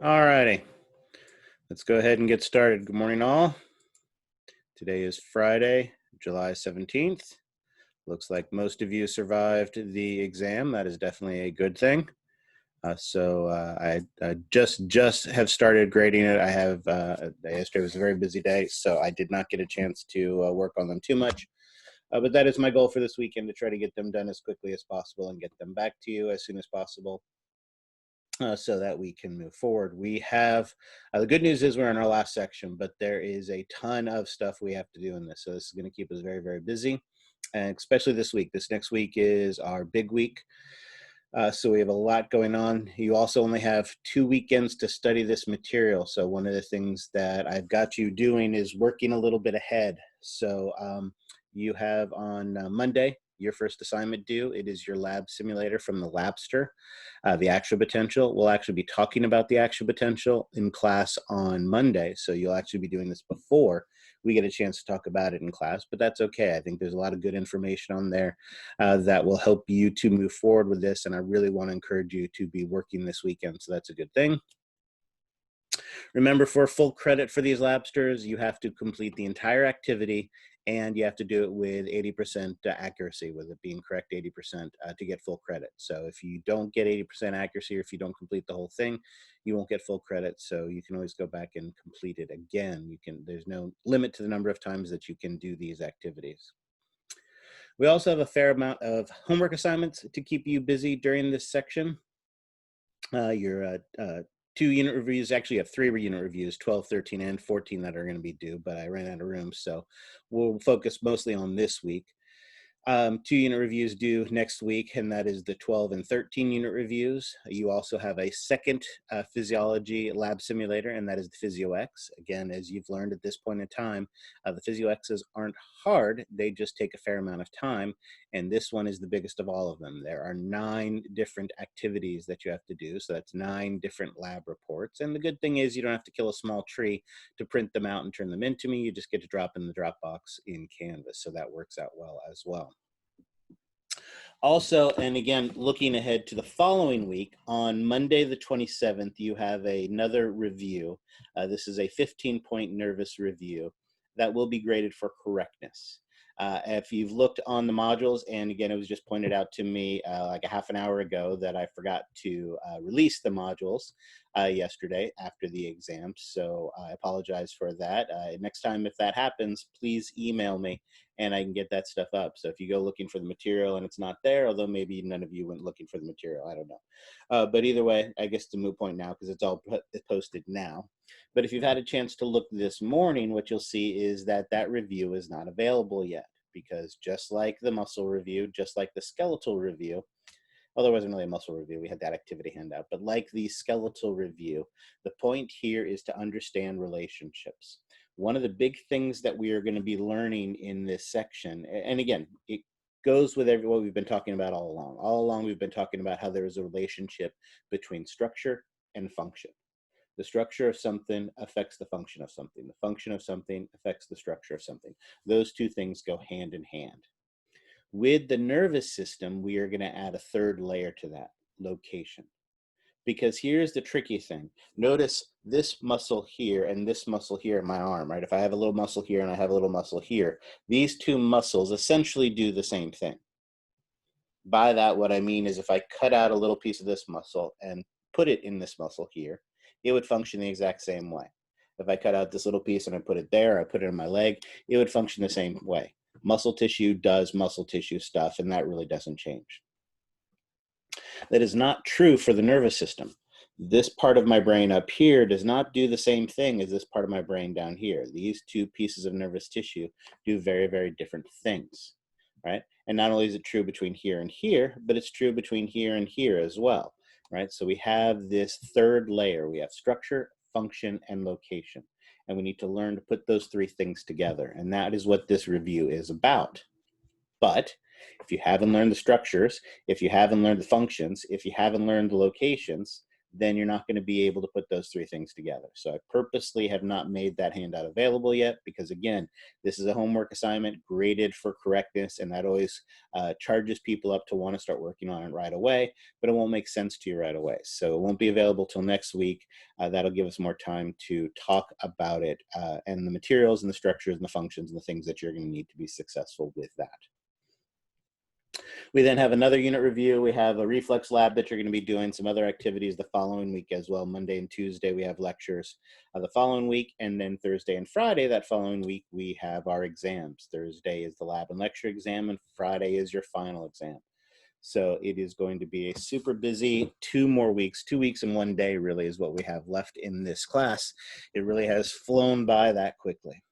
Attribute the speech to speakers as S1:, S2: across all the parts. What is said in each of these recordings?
S1: All righty, let's go ahead and get started. Good morning, all. Today is Friday, July 17th. Looks like most of you survived the exam. That is definitely a good thing. I just have started grading it. Yesterday was a very busy day, so I did not get a chance to work on them too much. But that is my goal for this weekend, to try to get them done as quickly as possible and get them back to you as soon as possible. So that we can move forward. We have, the good news is we're in our last section, but there is a ton of stuff we have to do in this. So this is going to keep us very, very busy, and especially this week. This next week is our big week. So we have a lot going on. You also only have 2 weekends to study this material. So one of the things that I've got you doing is working a little bit ahead. So you have on Monday, your first assignment due. It is your lab simulator from the Labster, the action potential. We'll actually be talking about the action potential in class on Monday. So you'll actually be doing this before we get a chance to talk about it in class, but that's okay. I think there's a lot of good information on there that will help you to move forward with this. And I really want to encourage you to be working this weekend. So that's a good thing. Remember, for full credit for these Labsters, you have to complete the entire activity, and you have to do it with 80% accuracy, with it being correct 80% to get full credit. So if you don't get 80% accuracy, or if you don't complete the whole thing, you won't get full credit. So you can always go back and complete it again. There's no limit to the number of times that you can do these activities. We also have a fair amount of homework assignments to keep you busy during this section. Your 2 unit reviews, actually have 3 unit reviews, 12, 13, and 14 that are going to be due, but I ran out of room, so we'll focus mostly on this week. 2 unit reviews due next week, and that is the 12 and 13 unit reviews. You also have a second physiology lab simulator, and that is the PhysioX. Again, as you've learned at this point in time, the PhysioXs aren't hard, they just take a fair amount of time, and this one is the biggest of all of them. There are 9 different activities that you have to do, so that's 9 different lab reports, and the good thing is you don't have to kill a small tree to print them out and turn them into me. You just get to drop in the Dropbox in Canvas, so that works out well as well. Also, and again, looking ahead to the following week, on Monday the 27th, you have another review. This is a 15-point nervous review that will be graded for correctness. If you've looked on the modules, and again, it was just pointed out to me like a half an hour ago that I forgot to release the modules yesterday after the exam, so I apologize for that. Next time if that happens, please email me and I can get that stuff up. So if you go looking for the material and it's not there, although maybe none of you went looking for the material, I don't know. But either way, I guess it's a moot point now because it's all posted now. But if you've had a chance to look this morning, what you'll see is that that review is not available yet, because just like the muscle review, just like the skeletal review, although it wasn't really a muscle review, we had that activity handout, but like the skeletal review, the point here is to understand relationships. One of the big things that we are going to be learning in this section, and again, it goes with what we've been talking about all along. All along, we've been talking about how there is a relationship between structure and function. The structure of something affects the function of something. The function of something affects the structure of something. Those two things go hand in hand. With the nervous system, we are going to add a third layer to that, location. Because here's the tricky thing. Notice this muscle here and this muscle here in my arm, right? If I have a little muscle here and I have a little muscle here, these two muscles essentially do the same thing. By that, what I mean is if I cut out a little piece of this muscle and put it in this muscle here, it would function the exact same way. If I cut out this little piece and I put it there, I put it in my leg, it would function the same way. Muscle tissue does muscle tissue stuff, and that really doesn't change. That is not true for the nervous system. This part of my brain up here does not do the same thing as this part of my brain down here. These two pieces of nervous tissue do very, very different things, right? And not only is it true between here and here, but it's true between here and here as well, right? So we have this third layer. We have structure, function, and location. And we need to learn to put those 3 things together. And that is what this review is about. But if you haven't learned the structures, if you haven't learned the functions, if you haven't learned the locations, then you're not going to be able to put those three things together. So I purposely have not made that handout available yet, because again, this is a homework assignment graded for correctness, and that always charges people up to want to start working on it right away, but it won't make sense to you right away. So it won't be available till next week. That'll give us more time to talk about it and the materials and the structures and the functions and the things that you're going to need to be successful with that. We then have another unit review. We have a reflex lab that you're going to be doing, some other activities the following week as well. Monday and Tuesday, we have lectures the following week. And then Thursday and Friday, that following week, we have our exams. Thursday is the lab and lecture exam, and Friday is your final exam. So it is going to be a super busy 2 more weeks. 2 weeks and 1 day really is what we have left in this class. It really has flown by that quickly.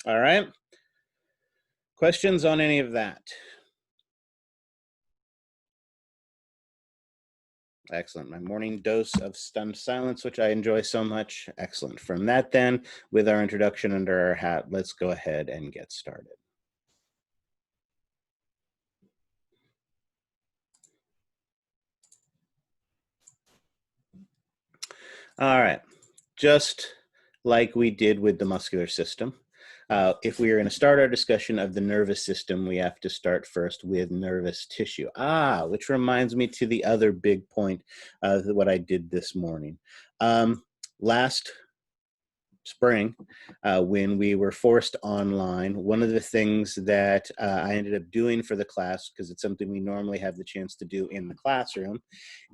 S1: All right. Questions on any of that? Excellent. My morning dose of stunned silence, which I enjoy so much. Excellent. From that then, with our introduction under our hat, let's go ahead and get started. All right. Just like we did with the muscular system, if we are going to start our discussion of the nervous system, we have to start first with nervous tissue. Which reminds me to the other big point of what I did this morning. Last spring, when we were forced online, one of the things that I ended up doing for the class, because it's something we normally have the chance to do in the classroom,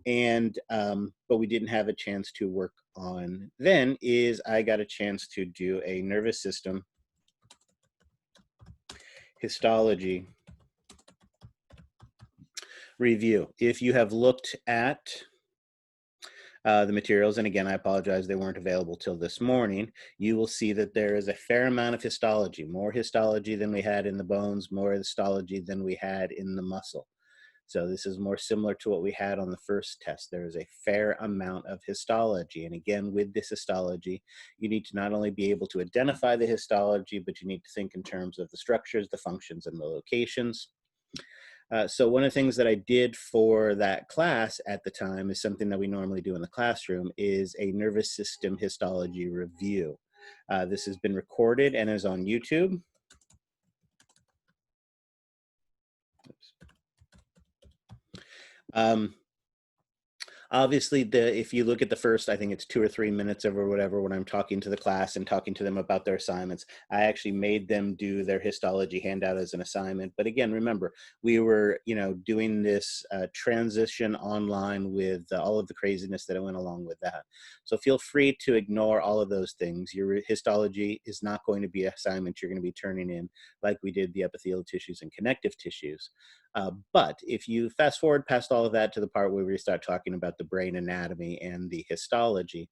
S1: and but we didn't have a chance to work on then, is I got a chance to do a nervous system histology review. If you have looked at the materials, and again, I apologize, they weren't available till this morning, you will see that there is a fair amount of histology, more histology than we had in the bones, more histology than we had in the muscle. So this is more similar to what we had on the first test. There is a fair amount of histology. And again, with this histology, you need to not only be able to identify the histology, but you need to think in terms of the structures, the functions, and the locations. So one of the things that I did for that class at the time is something that we normally do in the classroom, is a nervous system histology review. This has been recorded and is on YouTube. Obviously, if you look at the first, I think it's 2 or 3 minutes of or whatever, when I'm talking to the class and talking to them about their assignments, I actually made them do their histology handout as an assignment. But again, remember, we were, doing this transition online with all of the craziness that went along with that. So feel free to ignore all of those things. Your histology is not going to be an assignment you're going to be turning in like we did the epithelial tissues and connective tissues. But if you fast forward past all of that to the part where we start talking about the brain anatomy and the histology,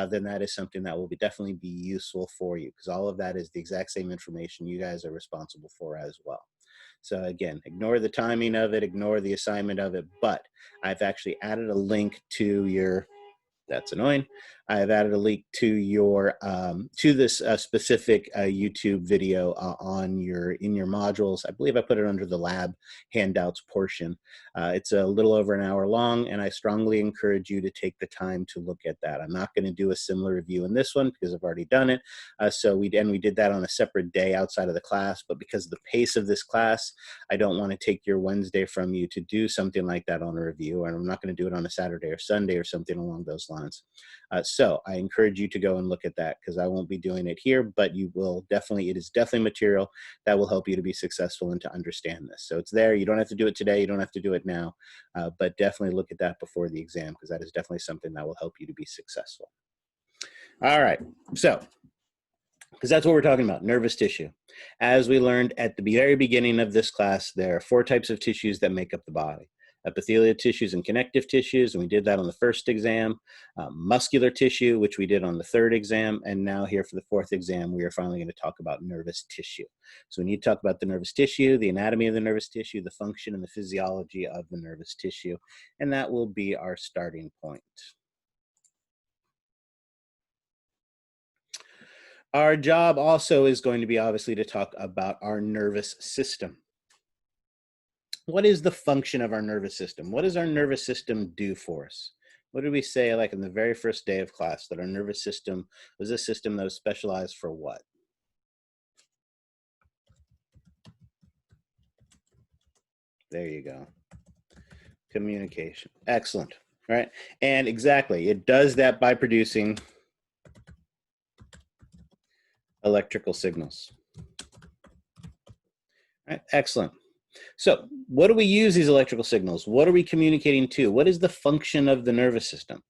S1: then that is something that will definitely be useful for you, because all of that is the exact same information you guys are responsible for as well. So again, ignore the timing of it, ignore the assignment of it, but I've actually added a link to your, that's annoying, I've added a link to your to this specific YouTube video in your modules. I believe I put it under the lab handouts portion. It's a little over an hour long, and I strongly encourage you to take the time to look at that. I'm not going to do a similar review in this one because I've already done it. So we did that on a separate day outside of the class, but because of the pace of this class, I don't want to take your Wednesday from you to do something like that on a review, and I'm not going to do it on a Saturday or Sunday or something along those lines. So I encourage you to go and look at that, because I won't be doing it here, but you will definitely, it is definitely material that will help you to be successful and to understand this. So it's there. You don't have to do it today. You don't have to do it now, but definitely look at that before the exam, because that is definitely something that will help you to be successful. All right. So, because that's what we're talking about, nervous tissue. As we learned at the very beginning of this class, there are 4 types of tissues that make up the body: epithelial tissues and connective tissues, and we did that on the first exam, muscular tissue, which we did on the 3rd exam, and now here for the 4th exam, we are finally going to talk about nervous tissue. So we need to talk about the nervous tissue, the anatomy of the nervous tissue, the function and the physiology of the nervous tissue, and that will be our starting point. Our job also is going to be obviously to talk about our nervous system. What is the function of our nervous system? What does our nervous system do for us? What did we say, like in the very first day of class, that our nervous system was a system that was specialized for what? There you go. Communication. Excellent. All right. And exactly, it does that by producing electrical signals. All right. Excellent. So what do we use these electrical signals? What are we communicating to? What is the function of the nervous system?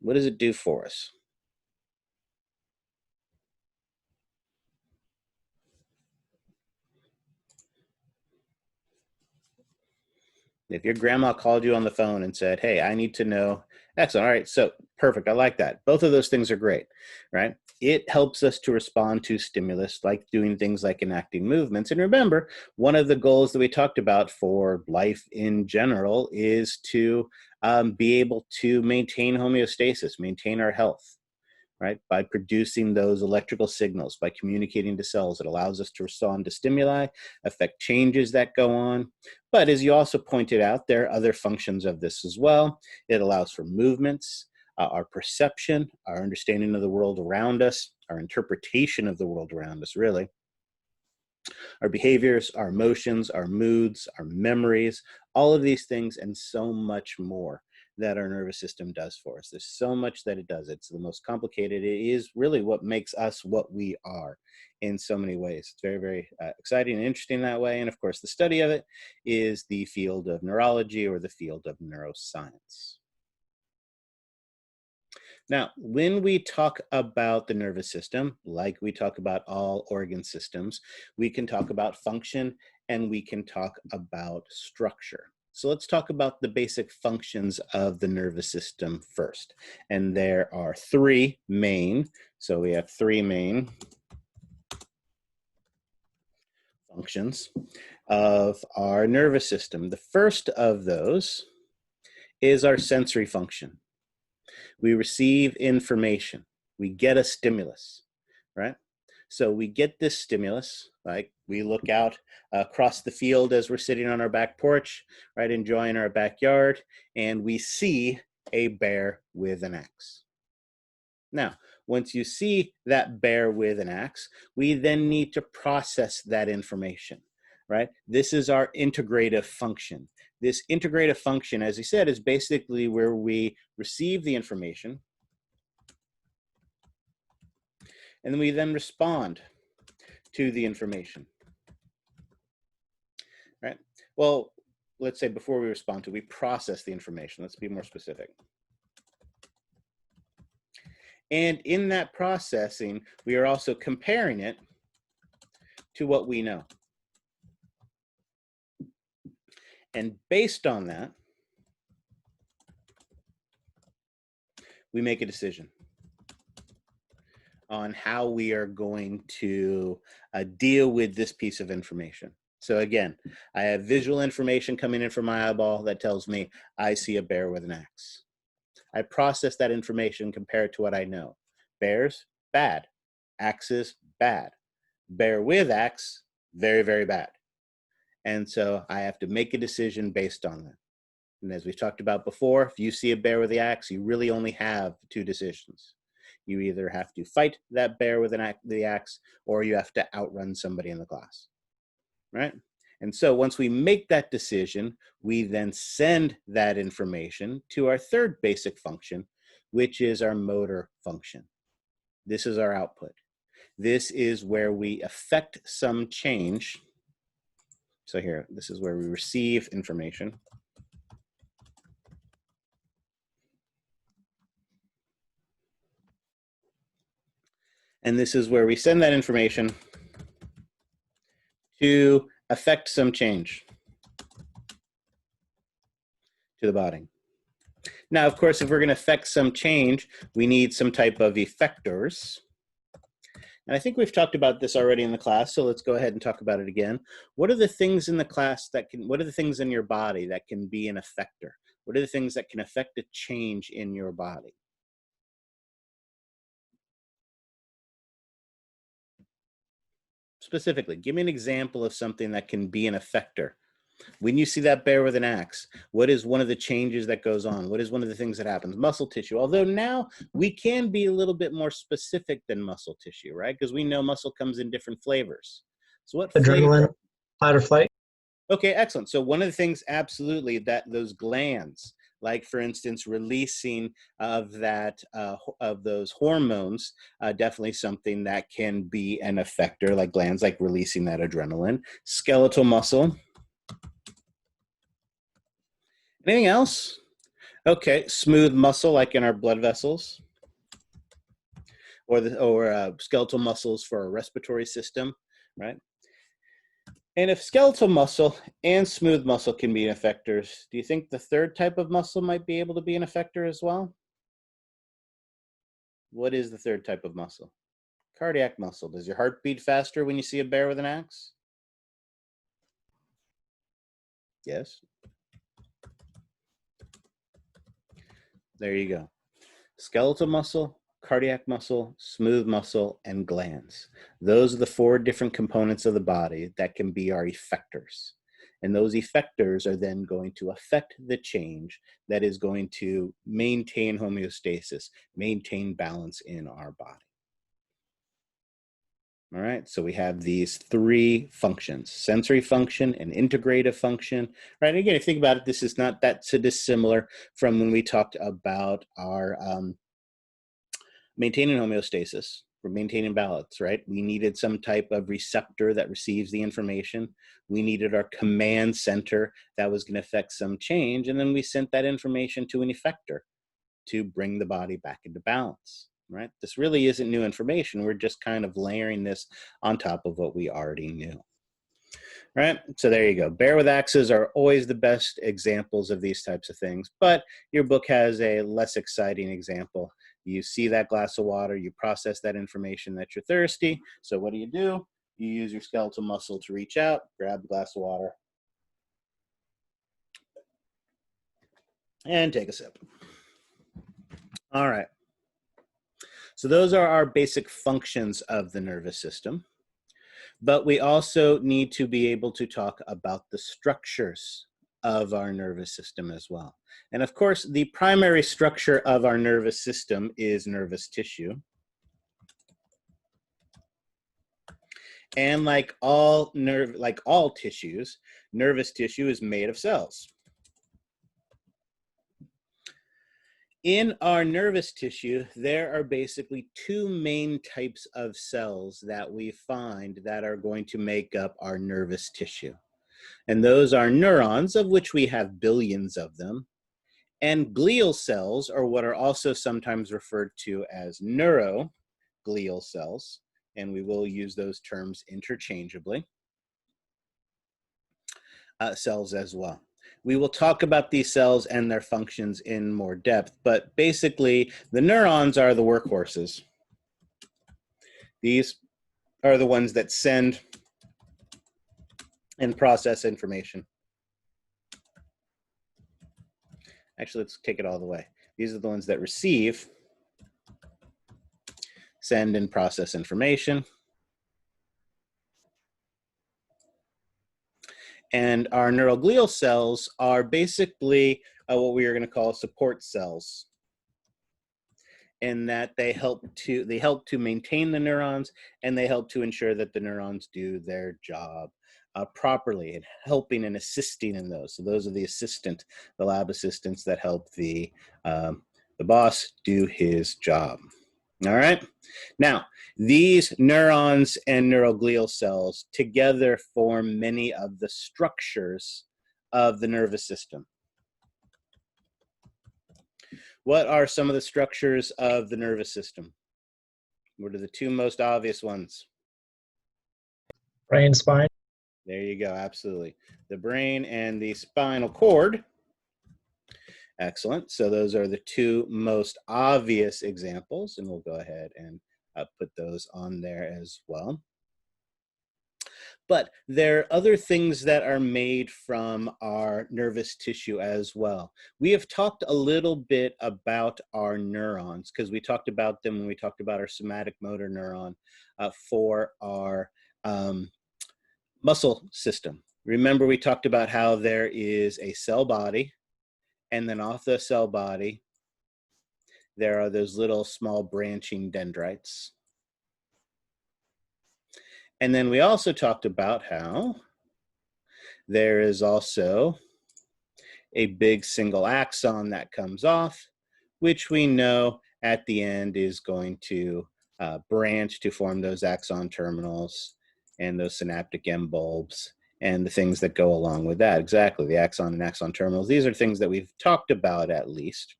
S1: What does it do for us? If your grandma called you on the phone and said, hey, I need to know, excellent, all right, so perfect, I like that. Both of those things are great, right? It helps us to respond to stimulus, like doing things like enacting movements. And remember, one of the goals that we talked about for life in general is to be able to maintain homeostasis, maintain our health, right? By producing those electrical signals, by communicating to cells, it allows us to respond to stimuli, affect changes that go on. But as you also pointed out, there are other functions of this as well. It allows for movements, our perception, our understanding of the world around us, our interpretation of the world around us, really. Our behaviors, our emotions, our moods, our memories, all of these things and so much more that our nervous system does for us. There's so much that it does. It's the most complicated. It is really what makes us what we are in so many ways. It's very, very exciting and interesting that way. And of course, the study of it is the field of neurology or the field of neuroscience. Now, when we talk about the nervous system, like we talk about all organ systems, we can talk about function and we can talk about structure. So let's talk about the basic functions of the nervous system first. And there are three main. So we have three main functions of our nervous system. The first of those is our sensory function. We receive information. We get a stimulus, right? So we get this stimulus, like we look out across the field as we're sitting on our back porch, right, enjoying our backyard, and we see a bear with an axe. Now, once you see that bear with an axe, we then need to process that information, right? This is our integrative function. This integrative function, as he said, is basically where we receive the information and we then respond to the information, right? Well, let's say before we respond to, we process the information. Let's be more specific. And in that processing, we are also comparing it to what we know. And based on that, we make a decision on how we are going to deal with this piece of information. So again, I have visual information coming in from my eyeball that tells me I see a bear with an axe. I process that information compared to what I know. Bears, bad. Axes, bad. Bear with axe, very, very bad. And so I have to make a decision based on that. And as we've talked about before, if you see a bear with the axe, you really only have two decisions. You either have to fight that bear with the axe, or you have to outrun somebody in the class, right? And so once we make that decision, we then send that information to our third basic function, which is our motor function. This is our output. This is where we affect some change. So here, this is where we receive information. And this is where we send that information to affect some change to the body. Now, of course, if we're going to affect some change, we need some type of effectors. And I think we've talked about this already in the class, so let's go ahead and talk about it again. What are the things in the class what are the things in your body that can be an effector? What are the things that can affect a change in your body? Specifically, give me an example of something that can be an effector When you see that bear with an axe, what is one of the changes that goes on? What is one of the things that happens? Muscle tissue. Although now we can be a little bit more specific than muscle tissue, right? Because we know muscle comes in different flavors. So what
S2: Adrenaline,
S1: flavor?
S2: fight or flight.
S1: Okay, excellent. So one of the things, absolutely, that those glands, like for instance, releasing of that of those hormones, definitely something that can be an effector, like glands, like releasing that adrenaline. Skeletal muscle. Anything else? Okay, smooth muscle, like in our blood vessels, or skeletal muscles for our respiratory system, right? And if skeletal muscle and smooth muscle can be effectors, do you think the third type of muscle might be able to be an effector as well? What is the third type of muscle? Cardiac muscle. Does your heart beat faster when you see a bear with an axe? Yes. There you go. Skeletal muscle, cardiac muscle, smooth muscle, and glands. Those are the 4 different components of the body that can be our effectors. And those effectors are then going to affect the change that is going to maintain homeostasis, maintain balance in our body. All right, so we have these 3 functions: sensory function and integrative function. Right, again, if you think about it, this is not that so dissimilar from when we talked about our maintaining homeostasis, we're maintaining balance, right? We needed some type of receptor that receives the information. We needed our command center that was going to affect some change. And then we sent that information to an effector to bring the body back into balance, right? This really isn't new information. We're just kind of layering this on top of what we already knew. Right, so there you go. Bear with axes are always the best examples of these types of things, but your book has a less exciting example. You see that glass of water, you process that information that you're thirsty. So what do? You use your skeletal muscle to reach out, grab the glass of water, and take a sip. All right. So those are our basic functions of the nervous system. But we also need to be able to talk about the structures of our nervous system as well. And of course, the primary structure of our nervous system is nervous tissue. And like all tissues, nervous tissue is made of cells. In our nervous tissue, there are basically 2 main types of cells that we find that are going to make up our nervous tissue. And those are neurons, of which we have billions of them, and glial cells, or what are also sometimes referred to as neuroglial cells, and we will use those terms interchangeably, cells as well. We will talk about these cells and their functions in more depth, but basically the neurons are the workhorses. These are the ones that send and process information. Actually, let's take it all the way. These are the ones that receive, send, and process information. And our neuroglial cells are basically what we are going to call support cells, in that they help to maintain the neurons, and they help to ensure that the neurons do their job properly, and helping and assisting in those. So those are the lab assistants that help the boss do his job. All right. Now, these neurons and neuroglial cells together form many of the structures of the nervous system. What are some of the structures of the nervous system? What are the 2 most obvious ones?
S2: Brain, spine.
S1: There you go, absolutely. The brain and the spinal cord. Excellent. So those are the 2 most obvious examples, and we'll go ahead and put those on there as well. But there are other things that are made from our nervous tissue as well. We have talked a little bit about our neurons, because we talked about them when we talked about our somatic motor neuron for our muscle system. Remember, we talked about how there is a cell body, and then off the cell body, there are those little small branching dendrites. And then we also talked about how there is also a big single axon that comes off, which we know at the end is going to branch to form those axon terminals and those synaptic end bulbs and the things that go along with that. Exactly, the axon and axon terminals. These are things that we've talked about at least.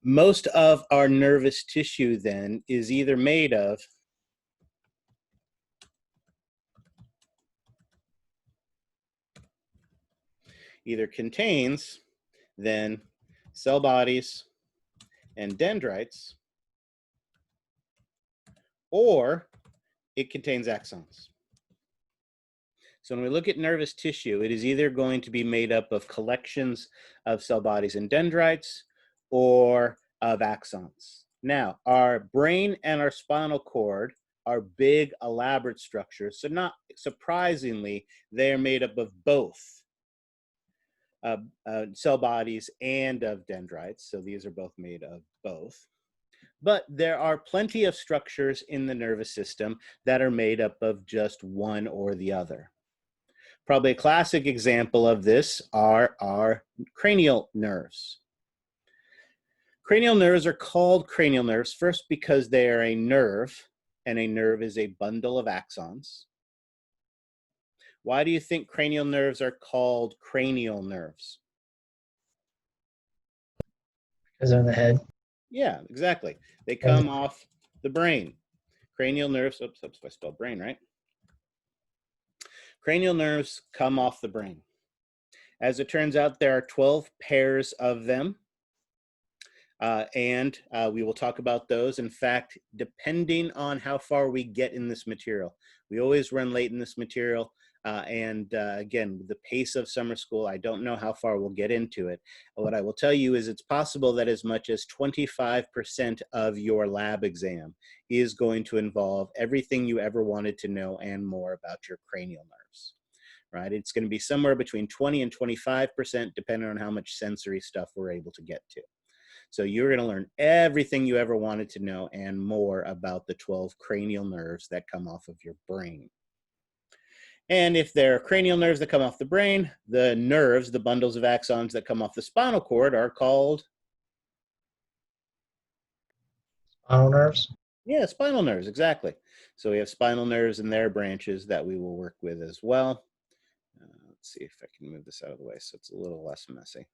S1: Most of our nervous tissue then is either made of contains then cell bodies and dendrites, or it contains axons. So when we look at nervous tissue, it is either going to be made up of collections of cell bodies and dendrites or of axons. Now, our brain and our spinal cord are big, elaborate structures. So not surprisingly, they are made up of both cell bodies and of dendrites. So these are both made of both. But there are plenty of structures in the nervous system that are made up of just one or the other. Probably a classic example of this are our cranial nerves. Cranial nerves are called cranial nerves first because they are a nerve, and a nerve is a bundle of axons. Why do you think cranial nerves are called cranial nerves?
S2: Because they're in the head.
S1: Yeah, exactly. They come off the brain. Cranial nerves, oops, I spelled brain, right? Cranial nerves come off the brain. As it turns out, there are 12 pairs of them. And we will talk about those. In fact, depending on how far we get in this material, we always run late in this material. Again, with the pace of summer school, I don't know how far we'll get into it. What I will tell you is it's possible that as much as 25% of your lab exam is going to involve everything you ever wanted to know and more about your cranial nerves. Right? It's going to be somewhere between 20 and 25%, depending on how much sensory stuff we're able to get to. So you're going to learn everything you ever wanted to know and more about the 12 cranial nerves that come off of your brain. And if there are cranial nerves that come off the brain, the nerves, the bundles of axons that come off the spinal cord are called?
S2: Spinal nerves?
S1: Yeah, spinal nerves, exactly. So we have spinal nerves and their branches that we will work with as well. Let's see if I can move this out of the way so it's a little less messy.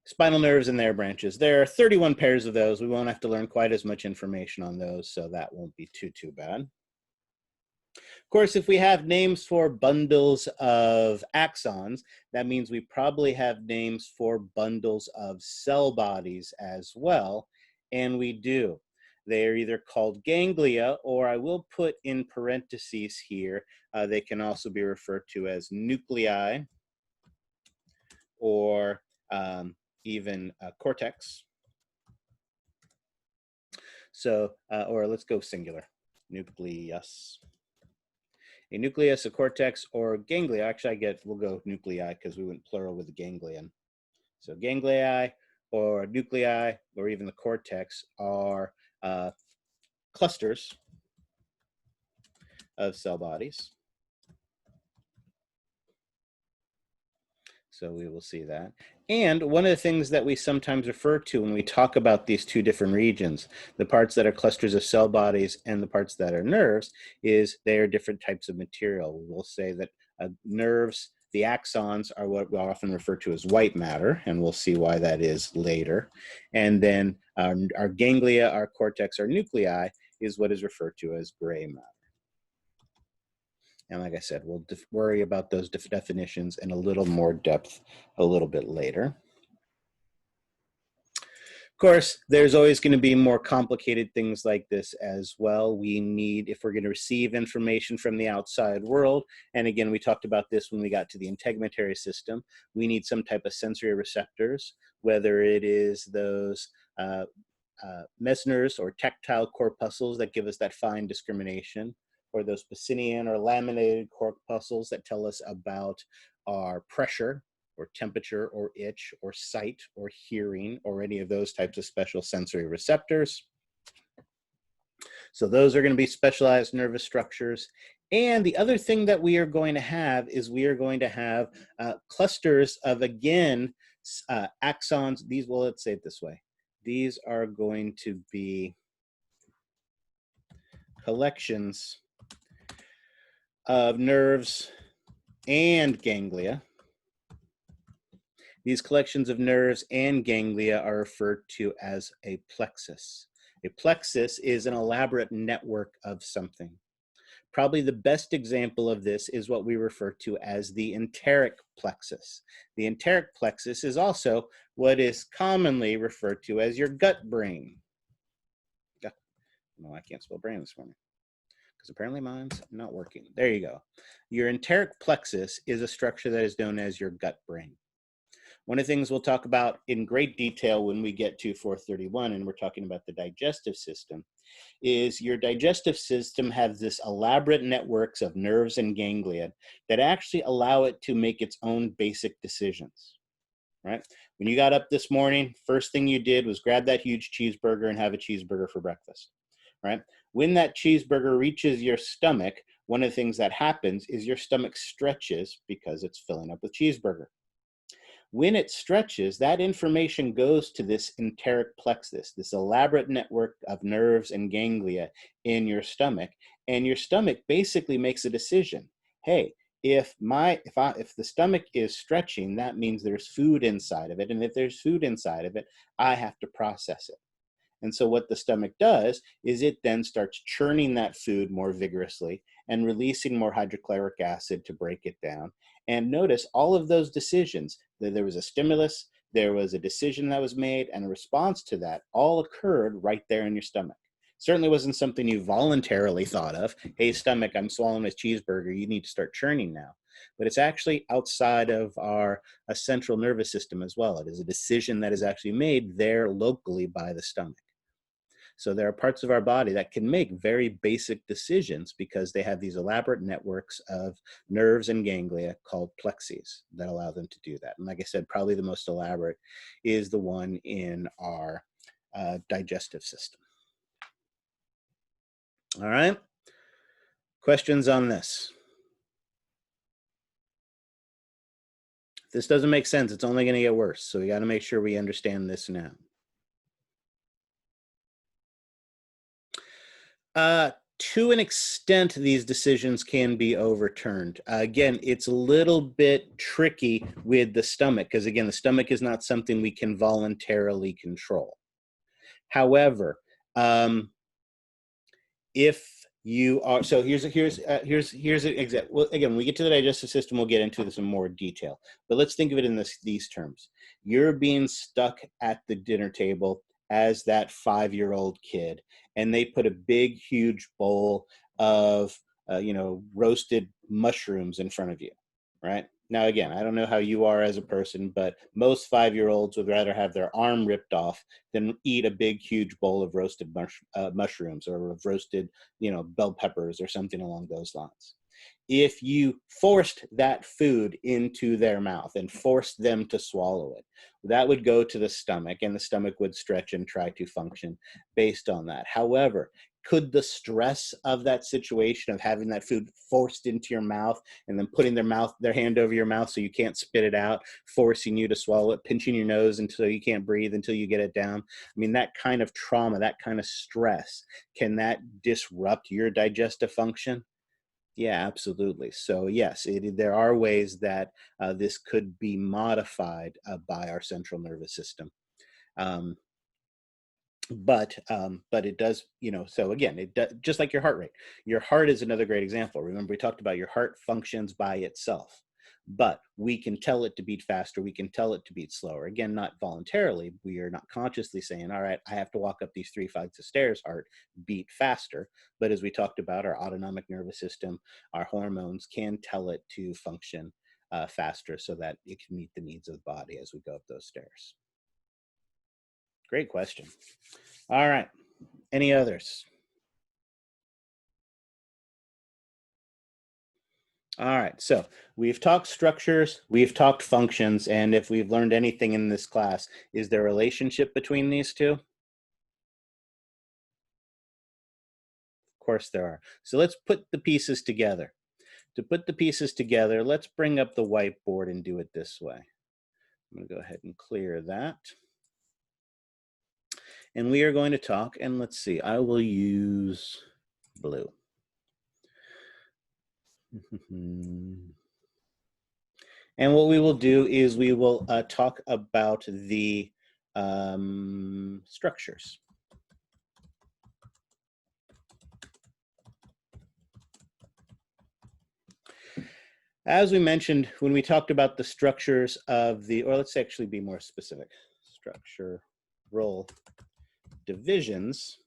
S1: Spinal nerves and their branches. There are 31 pairs of those. We won't have to learn quite as much information on those, so that won't be too bad. Of course, if we have names for bundles of axons, that means we probably have names for bundles of cell bodies as well, and we do. They are either called ganglia, or I will put in parentheses here, they can also be referred to as nuclei, or even cortex. So, or let's go singular, nucleus. A nucleus, a cortex, or ganglia. Actually, we'll go nuclei because we went plural with the ganglion. So ganglion or nuclei or even the cortex are clusters of cell bodies. So we will see that. And one of the things that we sometimes refer to when we talk about these two different regions, the parts that are clusters of cell bodies and the parts that are nerves, is they are different types of material. We'll say that nerves, the axons, are what we often refer to as white matter, and we'll see why that is later. And then our ganglia, our cortex, our nuclei is what is referred to as gray matter. And like I said, we'll worry about those definitions in a little more depth a little bit later. Of course, there's always going to be more complicated things like this as well. We need, if we're going to receive information from the outside world, and again, we talked about this when we got to the integumentary system, we need some type of sensory receptors, whether it is those Mesner's or tactile corpuscles that give us that fine discrimination, or those Pacinian or laminated corpuscles that tell us about our pressure or temperature or itch or sight or hearing or any of those types of special sensory receptors. So those are going to be specialized nervous structures. And the other thing that we are going to have is we are going to have clusters of, again, axons. These, well, let's say it this way. These are going to be collections of nerves and ganglia. These collections of nerves and ganglia are referred to as a plexus. A plexus is an elaborate network of something. Probably the best example of this is what we refer to as the enteric plexus. The enteric plexus is also what is commonly referred to as your gut brain. No, I can't spell brain this morning because apparently mine's not working. There you go. Your enteric plexus is a structure that is known as your gut brain. One of the things we'll talk about in great detail when we get to 431, and we're talking about the digestive system, is your digestive system has this elaborate networks of nerves and ganglia that actually allow it to make its own basic decisions, right? When you got up this morning, first thing you did was grab that huge cheeseburger and have a cheeseburger for breakfast, right? When that cheeseburger reaches your stomach, one of the things that happens is your stomach stretches because it's filling up with cheeseburger. When it stretches, that information goes to this enteric plexus, this elaborate network of nerves and ganglia in your stomach, and your stomach basically makes a decision. Hey, if the stomach is stretching, that means there's food inside of it, and if there's food inside of it, I have to process it. And so what the stomach does is it then starts churning that food more vigorously and releasing more hydrochloric acid to break it down. And notice all of those decisions, that there was a stimulus, there was a decision that was made, and a response to that all occurred right there in your stomach. Certainly wasn't something you voluntarily thought of. Hey, stomach, I'm swallowing a cheeseburger. You need to start churning now. But it's actually outside of our central nervous system as well. It is a decision that is actually made there locally by the stomach. So there are parts of our body that can make very basic decisions because they have these elaborate networks of nerves and ganglia called plexes that allow them to do that. And like I said, probably the most elaborate is the one in our digestive system. All right. Questions on this? If this doesn't make sense, it's only going to get worse. So we got to make sure we understand this now. To an extent, these decisions can be overturned. Again, it's a little bit tricky with the stomach because, again, the stomach is not something we can voluntarily control. However, if you are, so here's an example. Well, again, when we get to the digestive system, we'll get into this in more detail. But let's think of it in these terms. You're being stuck at the dinner table as that 5-year-old kid, and they put a big, huge bowl of, roasted mushrooms in front of you, right? Now, again, I don't know how you are as a person, but most 5-year-olds would rather have their arm ripped off than eat a big, huge bowl of roasted mushrooms or of roasted, bell peppers or something along those lines. If you forced that food into their mouth and forced them to swallow it, that would go to the stomach, and the stomach would stretch and try to function based on that. However, could the stress of that situation of having that food forced into your mouth and then putting their hand over your mouth so you can't spit it out, forcing you to swallow it, pinching your nose until you can't breathe until you get it down? I mean, that kind of trauma, that kind of stress, can that disrupt your digestive function? Yeah, absolutely. So yes, there are ways that this could be modified by our central nervous system. But it does, so again, it does, just like your heart rate. Your heart is another great example. Remember, we talked about your heart functions by itself, but we can tell it to beat faster. We can tell it to beat slower. Again, not voluntarily. We are not consciously saying, all right, I have to walk up these 3 flights of stairs, heart, beat faster. But as we talked about, our autonomic nervous system, our hormones can tell it to function faster so that it can meet the needs of the body as we go up those stairs. Great question. All right. Any others? All right, so we've talked structures, we've talked functions, and if we've learned anything in this class, is there a relationship between these two? Of course there are. So let's put the pieces together. To put the pieces together, let's bring up the whiteboard and do it this way. I'm going to go ahead and clear that. And we are going to talk, and let's see, I will use blue. And what we will do is we will talk about the structures. As we mentioned, when we talked about the structures of the, or let's actually be more specific, structural divisions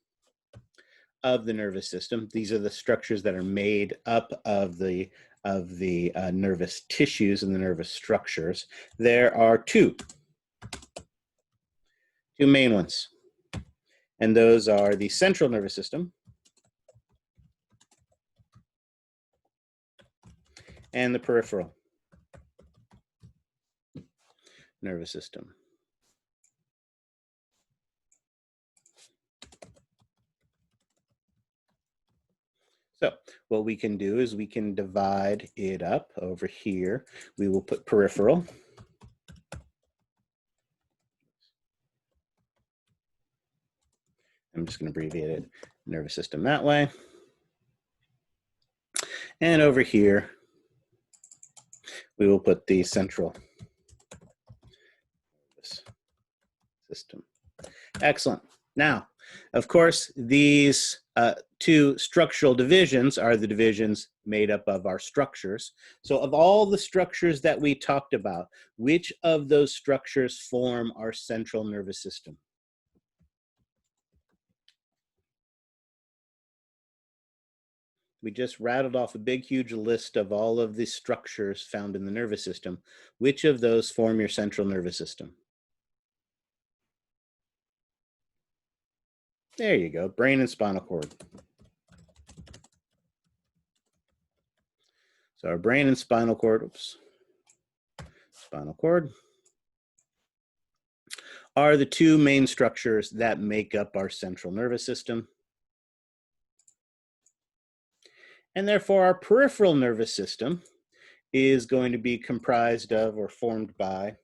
S1: of the nervous system. These are the structures that are made up of the nervous tissues and the nervous structures. There are two main ones, and those are the central nervous system and the peripheral nervous system. So what we can do is we can divide it up over here. We will put peripheral. I'm just going to abbreviate it, nervous system that way. And over here, we will put the central nervous system. Excellent. Now, of course, these two structural divisions are the divisions made up of our structures. So of all the structures that we talked about, which of those structures form our central nervous system? We just rattled off a big, huge list of all of the structures found in the nervous system. Which of those form your central nervous system? There you go, brain and spinal cord. So our brain and spinal cord, spinal cord, are the two main structures that make up our central nervous system. And therefore our peripheral nervous system is going to be comprised of or formed by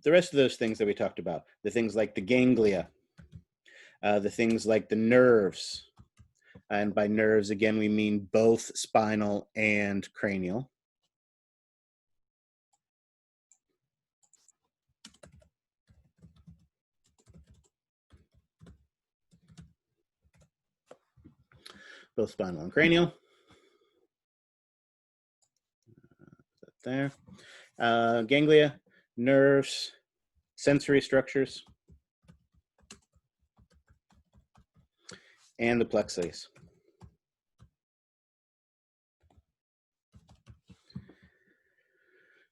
S1: the rest of those things that we talked about, the things like the ganglia, the things like the nerves, and by nerves, again, we mean both spinal and cranial. Both spinal and cranial. Put that there. Ganglia, nerves, sensory structures, and the plexus.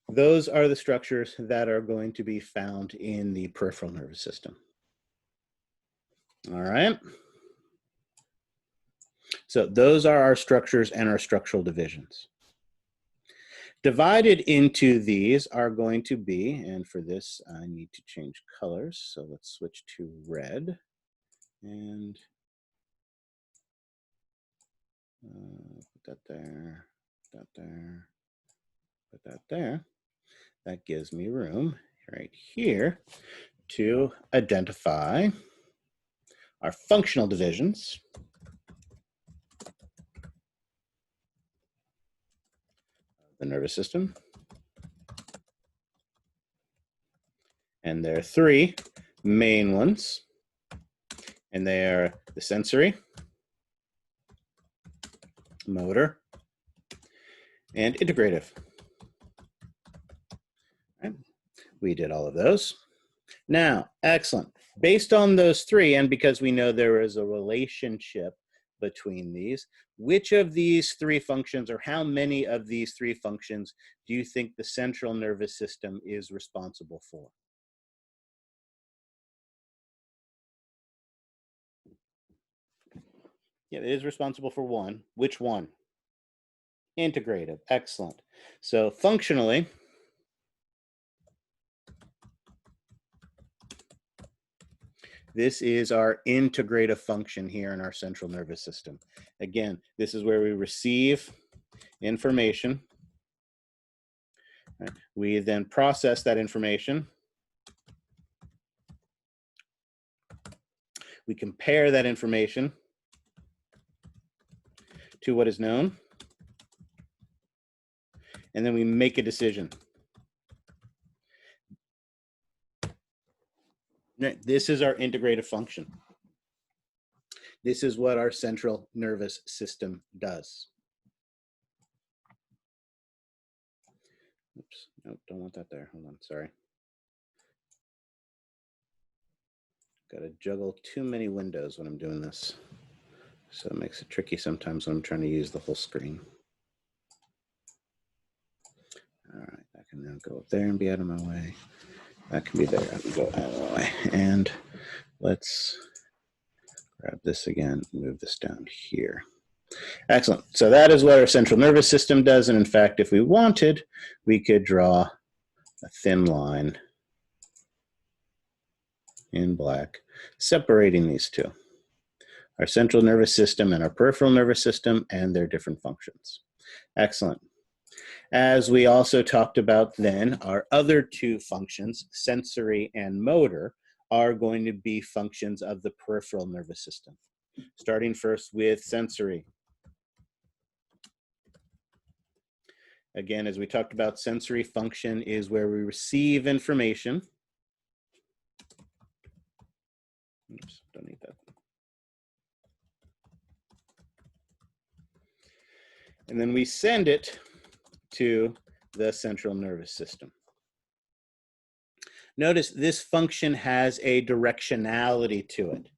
S1: Those are the structures that are going to be found in the peripheral nervous system. All right. So those are our structures and our structural divisions. Divided into these are going to be, and for this I need to change colors, so let's switch to red. And put that there, put that there, put that there. That gives me room right here to identify our functional divisions. The nervous system. And there are three main ones. And they are the sensory, motor, and integrative. Right. We did all of those. Now, excellent. Based on those three, and because we know there is a relationship between these, which of these three functions, or how many of these three functions, do you think the central nervous system is responsible for? Yeah, it is responsible for one. Which one? Integrative. Excellent. So functionally, this is our integrative function here in our central nervous system. Again, this is where we receive information. Right? We then process that information. We compare that information to what is known, and then we make a decision. This is our integrative function. This is what our central nervous system does. Oops, nope, don't want that there. Hold on, sorry. Got to juggle too many windows when I'm doing this. So it makes it tricky sometimes when I'm trying to use the whole screen. All right, that can now go up there and be out of my way. That can be there and go out of the way. And let's grab this again, move this down here. Excellent. So that is what our central nervous system does. And in fact, if we wanted, we could draw a thin line in black, separating these two, our central nervous system and our peripheral nervous system and their different functions. Excellent. As we also talked about then, our other two functions, sensory and motor, are going to be functions of the peripheral nervous system. Starting first with sensory. Again, as we talked about, sensory function is where we receive information. Oops, don't need that. And then we send it to the central nervous system. Notice this function has a directionality to it,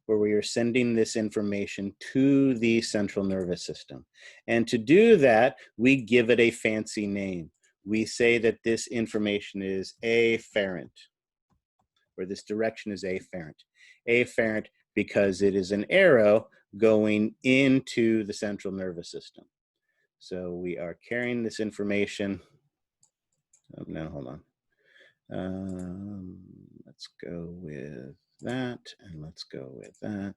S1: where we are sending this information to the central nervous system. And to do that, we give it a fancy name. We say that this information is afferent, or this direction is afferent. Afferent because it is an arrow going into the central nervous system. So we are carrying this information. Oh, no, hold on. Let's go with that, and let's go with that.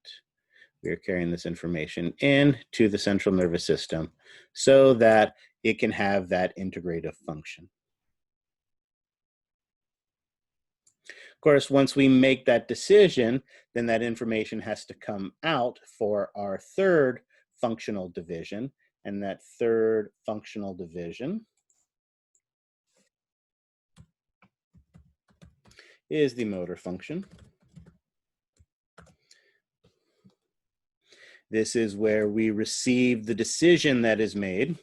S1: We are carrying this information into the central nervous system so that it can have that integrative function. Of course, once we make that decision, then that information has to come out for our third functional division, and that third functional division is the motor function. This is where we receive the decision that is made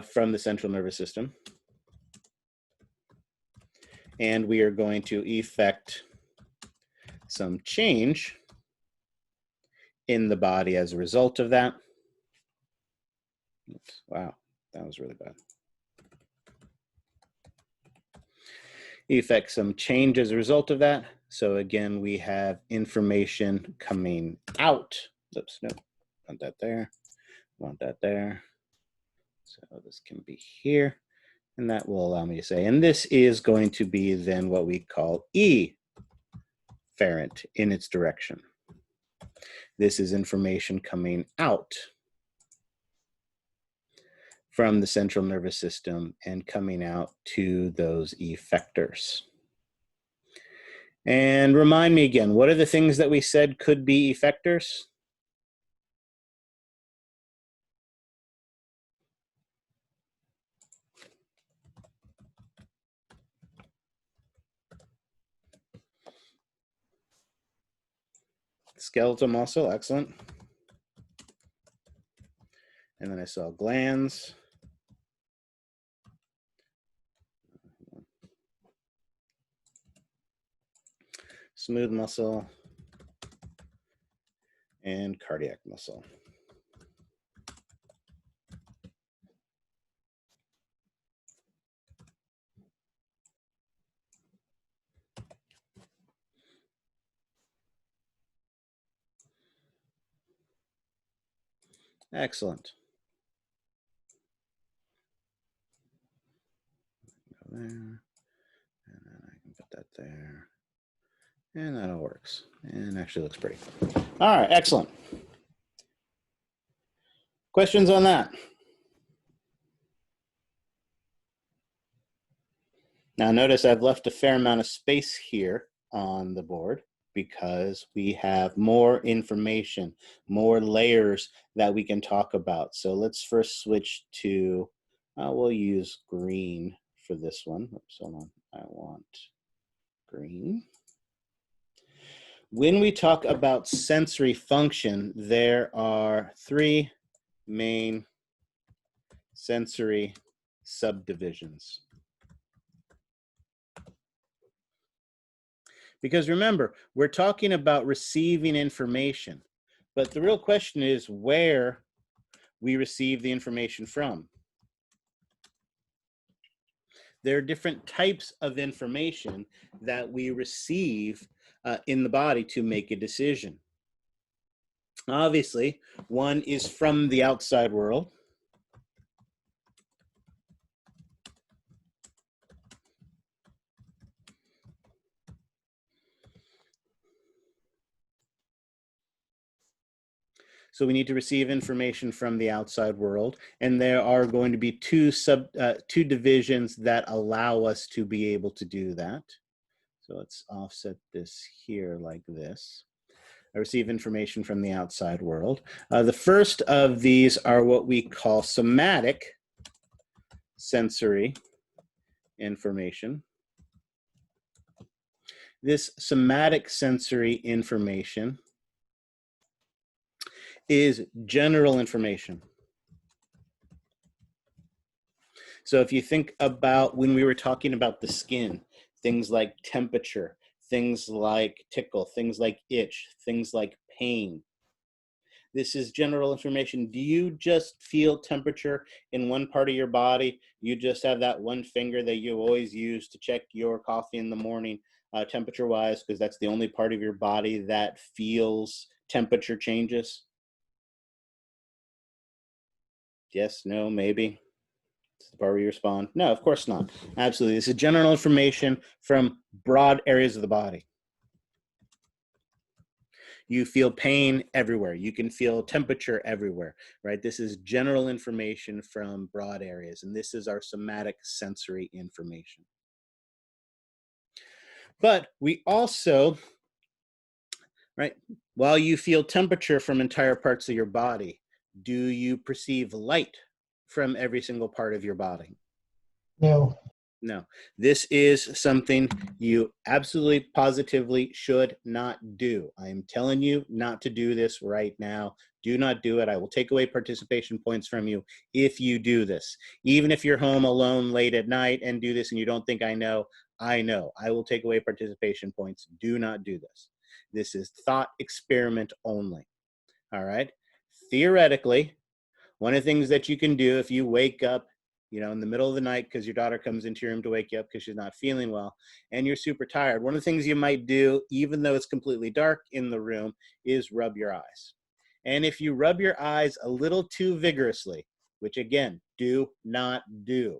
S1: from the central nervous system. And we are going to effect some change in the body as a result of that. Oops, wow, that was really bad. Effect some change as a result of that. So again, we have information coming out. Oops, no, want that there, want that there. So this can be here, and that will allow me to say, and this is going to be then what we call efferent in its direction. This is information coming out from the central nervous system and coming out to those effectors. And remind me again, what are the things that we said could be effectors? Skeletal muscle, excellent. And then I saw glands. Smooth muscle and cardiac muscle. Excellent. Go there, and then I can put that there. And that all works. And actually looks pretty. All right, excellent. Questions on that? Now notice I've left a fair amount of space here on the board because we have more information, more layers that we can talk about. So let's first switch to, we'll use green for this one. Oops, hold on, I want green. When we talk about sensory function, there are three main sensory subdivisions. Because remember, we're talking about receiving information, but the real question is where we receive the information from. There are different types of information that we receive in the body to make a decision. Obviously, one is from the outside world. So we need to receive information from the outside world, and there are going to be two divisions that allow us to be able to do that. So let's offset this here like this. I receive information from the outside world. The first of these are what we call somatic sensory information. This somatic sensory information is general information. So if you think about when we were talking about the skin, things like temperature, things like tickle, things like itch, things like pain. This is general information. Do you just feel temperature in one part of your body? You just have that one finger that you always use to check your coffee in the morning, temperature-wise, because that's the only part of your body that feels temperature changes? Yes, no, maybe. It's the part where you respond. No, of course not. Absolutely. This is general information from broad areas of the body. You feel pain everywhere. You can feel temperature everywhere, right? This is general information from broad areas, and this is our somatic sensory information. But we also, right, while you feel temperature from entire parts of your body, do you perceive light from every single part of your body?
S2: No.
S1: No. This is something you absolutely positively should not do. I am telling you not to do this right now. Do not do it. I will take away participation points from you if you do this. Even if you're home alone late at night and do this and you don't think I know. I will take away participation points. Do not do this. This is thought experiment only. All right? Theoretically, one of the things that you can do if you wake up, you know, in the middle of the night because your daughter comes into your room to wake you up because she's not feeling well and you're super tired, one of the things you might do, even though it's completely dark in the room, is rub your eyes. And if you rub your eyes a little too vigorously, which again, do not do,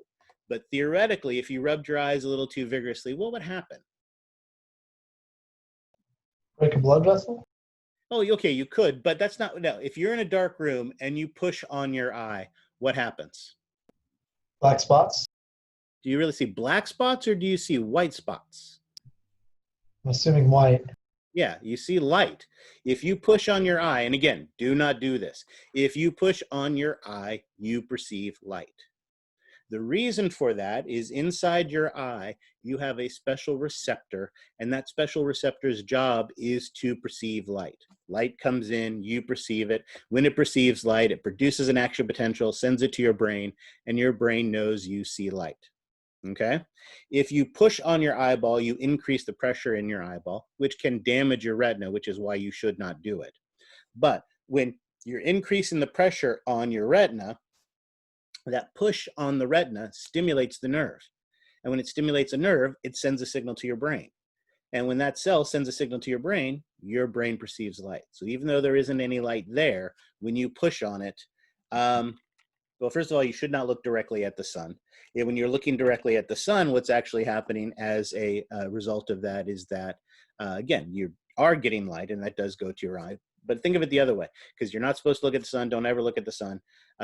S1: but theoretically, if you rubbed your eyes a little too vigorously, what would happen?
S2: Break a blood vessel?
S1: Oh, okay, you could, but that's not, no. If you're in a dark room and you push on your eye, what happens?
S2: Black spots?
S1: Do you really see black spots or do you see white spots?
S2: I'm assuming white.
S1: Yeah, you see light. If you push on your eye, and again, do not do this. If you push on your eye, you perceive light. The reason for that is inside your eye, you have a special receptor, and that special receptor's job is to perceive light. Light comes in, you perceive it. When it perceives light, it produces an action potential, sends it to your brain, and your brain knows you see light. Okay? If you push on your eyeball, you increase the pressure in your eyeball, which can damage your retina, which is why you should not do it. But when you're increasing the pressure on your retina, that push on the retina stimulates the nerve. And when it stimulates a nerve, it sends a signal to your brain. And when that cell sends a signal to your brain perceives light. So even though there isn't any light there, when you push on it, Well, first of all, you should not look directly at the sun. When you're looking directly at the sun, what's actually happening as a result of that is that, again, you are getting light, and that does go to your eye. But think of it the other way, because you're not supposed to look at the sun. Don't ever look at the sun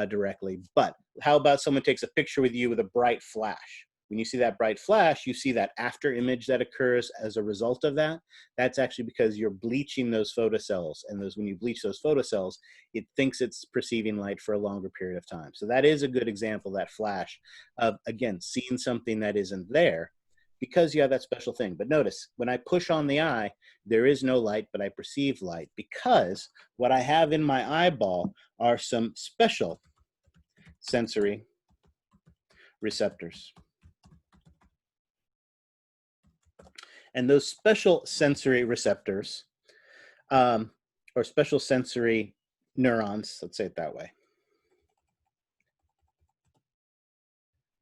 S1: directly. But how about someone takes a picture with you with a bright flash? When you see that bright flash, you see that after image that occurs as a result of that. That's actually because you're bleaching those photocells. And when you bleach those photocells, it thinks it's perceiving light for a longer period of time. So that is a good example, that flash, of, again, seeing something that isn't there because you have that special thing. But notice, when I push on the eye, there is no light, but I perceive light because what I have in my eyeball are some special sensory receptors. And those special sensory receptors, or special sensory neurons, let's say it that way.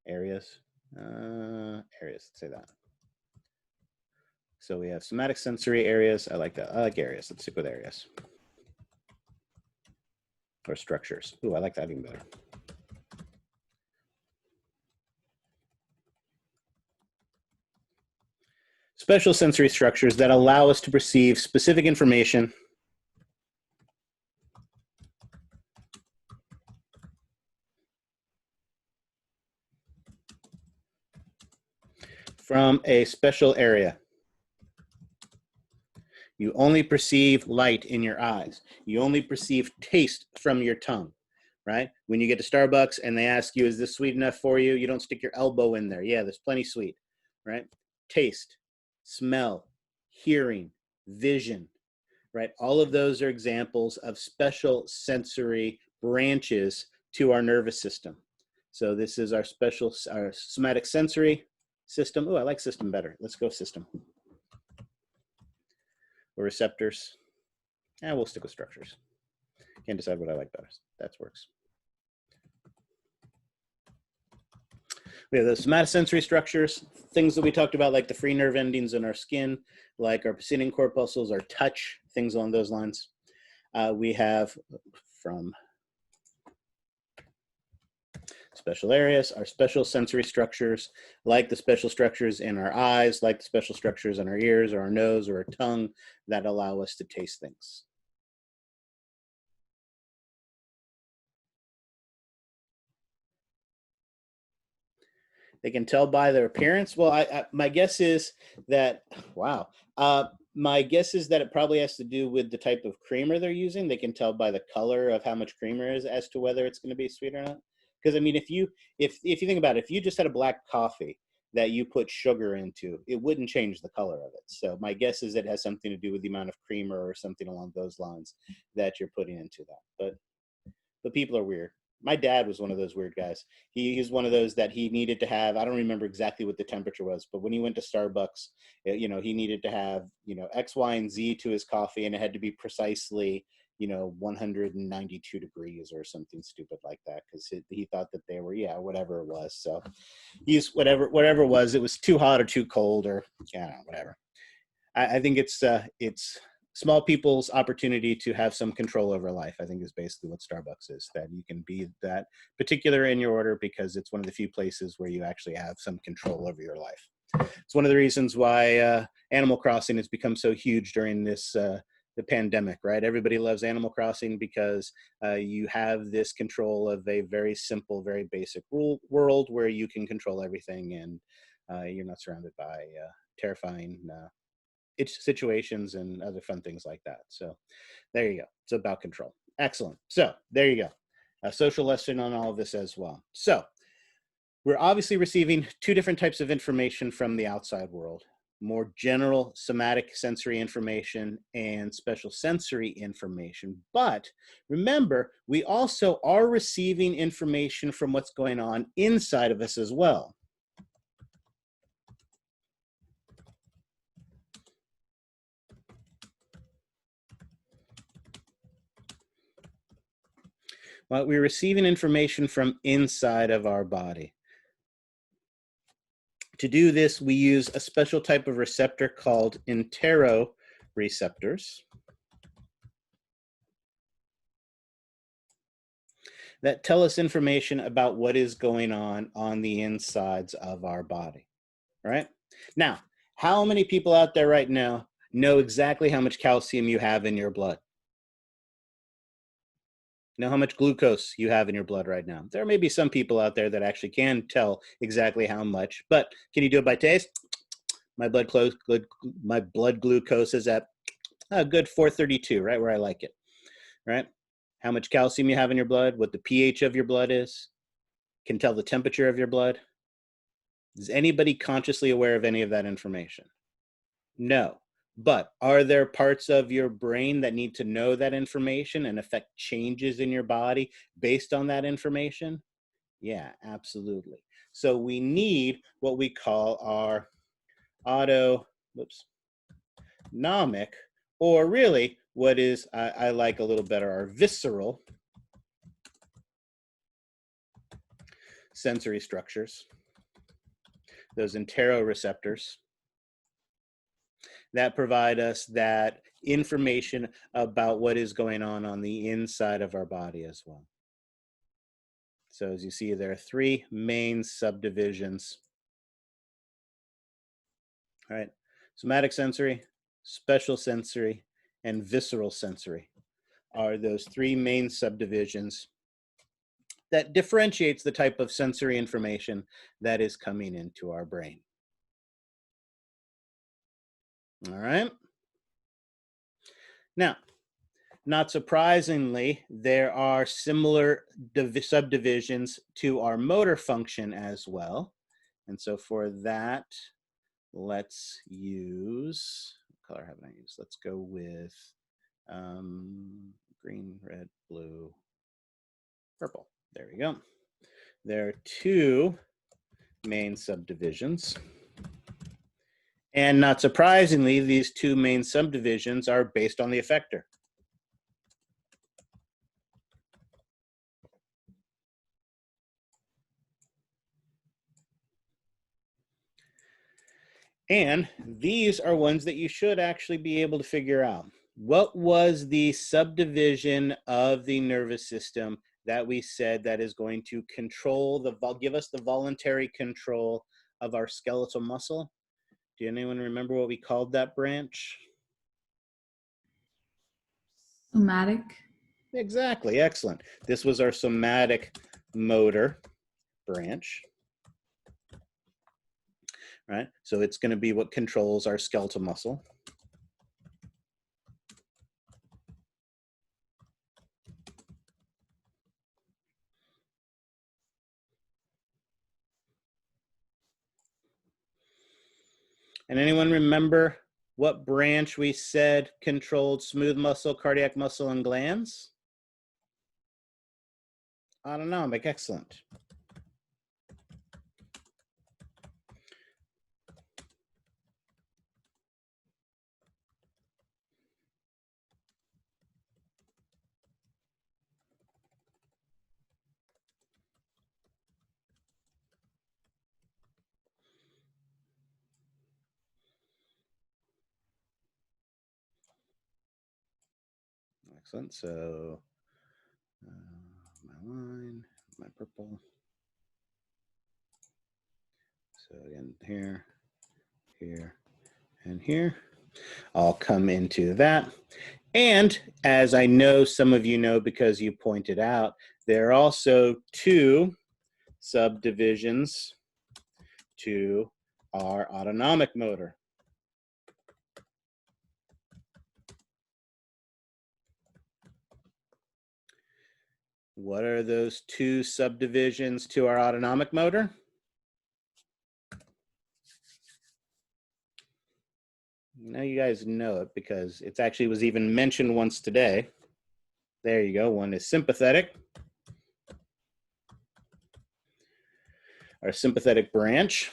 S1: Areas, let's say that. So we have somatic sensory areas. I like that. I like areas. Let's stick with areas. Or structures. Ooh, I like that even better. Special sensory structures that allow us to perceive specific information from a special area. You only perceive light in your eyes. You only perceive taste from your tongue, right? When you get to Starbucks and they ask you, is this sweet enough for you? You don't stick your elbow in there. Yeah, there's plenty sweet, right? Taste, smell, hearing, vision, right? All of those are examples of special sensory branches to our nervous system. So this is our somatic sensory system. Oh, I like system better. Let's go system. Or receptors. We'll stick with structures. Can't decide what I like better. That works. We have the somatosensory structures, things that we talked about, like the free nerve endings in our skin, like our pacinian corpuscles, our touch, things along those lines. We have from special areas, our special sensory structures, like the special structures in our eyes, like the special structures in our ears or our nose or our tongue that allow us to taste things. They can tell by their appearance. Well, my guess is that, wow. My guess is that it probably has to do with the type of creamer they're using. They can tell by the color of how much creamer is as to whether it's going to be sweet or not. Because I mean, if you think about it, if you just had a black coffee that you put sugar into, it wouldn't change the color of it. So my guess is it has something to do with the amount of creamer or something along those lines that you're putting into that. But people are weird. My dad was one of those weird guys. He's one of those that he needed to have, I don't remember exactly what the temperature was, but when he went to Starbucks, he needed to have, X, Y, and Z to his coffee, and it had to be precisely, 192 degrees or something stupid like that, because he thought that they were, whatever it was. So he's whatever it was, it was too hot or too cold or, whatever. I think it's small people's opportunity to have some control over life, I think, is basically what Starbucks is, that you can be that particular in your order because it's one of the few places where you actually have some control over your life. It's one of the reasons why Animal Crossing has become so huge during this the pandemic, right? Everybody loves Animal Crossing because you have this control of a very simple, very basic world where you can control everything, and you're not surrounded by terrifying situations and other fun things like that. So there you go. It's about control. Excellent. So there you go. A social lesson on all of this as well. So we're obviously receiving two different types of information from the outside world: more general somatic sensory information and special sensory information. But remember, we also are receiving information from what's going on inside of us as well. Well, we're receiving information from inside of our body. To do this, we use a special type of receptor called interoreceptors. that tell us information about what is going on the insides of our body, right? Now, how many people out there right now know exactly how much calcium you have in your blood? Know how much glucose you have in your blood right now? There may be some people out there that actually can tell exactly how much, but can you do it by taste? My blood glucose is at a good 432, right where I like it, right? How much calcium you have in your blood, what the pH of your blood is, can tell the temperature of your blood. Is anybody consciously aware of any of that information? No. But are there parts of your brain that need to know that information and affect changes in your body based on that information? Yeah, absolutely. So we need what we call our autonomic, or really what is, I like a little better, our visceral sensory structures, those enteroreceptors, that provide us that information about what is going on the inside of our body as well. So as you see, there are three main subdivisions. All right, somatic sensory, special sensory, and visceral sensory are those three main subdivisions that differentiates the type of sensory information that is coming into our brain. All right. Now, not surprisingly, there are similar subdivisions to our motor function as well. And so for that, let's use, what color haven't I used? Let's go with green, red, blue, purple. There we go. There are two main subdivisions. And not surprisingly, these two main subdivisions are based on the effector. And these are ones that you should actually be able to figure out. What was the subdivision of the nervous system that we said that is going to control give us the voluntary control of our skeletal muscle? Do anyone remember what we called that branch?
S3: Somatic.
S1: Exactly, excellent. This was our somatic motor branch, right? So it's going to be what controls our skeletal muscle. And anyone remember what branch we said controlled smooth muscle, cardiac muscle, and glands? Autonomic, excellent. Excellent. So my line, my purple. So again, here, here, and here. I'll come into that. And as I know some of you know because you pointed out, there are also two subdivisions to our autonomic motor. What are those two subdivisions to our autonomic motor? Now you guys know it because it actually was even mentioned once today. There you go. One is sympathetic, our sympathetic branch.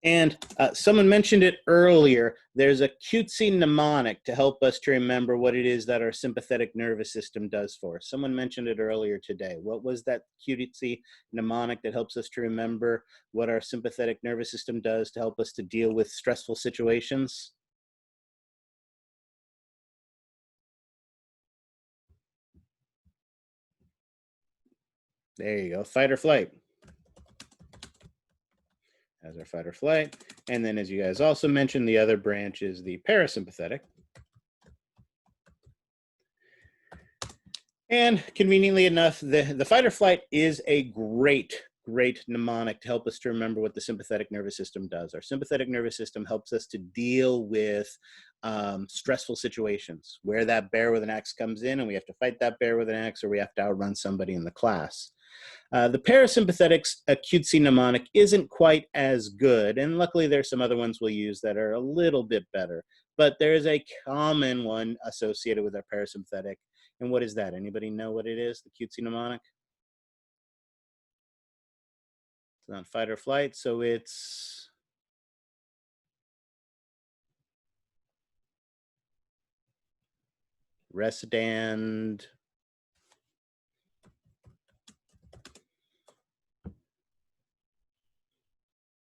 S1: And someone mentioned it earlier. There's a cutesy mnemonic to help us to remember what it is that our sympathetic nervous system does for us. Someone mentioned it earlier today. What was that cutesy mnemonic that helps us to remember what our sympathetic nervous system does to help us to deal with stressful situations? There you go, fight or flight. As our fight or flight. And then as you guys also mentioned, the other branch is the parasympathetic. And conveniently enough, the fight or flight is a great mnemonic to help us to remember what the sympathetic nervous system does. Our sympathetic nervous system helps us to deal with stressful situations where that bear with an axe comes in and we have to fight that bear with an axe, or we have to outrun somebody in the class. The parasympathetic's cutesy mnemonic isn't quite as good, and luckily there's some other ones we'll use that are a little bit better, but there is a common one associated with our parasympathetic. And what is that? Anybody know what it is, the cutesy mnemonic? It's not fight or flight, so it's rest and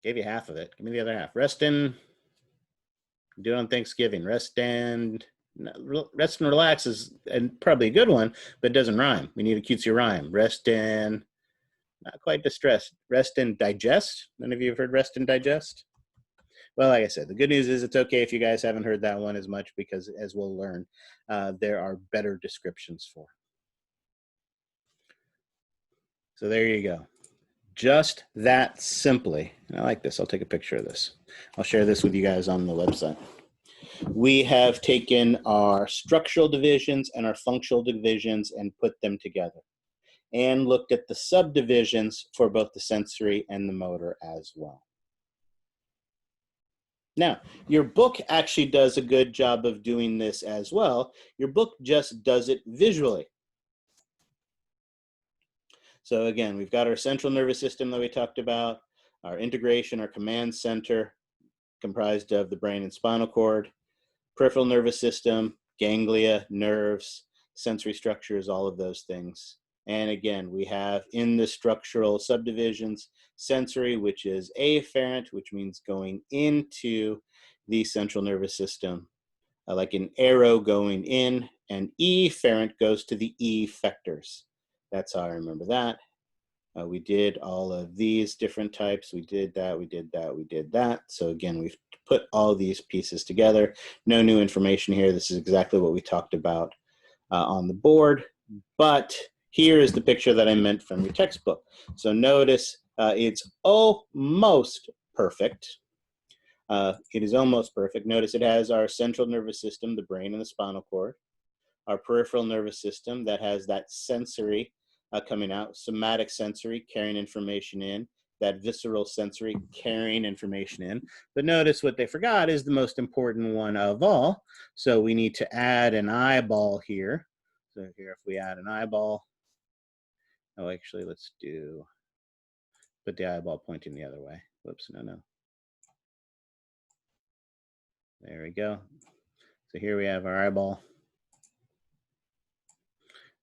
S1: gave you half of it. Give me the other half. Rest and do it on Thanksgiving. Rest and relax is and probably a good one, but it doesn't rhyme. We need a cutesy rhyme. Rest and not quite distressed. Rest and digest. None of you have heard rest and digest? Well, like I said, the good news is it's okay if you guys haven't heard that one as much, because as we'll learn, there are better descriptions for. So there you go. Just that simply. And I like this. I'll take a picture of this. I'll share this with you guys on the website. We have taken our structural divisions and our functional divisions and put them together, and looked at the subdivisions for both the sensory and the motor as well. Now, your book actually does a good job of doing this as well. Your book just does it visually. So again, we've got our central nervous system that we talked about, our integration, our command center, comprised of the brain and spinal cord, peripheral nervous system, ganglia, nerves, sensory structures, all of those things. And again, we have in the structural subdivisions, sensory, which is afferent, which means going into the central nervous system, like an arrow going in, and efferent goes to the effectors. That's how I remember that. We did all of these different types. We did that, we did that, we did that. So again, we've put all these pieces together. No new information here. This is exactly what we talked about on the board. But here is the picture that I meant from your textbook. So notice it's almost perfect. It is almost perfect. Notice it has our central nervous system, the brain and the spinal cord, our peripheral nervous system that has that sensory coming out, somatic sensory carrying information in, that visceral sensory carrying information in. But notice what they forgot is the most important one of all. So we need to add an eyeball here. So here, if we add an eyeball, oh, actually, let's put the eyeball pointing the other way. Whoops, no. There we go. So here we have our eyeball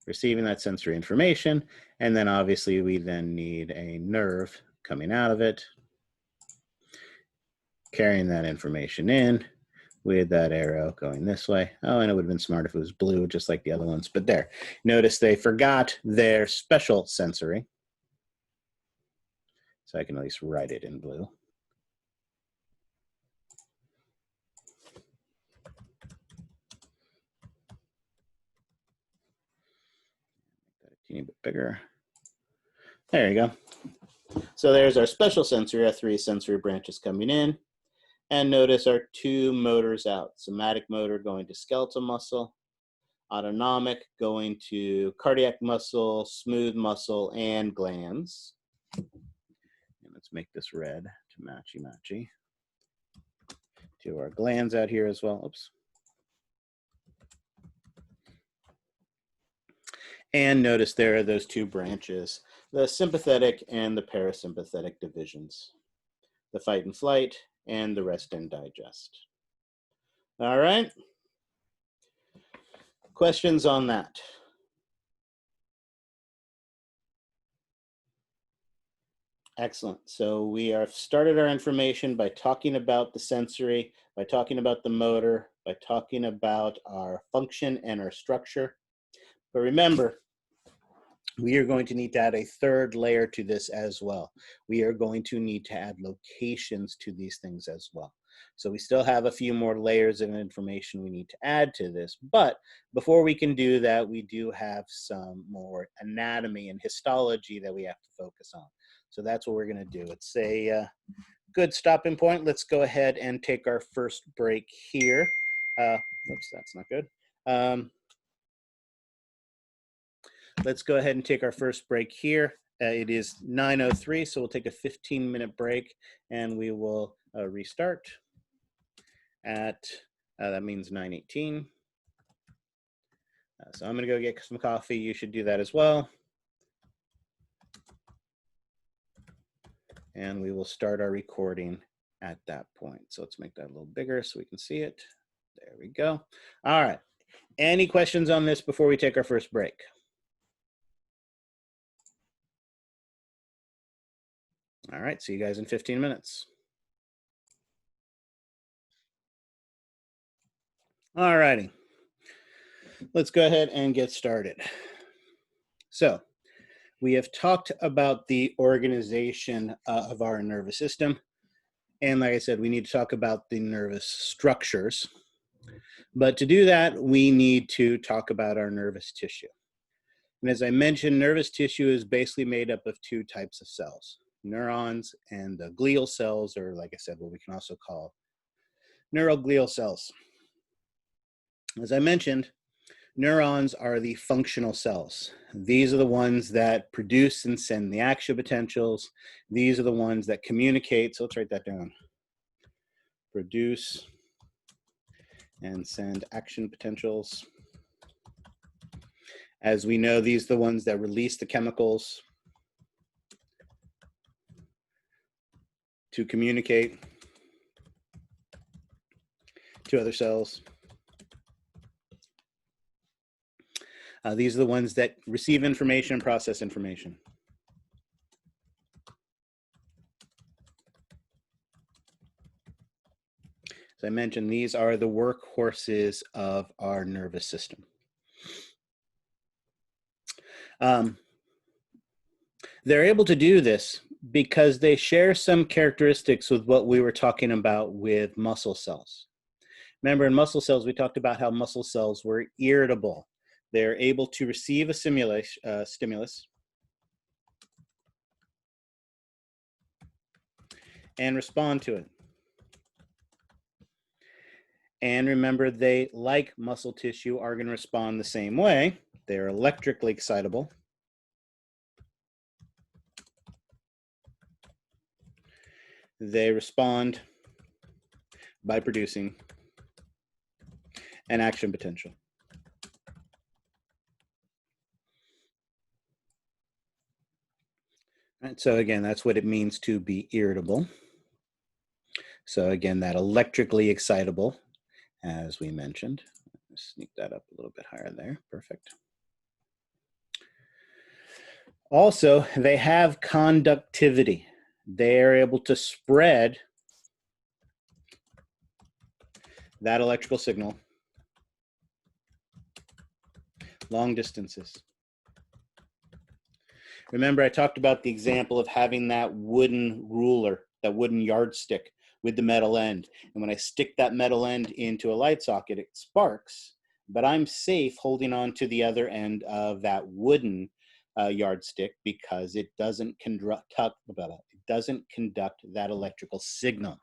S1: receiving that sensory information, and then obviously we then need a nerve coming out of it, carrying that information in with that arrow going this way. Oh, and it would have been smart if it was blue, just like the other ones, but there. Notice they forgot their special sensory. So I can at least write it in blue. Teeny bit bigger. There you go. So there's our special sensory, our 3 sensory branches coming in. And notice our 2 motors out. Somatic motor going to skeletal muscle, autonomic going to cardiac muscle, smooth muscle, and glands. And let's make this red to matchy-matchy. To our glands out here as well. Oops. And notice there are those 2 branches, the sympathetic and the parasympathetic divisions, the fight and flight and the rest and digest. All right. Questions on that? Excellent. So we have started our information by talking about the sensory, by talking about the motor, by talking about our function and our structure. But remember, we are going to need to add a third layer to this as well. We are going to need to add locations to these things as well. So we still have a few more layers of information we need to add to this, but before we can do that, we do have some more anatomy and histology that we have to focus on. So that's what we're going to do. It's a good stopping point. Let's go ahead and take our first break here. Oops, that's not good. Let's go ahead and take our first break here. It is 9:03, so we'll take a 15-minute break, and we will restart at, that means 9:18. So I'm going to go get some coffee. You should do that as well. And we will start our recording at that point. So let's make that a little bigger so we can see it. There we go. All right. Any questions on this before we take our first break? All right, see you guys in 15 minutes. All righty, let's go ahead and get started. So we have talked about the organization of our nervous system. And like I said, we need to talk about the nervous structures. But to do that, we need to talk about our nervous tissue. And as I mentioned, nervous tissue is basically made up of two types of cells, neurons and the glial cells, or like I said, what we can also call neuroglial cells. As I mentioned, neurons are the functional cells. These are the ones that produce and send the action potentials. These are the ones that communicate. So let's write that down. Produce and send action potentials. As we know, these are the ones that release the chemicals to communicate to other cells. These are the ones that receive information and process information. As I mentioned, these are the workhorses of our nervous system. They're able to do this because they share some characteristics with what we were talking about with muscle cells. Remember, in muscle cells, we talked about how muscle cells were irritable. They're able to receive a stimulus and respond to it. And remember, they, like muscle tissue, are going to respond the same way. They're electrically excitable. They respond by producing an action potential. Right, so again, that's what it means to be irritable. So again, that electrically excitable, as we mentioned. Sneak that up a little bit higher there. Perfect. Also, they have conductivity. They are able to spread that electrical signal long distances. Remember, I talked about the example of having that wooden ruler, that wooden yardstick with the metal end. And when I stick that metal end into a light socket, it sparks, but I'm safe holding on to the other end of that wooden yardstick because it doesn't conduct that electrical signal.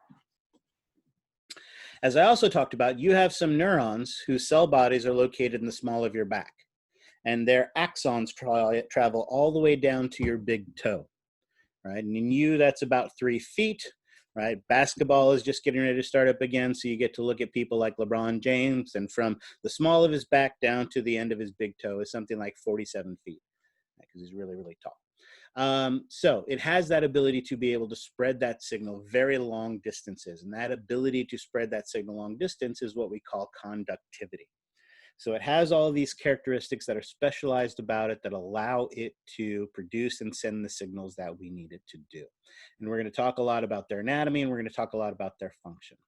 S1: As I also talked about, you have some neurons whose cell bodies are located in the small of your back, and their axons travel all the way down to your big toe, right? And in you, that's about 3 feet, right? Basketball is just getting ready to start up again, so you get to look at people like LeBron James, and from the small of his back down to the end of his big toe is something like 47 feet, because he's really, really tall. So it has that ability to be able to spread that signal very long distances, and that ability to spread that signal long distance is what we call conductivity. So it has all of these characteristics that are specialized about it that allow it to produce and send the signals that we need it to do. And we're going to talk a lot about their anatomy, and we're going to talk a lot about their function.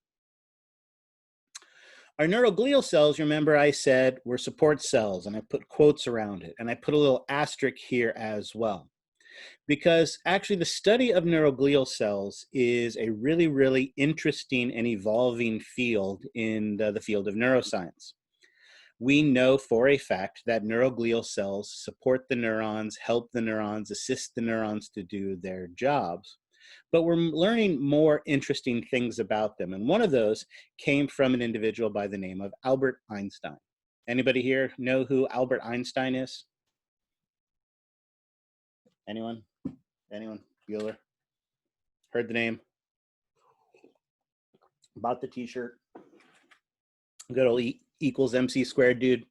S1: Our neuroglial cells, remember I said, were support cells, and I put quotes around it, and I put a little asterisk here as well. Because actually the study of neuroglial cells is a really, really interesting and evolving field in the field of neuroscience. We know for a fact that neuroglial cells support the neurons, help the neurons, assist the neurons to do their jobs. But we're learning more interesting things about them. And one of those came from an individual by the name of Albert Einstein. Anybody here know who Albert Einstein is? Anyone? Anyone? Bueller? Heard the name? Bought the t-shirt? Good old E equals MC squared, dude.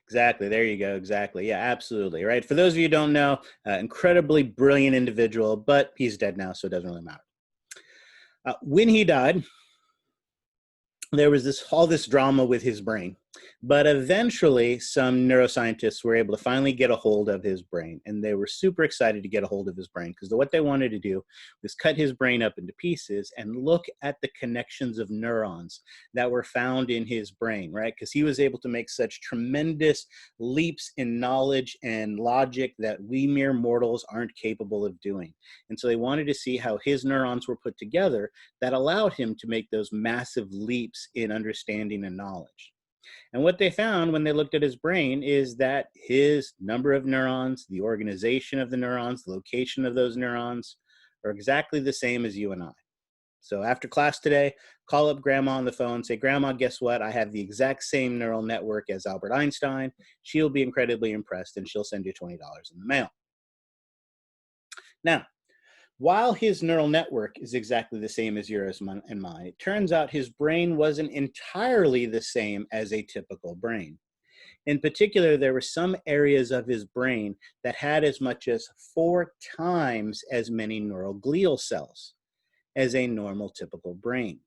S1: Exactly. There you go. Exactly. Yeah, absolutely. Right. For those of you who don't know, incredibly brilliant individual, but he's dead now, so it doesn't really matter. When he died, there was all this drama with his brain. But eventually, some neuroscientists were able to finally get a hold of his brain, and they were super excited to get a hold of his brain because what they wanted to do was cut his brain up into pieces and look at the connections of neurons that were found in his brain, right? Because he was able to make such tremendous leaps in knowledge and logic that we mere mortals aren't capable of doing. And so they wanted to see how his neurons were put together that allowed him to make those massive leaps in understanding and knowledge. And what they found when they looked at his brain is that his number of neurons, the organization of the neurons, the location of those neurons are exactly the same as you and I. So after class today, call up grandma on the phone, say, Grandma, guess what? I have the exact same neural network as Albert Einstein. She'll be incredibly impressed and she'll send you $20 in the mail. Now, while his neural network is exactly the same as yours and mine, it turns out his brain wasn't entirely the same as a typical brain. In particular, there were some areas of his brain that had as much as 4 times as many neuroglial cells as a normal typical brain.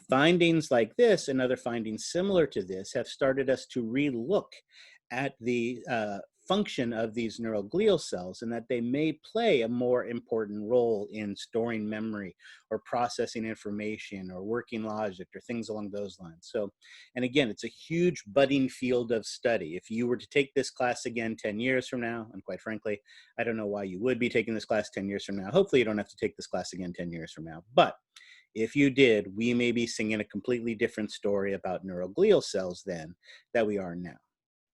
S1: Findings like this and other findings similar to this have started us to relook at the function of these neuroglial cells and that they may play a more important role in storing memory or processing information or working logic or things along those lines. So, and again, it's a huge budding field of study. If you were to take this class again 10 years from now, and quite frankly, I don't know why you would be taking this class 10 years from now. Hopefully you don't have to take this class again 10 years from now. But if you did, we may be singing a completely different story about neuroglial cells then that we are now.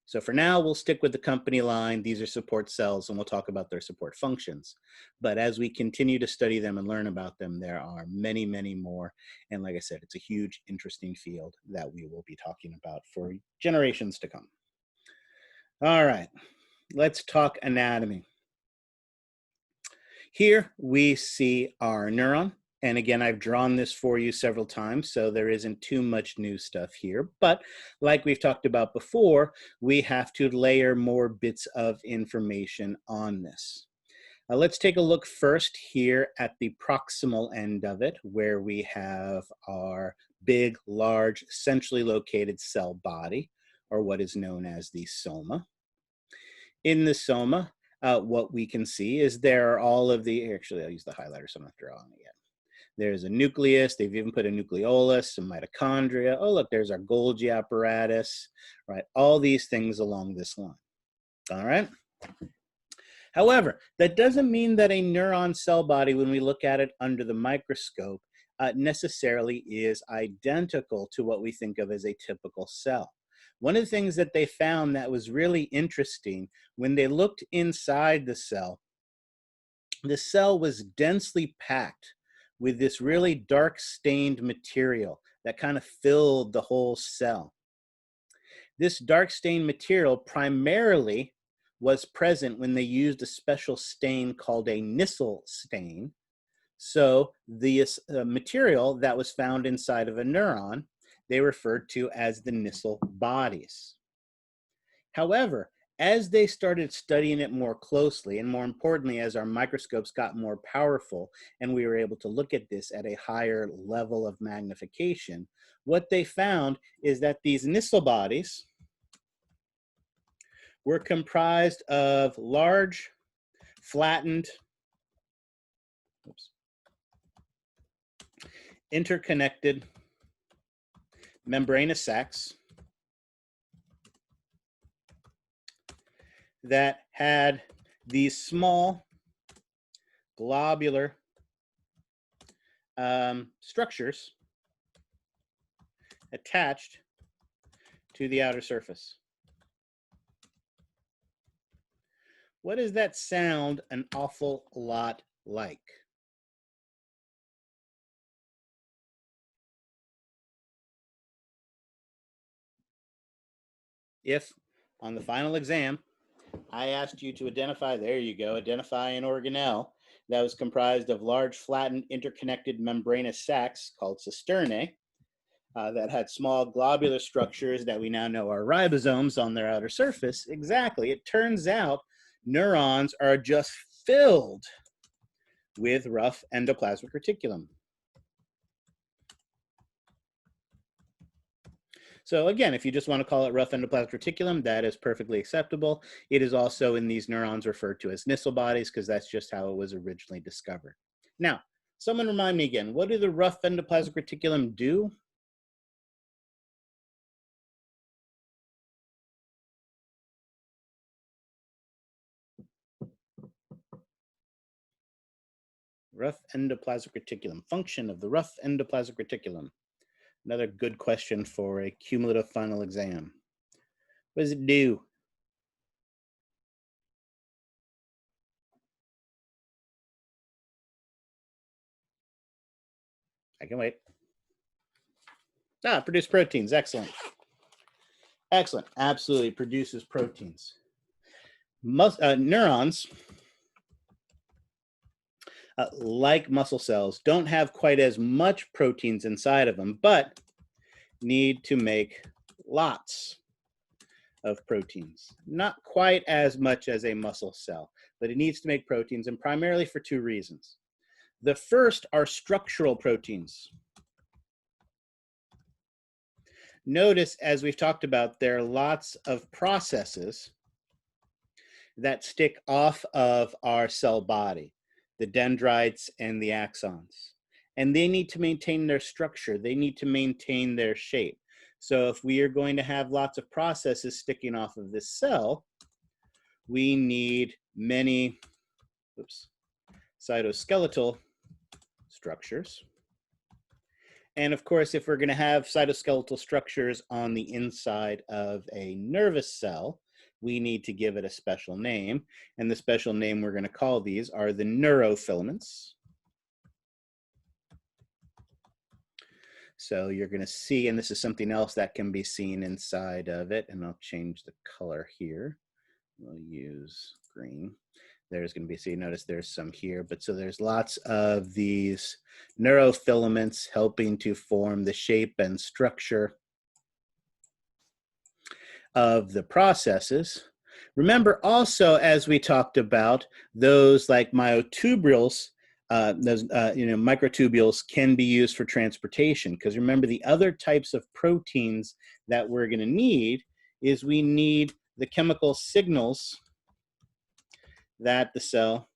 S1: So for now, we'll stick with the company line. These are support cells, and we'll talk about their support functions. But as we continue to study them and learn about them, there are many, many more. And like I said, it's a huge, interesting field that we will be talking about for generations to come. All right, let's talk anatomy. Here we see our neuron. And again, I've drawn this for you several times, so there isn't too much new stuff here. But like we've talked about before, we have to layer more bits of information on this. Let's take a look first here at the proximal end of it, where we have our big, large, centrally located cell body, or what is known as the soma. In the soma, what we can see is there are all of the, actually I'll use the highlighter so I'm not drawing it yet. There's a nucleus, they've even put a nucleolus, some mitochondria. Oh, look, there's our Golgi apparatus, right? All these things along this line, all right? However, that doesn't mean that a neuron cell body, when we look at it under the microscope, necessarily is identical to what we think of as a typical cell. One of the things that they found that was really interesting, when they looked inside the cell was densely packed with this really dark stained material that kind of filled the whole cell. This dark stained material primarily was present when they used a special stain called a Nissl Stain. So the material that was found inside of a neuron, they referred to as the Nissl bodies. However, as they started studying it more closely, and more importantly, as our microscopes got more powerful and we were able to look at this at a higher level of magnification, what they found is that these Nissl bodies were comprised of large, flattened, interconnected, membranous sacs that had these small globular structures attached to the outer surface. What does that sound an awful lot like? If on the final exam, I asked you to identify, there you go, identify an organelle that was comprised of large, flattened, interconnected membranous sacs called cisternae that had small globular structures that we now know are ribosomes on their outer surface. Exactly. It turns out neurons are just filled with rough endoplasmic reticulum. So again, if you just want to call it rough endoplasmic reticulum, that is perfectly acceptable. It is also in these neurons referred to as Nissl bodies because that's just how it was originally discovered. Now, someone remind me again, what do the rough endoplasmic reticulum do? Rough endoplasmic reticulum, function of the rough endoplasmic reticulum. Another good question for a cumulative final exam. What does it do? I can wait. Produce proteins, excellent. Excellent, absolutely produces proteins. Neurons, like muscle cells, don't have quite as much proteins inside of them, but need to make lots of proteins. Not quite as much as a muscle cell, but it needs to make proteins, and primarily for two reasons. The first are structural proteins. Notice, as we've talked about, there are lots of processes that stick off of our cell body, the dendrites and the axons. And they need to maintain their structure. They need to maintain their shape. So if we are going to have lots of processes sticking off of this cell, we need many cytoskeletal structures. And of course, if we're going to have cytoskeletal structures on the inside of a nervous cell, we need to give it a special name. And the special name we're going to call these are the neurofilaments. So you're going to see, and this is something else that can be seen inside of it, and I'll change the color here. We'll use green. There's going to be, so you notice there's some here, but so there's lots of these neurofilaments helping to form the shape and structure of the processes. Remember also, as we talked about, those like myotubules, microtubules can be used for transportation, because remember the other types of proteins that we're going to need is we need the chemical signals that the cell,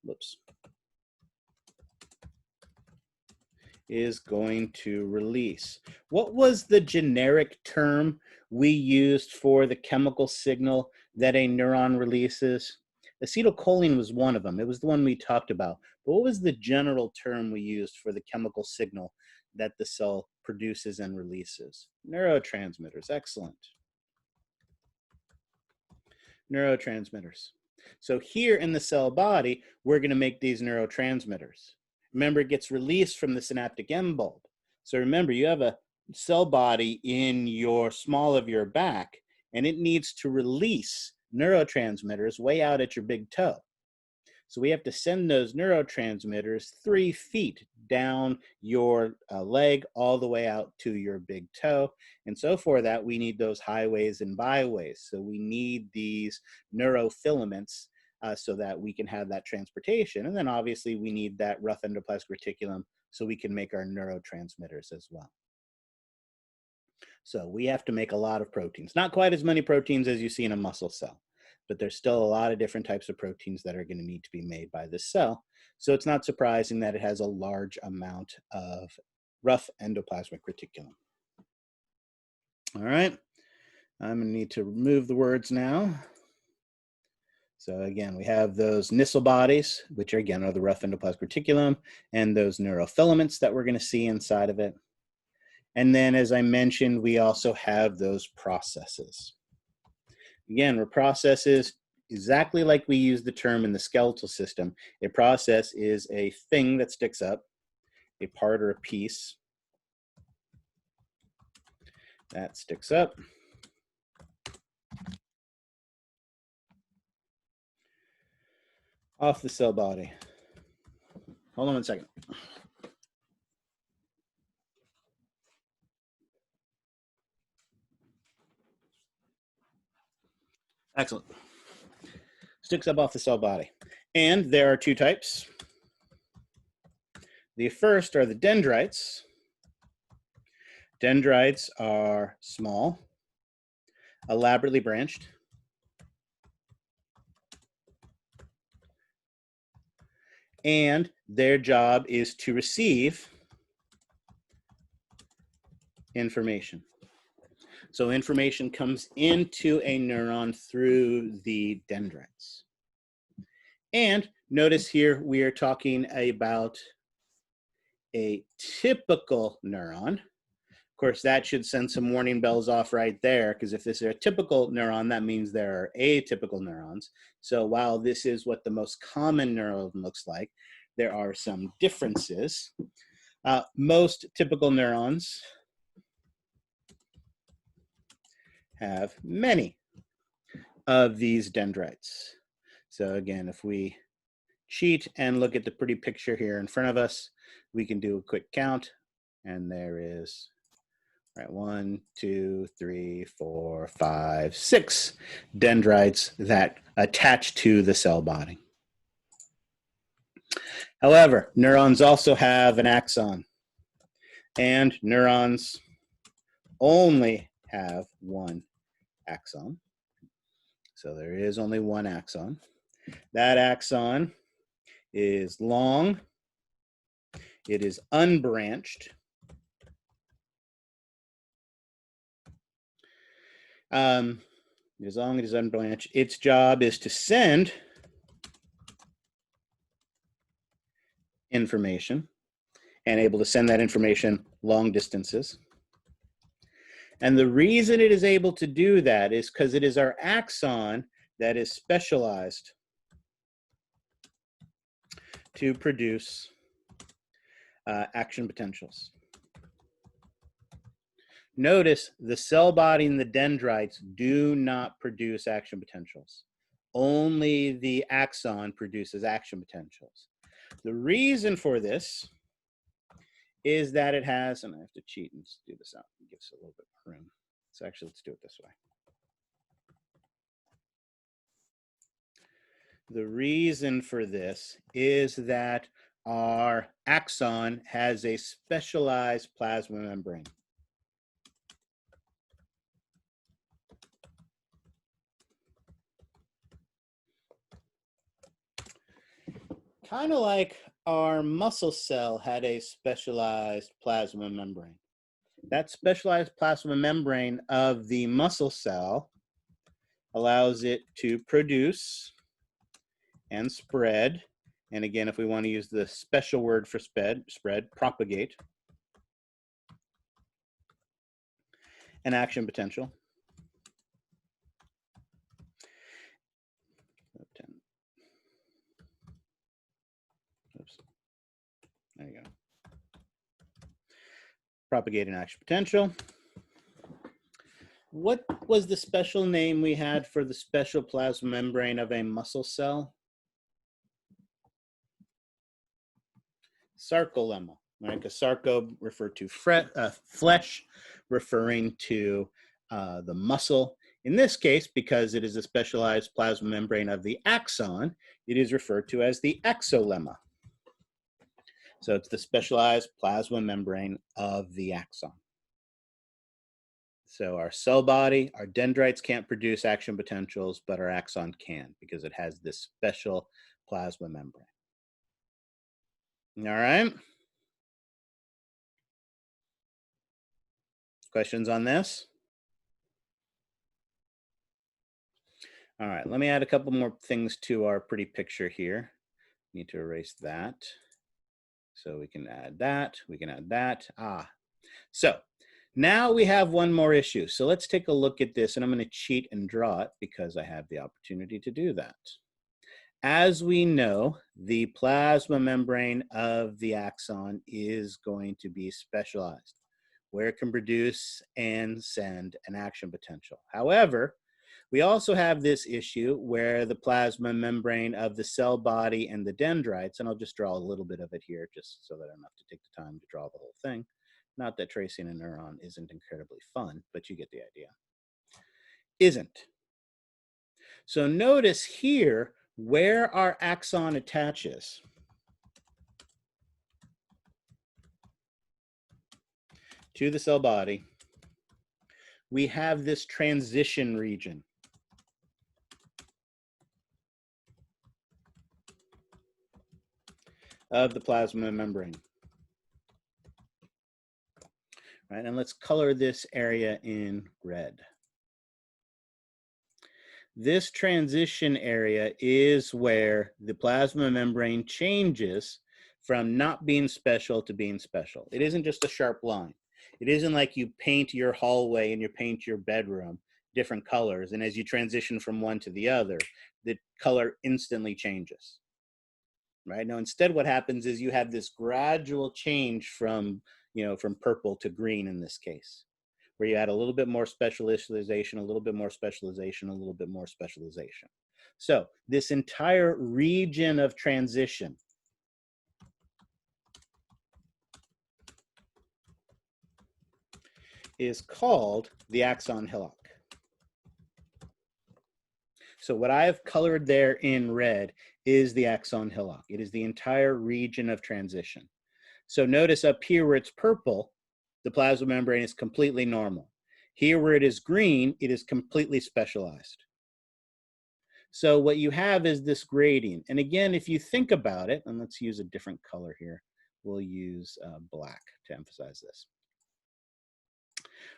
S1: is going to release. What was the generic term we used for the chemical signal that a neuron releases? Acetylcholine was one of them. It was the one we talked about. But what was the general term we used for the chemical signal that the cell produces and releases? Neurotransmitters, excellent. Neurotransmitters. So here in the cell body, we're going to make these neurotransmitters. Remember, it gets released from the synaptic end bulb. So remember, you have a cell body in your small of your back, and it needs to release neurotransmitters way out at your big toe. So we have to send those neurotransmitters 3 feet down your leg all the way out to your big toe. And so for that, we need those highways and byways. So we need these neurofilaments so that we can have that transportation. And then obviously we need that rough endoplasmic reticulum so we can make our neurotransmitters as well. So we have to make a lot of proteins. Not quite as many proteins as you see in a muscle cell, but there's still a lot of different types of proteins that are going to need to be made by this cell. So it's not surprising that it has a large amount of rough endoplasmic reticulum. All right, I'm going to need to remove the words now. So again, we have those Nissl bodies, which are, again, are the rough endoplasmic reticulum, and those neurofilaments that we're going to see inside of it. And then, as I mentioned, we also have those processes. Again, we're processes exactly like we use the term in the skeletal system. A process is a thing that sticks up, a part or a piece that sticks up. Off the cell body. Hold on one second. Excellent. Sticks up off the cell body. And there are two types. The first are the dendrites. Dendrites are small, elaborately branched, and their job is to receive information. So information comes into a neuron through the dendrites. And notice here we are talking about a typical neuron. Of course, that should send some warning bells off right there, because if this is a typical neuron, that means there are atypical neurons. So while this is what the most common neuron looks like, there are some differences. Most typical neurons have many of these dendrites. So again, if we cheat and look at the pretty picture here in front of us, we can do a quick count, and there is 1, 2, 3, 4, 5, 6 dendrites that attach to the cell body. However, neurons also have an axon, and neurons only have one axon. So there is only one axon. That axon is long, it is unbranched. As long as it's unbranched, its job is to send information and able to send that information long distances. And the reason it is able to do that is because it is our axon that is specialized to produce action potentials. Notice the cell body and the dendrites do not produce action potentials. Only the axon produces action potentials. The reason for this is that it has, and I have to cheat and do this out, it gives it a little bit more room. So actually, let's do it this way. The reason for this is that our axon has a specialized plasma membrane. Kind of like our muscle cell had a specialized plasma membrane. That specialized plasma membrane of the muscle cell allows it to produce and spread, and again, if we want to use the special word for spread, propagate, an action potential. Oops. There you go. Propagate an action potential. What was the special name we had for the special plasma membrane of a muscle cell? Sarcolemma, right? Because sarco referred to flesh, referring to the muscle. In this case, because it is a specialized plasma membrane of the axon, it is referred to as the axolemma. So it's the specialized plasma membrane of the axon. So our cell body, our dendrites can't produce action potentials, but our axon can because it has this special plasma membrane. All right. Questions on this? All right, let me add a couple more things to our pretty picture here. Need to erase that. So we can add that, we can add that. So now we have one more issue. So let's take a look at this, and I'm going to cheat and draw it because I have the opportunity to do that. As we know, the plasma membrane of the axon is going to be specialized, where it can produce and send an action potential. However, we also have this issue where the plasma membrane of the cell body and the dendrites, and I'll just draw a little bit of it here just so that I don't have to take the time to draw the whole thing. Not that tracing a neuron isn't incredibly fun, but you get the idea. Isn't. So notice here where our axon attaches. To the cell body, we have this transition region. Of the plasma membrane. Right, and let's color this area in red. This transition area is where the plasma membrane changes from not being special to being special. It isn't just a sharp line. It isn't like you paint your hallway and you paint your bedroom different colors, and as you transition from one to the other, the color instantly changes. Right now, instead, what happens is you have this gradual change from, from purple to green in this case, where you add a little bit more specialization, a little bit more specialization, a little bit more specialization. So this entire region of transition is called the axon hillock. So what I've colored there in red is the axon hillock. It is the entire region of transition. So notice up here where it's purple, the plasma membrane is completely normal. Here where it is green, it is completely specialized. So what you have is this gradient. And again, if you think about it, and let's use a different color here. We'll use black to emphasize this.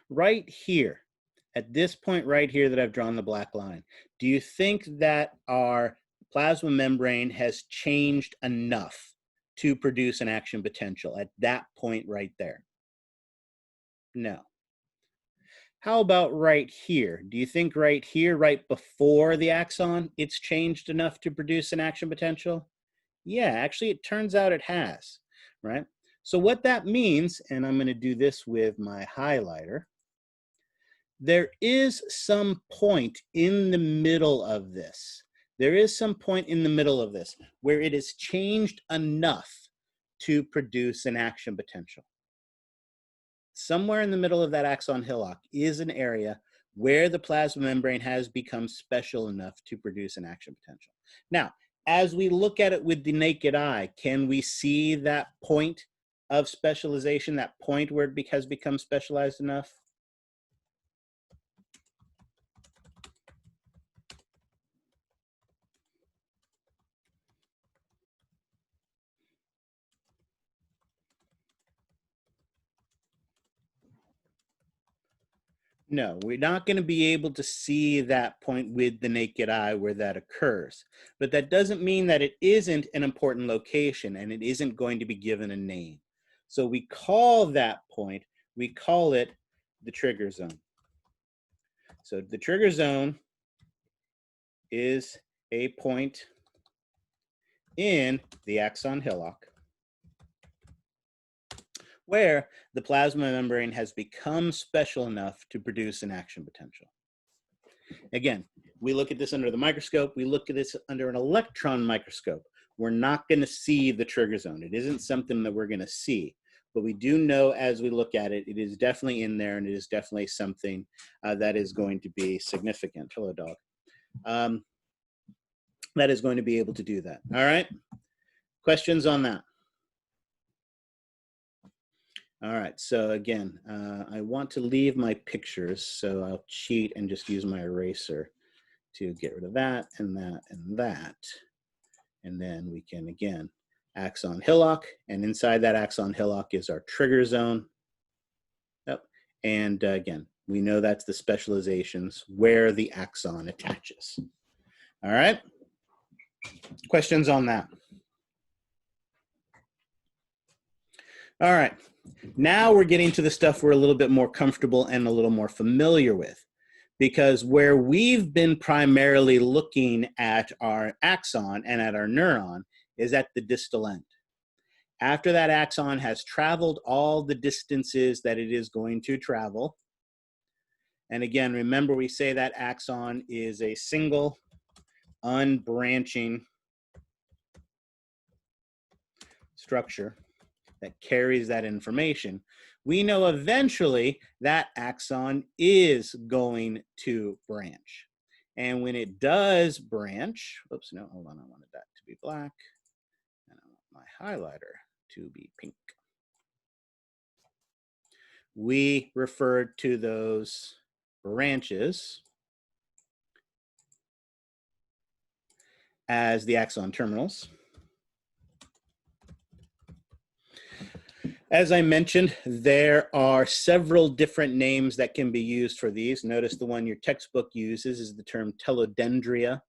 S1: Right here, at this point right here that I've drawn the black line, do you think that our plasma membrane has changed enough to produce an action potential at that point right there? No. How about right here? Do you think right here, right before the axon, it's changed enough to produce an action potential? Yeah, actually, it turns out it has, right? So what that means, and I'm going to do this with my highlighter, there is some point in the middle of this. There is some point in the middle of this where it has changed enough to produce an action potential. Somewhere in the middle of that axon hillock is an area where the plasma membrane has become special enough to produce an action potential. Now, as we look at it with the naked eye, can we see that point of specialization, that point where it has become specialized enough? No, we're not going to be able to see that point with the naked eye where that occurs. But that doesn't mean that it isn't an important location and it isn't going to be given a name. So we call that point, we call it the trigger zone. So the trigger zone is a point in the axon hillock where the plasma membrane has become special enough to produce an action potential. Again, we look at this under the microscope, we look at this under an electron microscope. We're not going to see the trigger zone. It isn't something that we're going to see, but we do know as we look at it, it is definitely in there and it is definitely something that is going to be significant. Hello, dog. That is going to be able to do that. All right. Questions on that? All right, so again, I want to leave my pictures, so I'll cheat and just use my eraser to get rid of that and that and that. And then we can, again, axon hillock, and inside that axon hillock is our trigger zone. Yep. And again, we know that's the specializations where the axon attaches. All right. Questions on that? All right. Now we're getting to the stuff we're a little bit more comfortable and a little more familiar with, because where we've been primarily looking at our axon and at our neuron is at the distal end. After that axon has traveled all the distances that it is going to travel, and again, remember we say that axon is a single unbranching structure that carries that information. We know eventually that axon is going to branch. And when it does branch, oops, no, hold on, I wanted that to be black, and I want my highlighter to be pink. We refer to those branches as the axon terminals. As I mentioned, there are several different names that can be used for these. Notice the one your textbook uses is the term telodendria.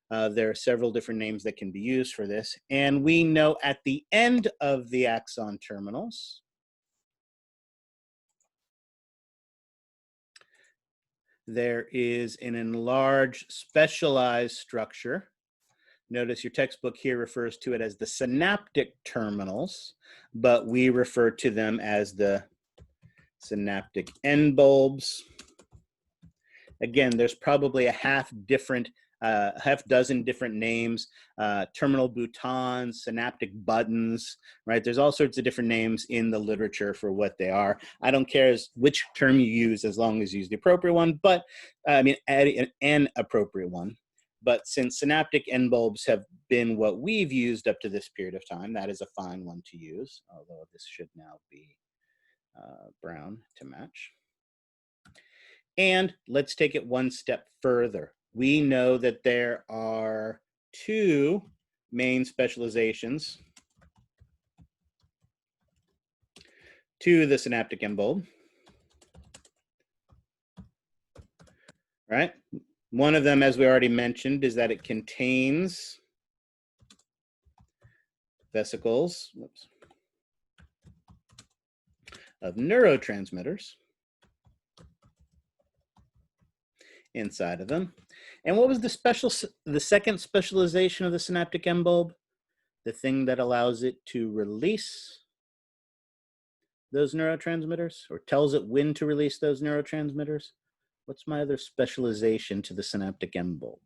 S1: There are several different names that can be used for this. And we know at the end of the axon terminals, there is an enlarged specialized structure. Notice your textbook here refers to it as the synaptic terminals, but we refer to them as the synaptic end bulbs. Again, there's probably a half dozen different names, terminal boutons, synaptic buttons, right? There's all sorts of different names in the literature for what they are. I don't care which term you use as long as you use the appropriate one, but I mean, an appropriate one. But since synaptic end bulbs have been what we've used up to this period of time, that is a fine one to use, although this should now be brown to match. And let's take it one step further. We know that there are two main specializations to the synaptic end bulb, right? One of them, as we already mentioned, is that it contains vesicles of neurotransmitters inside of them. And what was the second specialization of the synaptic end bulb? The thing that allows it to release those neurotransmitters, or tells it when to release those neurotransmitters. What's my other specialization to the synaptic end bulb?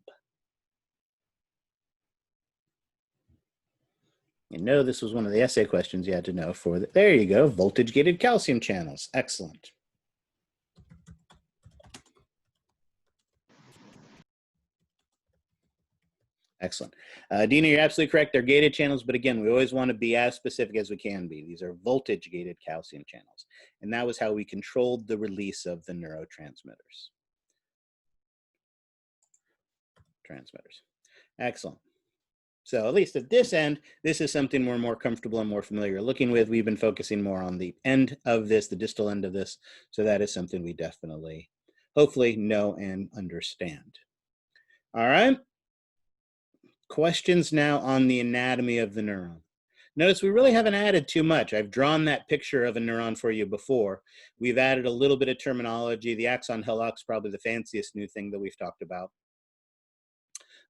S1: You know, this was one of the essay questions you had to know for that. There you go, voltage-gated calcium channels. Excellent. Excellent. Dina, you're absolutely correct. They're gated channels, but again, we always want to be as specific as we can be. These are voltage-gated calcium channels. And that was how we controlled the release of the neurotransmitters. Excellent. So at least at this end, this is something we're more comfortable and more familiar looking with. We've been focusing more on the end of this, the distal end of this. So that is something we definitely, hopefully, know and understand. All right. Questions now on the anatomy of the neuron. Notice we really haven't added too much. I've drawn that picture of a neuron for you before. We've added a little bit of terminology. The axon hillock is probably the fanciest new thing that we've talked about.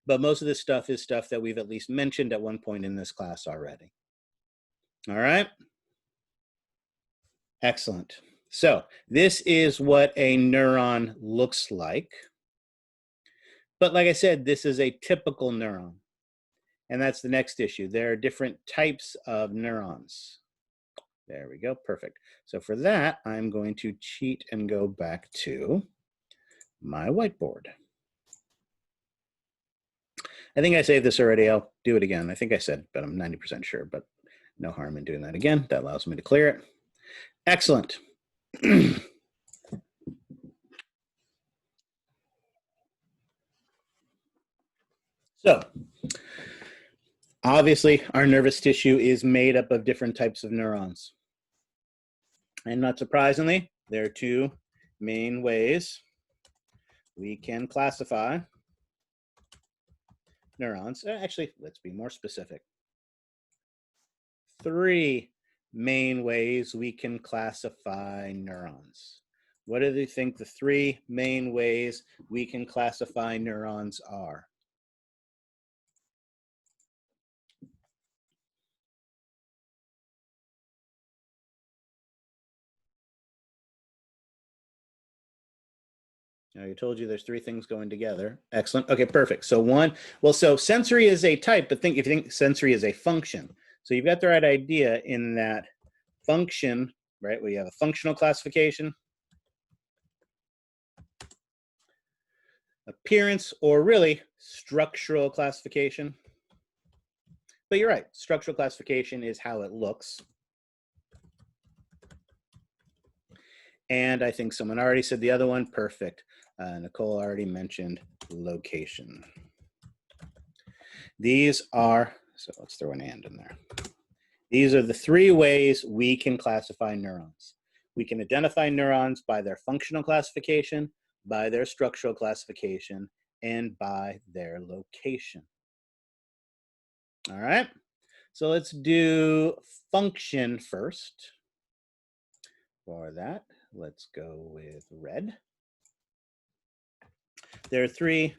S1: But most of this stuff is stuff that we've at least mentioned at one point in this class already. All right. Excellent. So this is what a neuron looks like. But like I said, this is a typical neuron. And that's the next issue. There are different types of neurons. There we go. Perfect. So for that, I'm going to cheat and go back to my whiteboard. I think I saved this already. I'll do it again. I think I said, but I'm 90% sure, but no harm in doing that again. That allows me to clear it. Excellent. So, obviously, our nervous tissue is made up of different types of neurons. And not surprisingly, there are two main ways we can classify neurons. Actually, let's be more specific. 3 main ways we can classify neurons. What do you think the 3 main ways we can classify neurons are? Now, I told you there's 3 things going together. Excellent. Okay, perfect. So so sensory is a type, but if you think sensory is a function. So you've got the right idea in that function, right? We have a functional classification, appearance, or really structural classification. But you're right, structural classification is how it looks. And I think someone already said the other one, perfect. Nicole already mentioned location. These are, so let's throw an and in there. These are the 3 ways we can classify neurons. We can identify neurons by their functional classification, by their structural classification, and by their location. All right, so let's do function first. For that, let's go with red. There are 3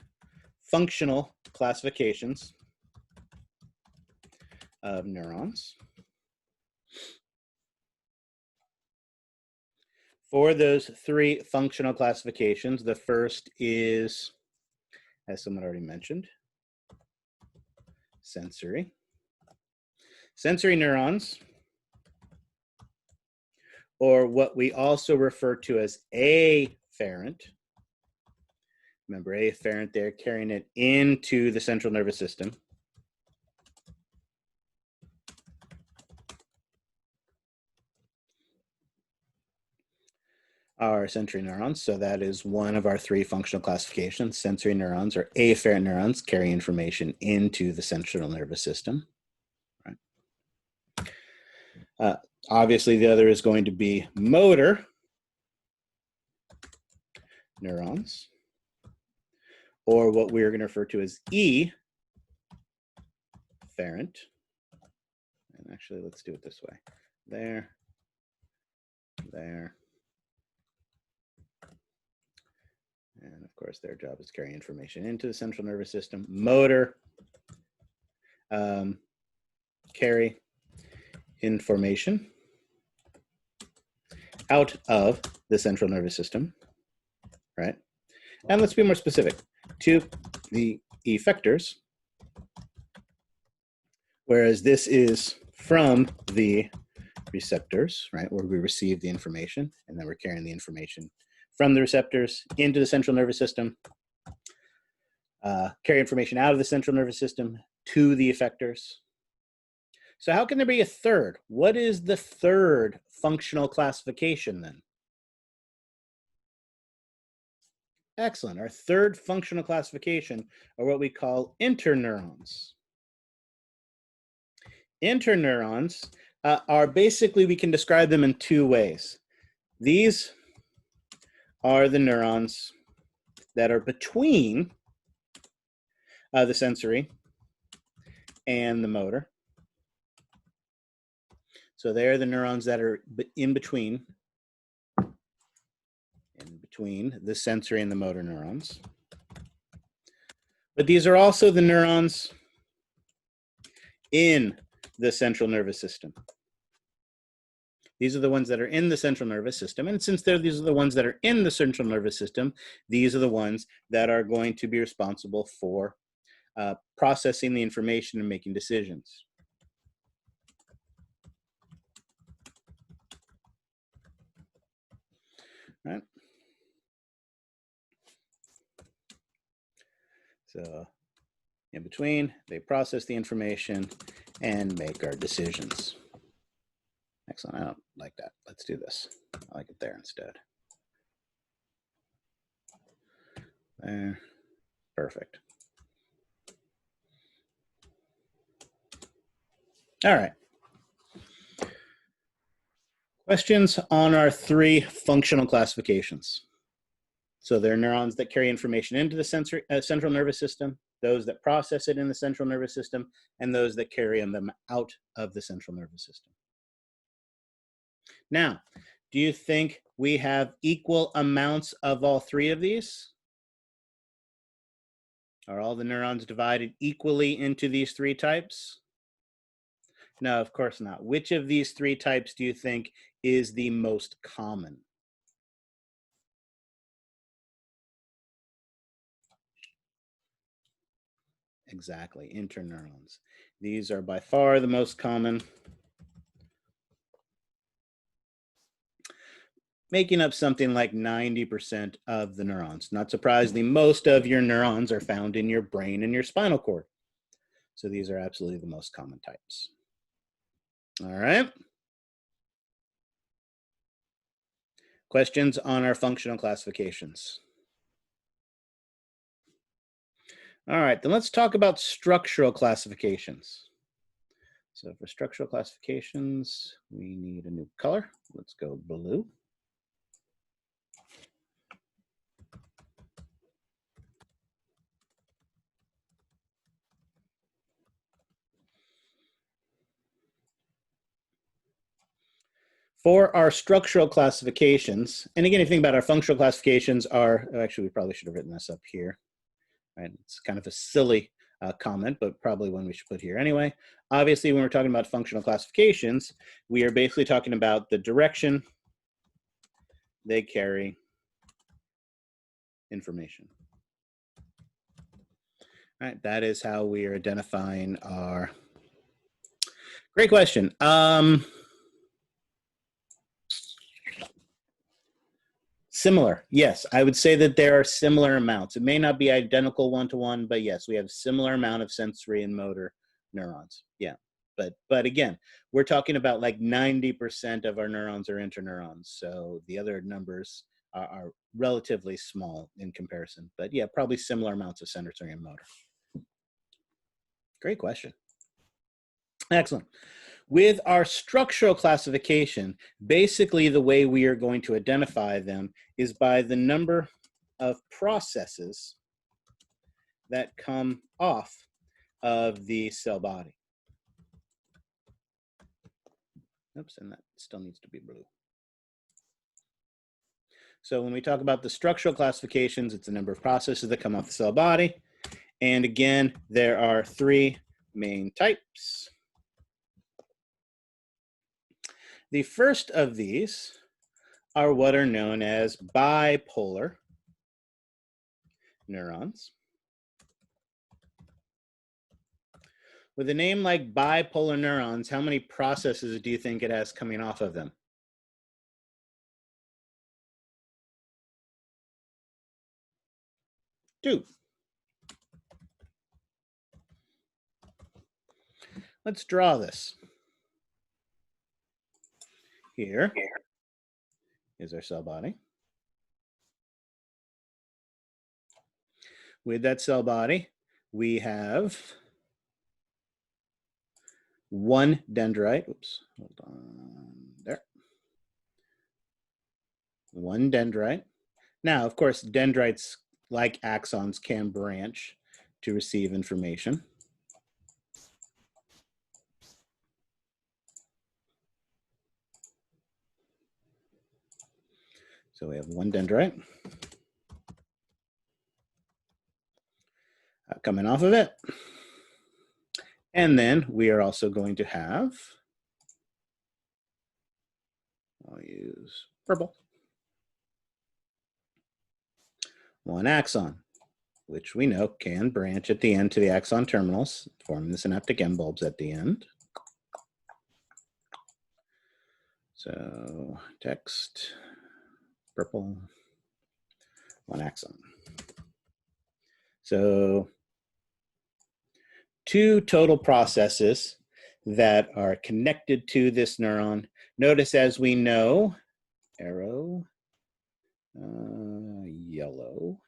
S1: functional classifications of neurons. For those 3 functional classifications, the first is, as someone already mentioned, sensory. Sensory neurons, or what we also refer to as afferent. Remember, afferent, they're carrying it into the central nervous system. Are sensory neurons, so that is one of our 3 functional classifications. Sensory neurons, or afferent neurons, carry information into the central nervous system. Right. Obviously, the other is going to be motor neurons, or what we are going to refer to as efferent. And actually, let's do it this way. There, there. And of course, their job is carrying information into the central nervous system. Motor, carry information out of the central nervous system, right? And let's be more specific to the effectors, whereas this is from the receptors, right, where we receive the information, and then we're carrying the information from the receptors into the central nervous system, carry information out of the central nervous system to the effectors. So how can there be a third? What is the third functional classification then? Excellent. Our third functional classification are what we call interneurons. Interneurons are basically, we can describe them in 2 ways. These are the neurons that are between the sensory and the motor. So they're the neurons that are in between the sensory and the motor neurons. But these are also the neurons in the central nervous system. These are the ones that are in the central nervous system. And since these are the ones that are in the central nervous system, these are the ones that are going to be responsible for processing the information and making decisions. Right? So in between, they process the information and make our decisions. Excellent. I don't like that. Let's do this. I like it there instead. There. Perfect. All right. Questions on our 3 functional classifications. So they're neurons that carry information into the central nervous system. those that process it in the central nervous system, and those that carry them out of the central nervous system. Now, do you think we have equal amounts of all three of these? Are all the neurons divided equally into these three types? No, of course not. Which of these three types do you think is the most common? Exactly, interneurons. These are by far the most common, making up something like 90% of the neurons. Not surprisingly, most of your neurons are found in your brain and your spinal cord. So these are absolutely the most common types. All right. Questions on our functional classifications? All right, then let's talk about structural classifications. So for structural classifications, we need a new color. Let's go blue. For our structural classifications, and again, if you think about our functional classifications are, actually, we probably should have written this up here. Right? It's kind of a silly comment, but probably one we should put here anyway. Obviously, when we're talking about functional classifications, we are basically talking about the direction they carry information. All right, that is how we are identifying our. Great question. Similar, yes. I would say that there are similar amounts. It may not be identical one-to-one, but yes, we have similar amount of sensory and motor neurons. Yeah, but again, we're talking about like 90% of our neurons are interneurons. So the other numbers are relatively small in comparison. But yeah, probably similar amounts of sensory and motor. Great question. Excellent. With our structural classification, basically the way we are going to identify them is by the number of processes that come off of the cell body. Oops, and that still needs to be blue. So when we talk about the structural classifications, it's the number of processes that come off the cell body. And again, there are three main types. The first of these are what are known as bipolar neurons. With a name like bipolar neurons, how many processes do you think it has coming off of them? Two. Let's draw this. Here is our cell body. With that cell body, we have one dendrite. Oops, hold on there. One dendrite. Now, of course, dendrites, like axons, can branch to receive information. So we have one dendrite coming off of it. And then we are also going to have, I'll use purple, one axon, which we know can branch at the end to the axon terminals, forming the synaptic end bulbs at the end. So text, purple, one axon. So two total processes that are connected to this neuron. Notice, as we know, arrow, yellow,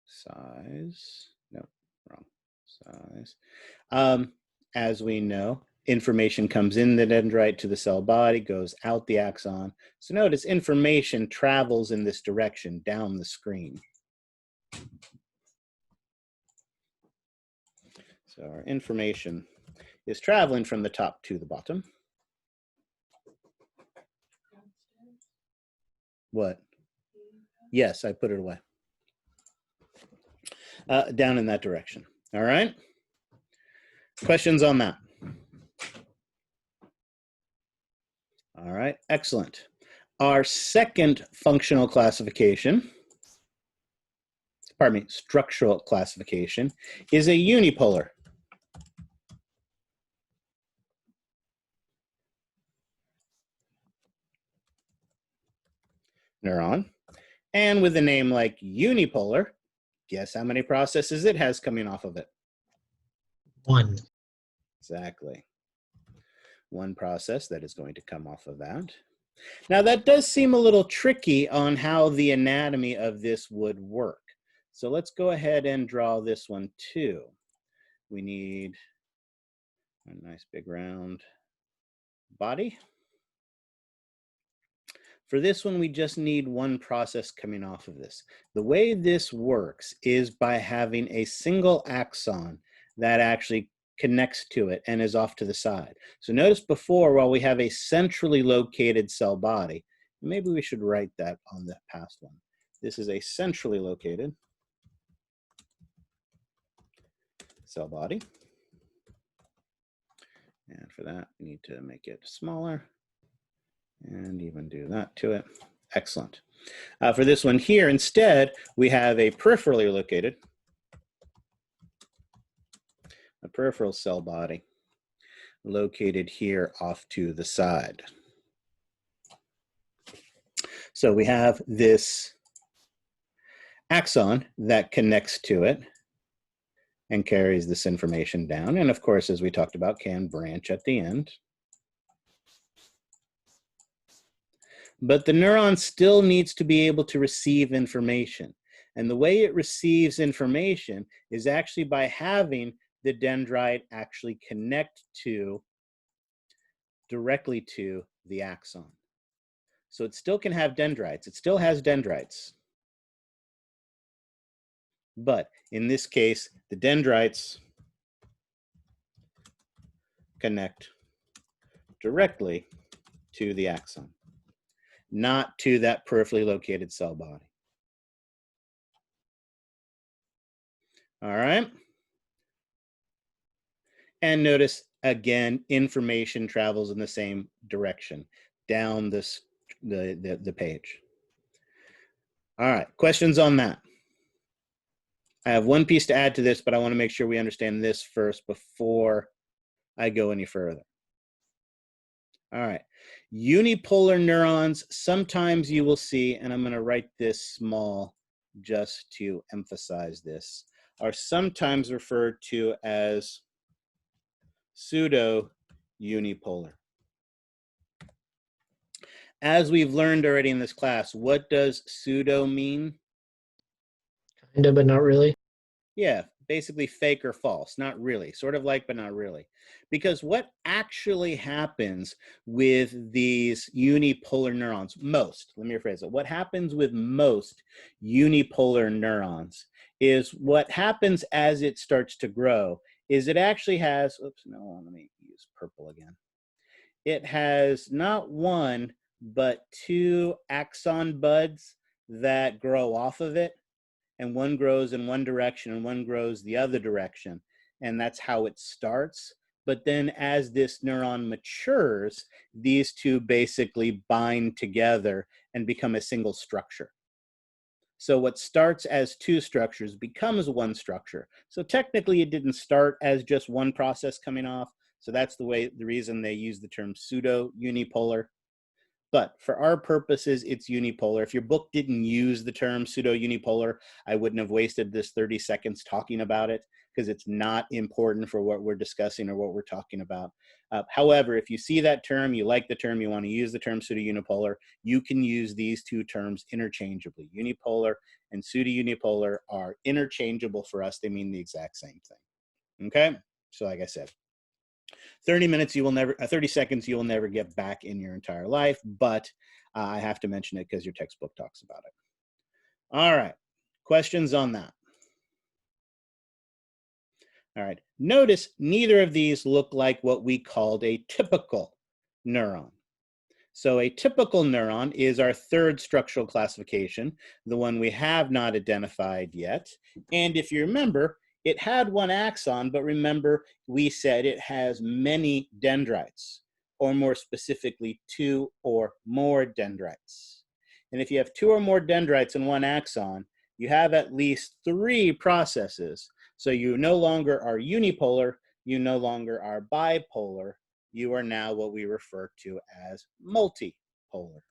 S1: size, no, wrong, size. As we know, information comes in the dendrite to the cell body, goes out the axon. So notice information travels in this direction down the screen. So our information is traveling from the top to the bottom. What? Yes, I put it away. Down in that direction. All right. Questions on that? All right, excellent. Our second functional classification, pardon me, structural classification, is a unipolar neuron. And with a name like unipolar, guess how many processes it has coming off of it?
S2: One.
S1: Exactly. One process that is going to come off of that. Now that does seem a little tricky on how the anatomy of this would work. So let's go ahead and draw this one too. We need a nice big round body. For this one, we just need one process coming off of this. The way this works is by having a single axon that actually connects to it and is off to the side. So notice before, while we have a centrally located cell body, maybe we should write that on the past one. This is a centrally located cell body. And for that, we need to make it smaller and even do that to it. Excellent. For this one here, instead, we have a peripherally located, a peripheral cell body located here off to the side. So we have this axon that connects to it and carries this information down. And of course, as we talked about, can branch at the end. But the neuron still needs to be able to receive information. And the way it receives information is actually by having the dendrite actually connect directly to the axon. So it still can have dendrites. It still has dendrites. But in this case, the dendrites connect directly to the axon, not to that peripherally located cell body. All right. And notice, again, information travels in the same direction, down the page. All right, questions on that? I have one piece to add to this, but I want to make sure we understand this first before I go any further. All right, unipolar neurons, sometimes you will see, and I'm going to write this small just to emphasize this, are sometimes referred to as pseudo-unipolar. As we've learned already in this class, what does pseudo mean?
S2: Kinda, but not really.
S1: Yeah, basically fake or false, not really, sort of like, but not really. Because what actually happens with these unipolar neurons, let me rephrase it, what happens with most unipolar neurons is what happens as it starts to grow is it actually has, oops, no, let me use purple again. It has not one, but two axon buds that grow off of it. And one grows in one direction and one grows the other direction. And that's how it starts. But then as this neuron matures, these two basically bind together and become a single structure. So what starts as two structures becomes one structure. So technically it didn't start as just one process coming off. So that's the reason they use the term pseudo-unipolar. But for our purposes, it's unipolar. If your book didn't use the term pseudo-unipolar, I wouldn't have wasted this 30 seconds talking about it because it's not important for what we're discussing or what we're talking about. However, if you see that term, you like the term, you want to use the term pseudo-unipolar, you can use these two terms interchangeably. Unipolar and pseudo-unipolar are interchangeable for us. They mean the exact same thing. Okay? So like I said, 30 seconds you will never get back in your entire life, but I have to mention it because your textbook talks about it. All right, questions on that? All right, notice neither of these look like what we called a typical neuron. So a typical neuron is our third structural classification, the one we have not identified yet. And if you remember, it had one axon, but remember we said it has many dendrites, or more specifically, 2 or more dendrites. And if you have 2 or more dendrites in one axon, you have at least 3 processes. So you no longer are unipolar, you no longer are bipolar, you are now what we refer to as multipolar.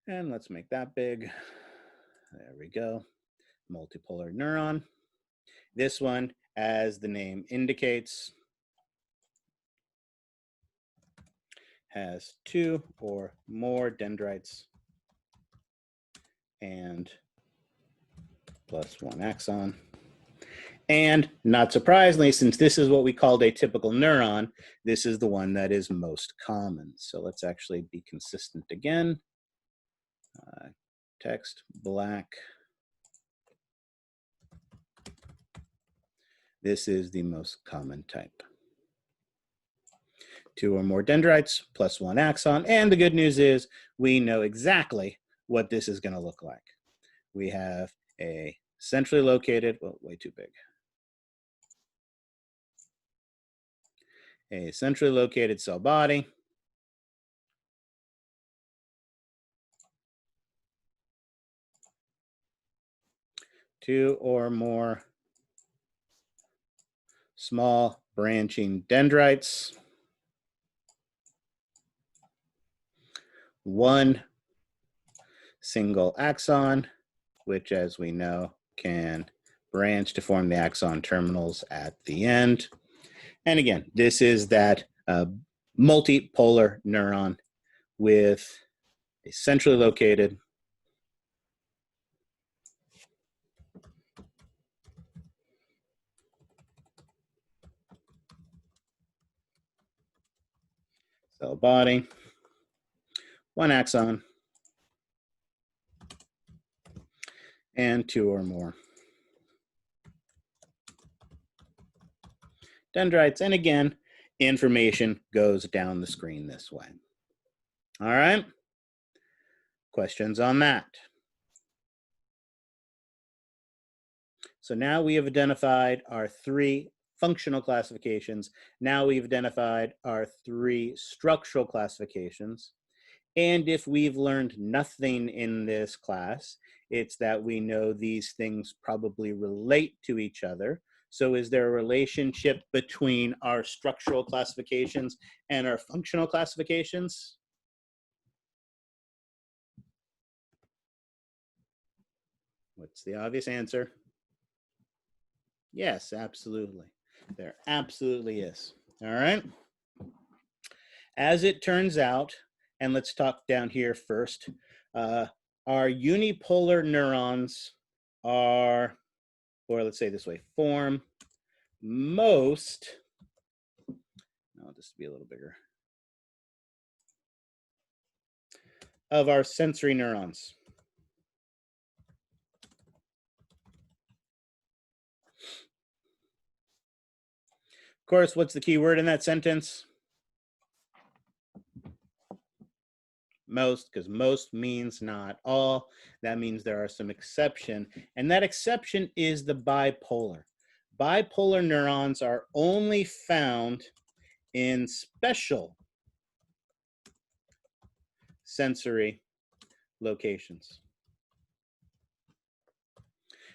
S1: And let's make that big. There we go. Multipolar neuron. This one, as the name indicates, has 2 or more dendrites and plus 1 axon. And not surprisingly, since this is what we called a typical neuron, this is the one that is most common. So let's actually be consistent again. Text black. This is the most common type. 2 or more dendrites plus 1 axon. And the good news is we know exactly what this is going to look like. We have a centrally located, well, way too big. A centrally located cell body. Two or more small branching dendrites. 1 single axon, which, as we know, can branch to form the axon terminals at the end. And again, this is that multipolar neuron with a centrally located cell body, 1 axon, and 2 or more dendrites. And again, information goes down the screen this way. All right. Questions on that? So now we have identified our 3 functional classifications. Now we've identified our 3 structural classifications. And if we've learned nothing in this class, it's that we know these things probably relate to each other. So is there a relationship between our structural classifications and our functional classifications? What's the obvious answer? Yes, absolutely. There absolutely is. All right. As it turns out, and let's talk down here first, our unipolar neurons are, or let's say this way, form most, I'll just be a little bigger, of our sensory neurons. Of course, what's the key word in that sentence? Most, because most means not all. That means there are some exception, and that exception is the bipolar. Bipolar neurons are only found in special sensory locations.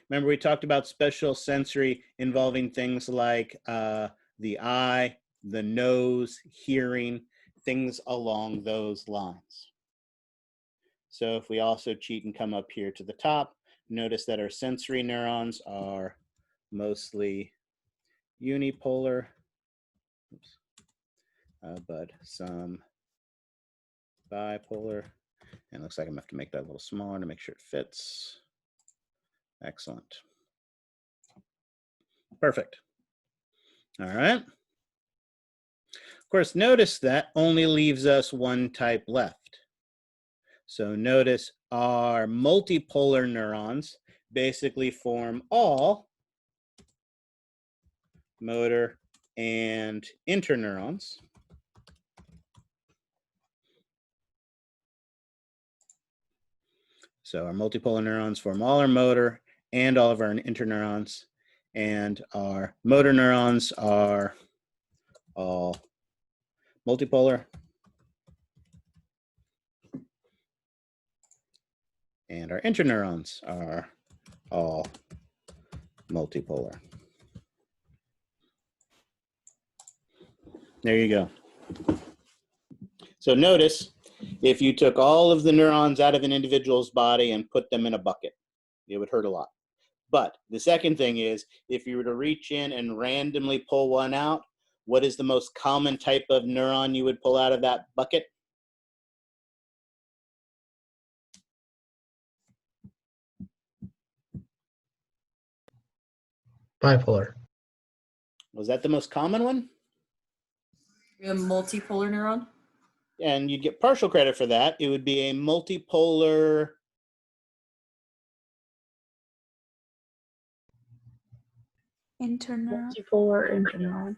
S1: Remember, we talked about special sensory involving things like the eye, the nose, hearing, things along those lines. So if we also cheat and come up here to the top, notice that our sensory neurons are mostly unipolar, but some bipolar. And it looks like I'm gonna have to make that a little smaller to make sure it fits. Excellent. Perfect. All right. Of course, notice that only leaves us one type left. So notice our multipolar neurons basically form all motor and interneurons. So our multipolar neurons form all our motor and all of our interneurons, and our motor neurons are all multipolar, and our interneurons are all multipolar. There you go. So notice, if you took all of the neurons out of an individual's body and put them in a bucket, it would hurt a lot. But the second thing is, if you were to reach in and randomly pull one out, what is the most common type of neuron you would pull out of that bucket?
S2: Bipolar.
S1: Was that the most common one?
S3: A multipolar neuron?
S1: And you'd get partial credit for that. It would be a multipolar
S3: Interneuron.
S4: Multipolar interneuron.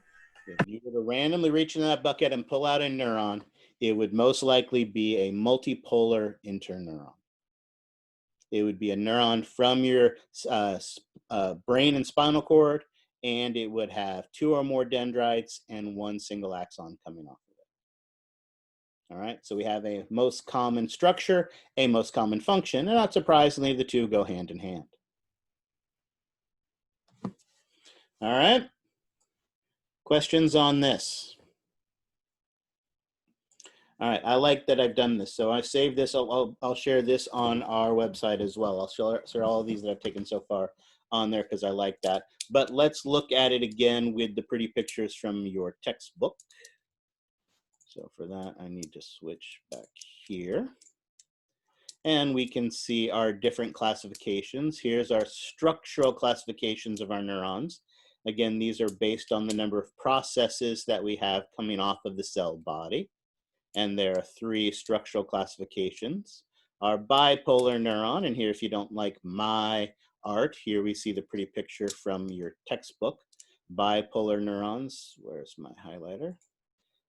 S1: If you were to randomly reach in that bucket and pull out a neuron, it would most likely be a multipolar interneuron. It would be a neuron from your brain and spinal cord, and it would have 2 or more dendrites and 1 single axon coming off of it. All right, so we have a most common structure, a most common function, and not surprisingly, the two go hand in hand. All right, questions on this? All right, I like that I've done this. So I saved this, I'll share this on our website as well. I'll share all of these that I've taken so far on there because I like that. But let's look at it again with the pretty pictures from your textbook. So for that, I need to switch back here. And we can see our different classifications. Here's our structural classifications of our neurons. Again, these are based on the number of processes that we have coming off of the cell body. And there are 3 structural classifications. Our bipolar neuron, and here if you don't like my art, here we see the pretty picture from your textbook. Bipolar neurons, where's my highlighter?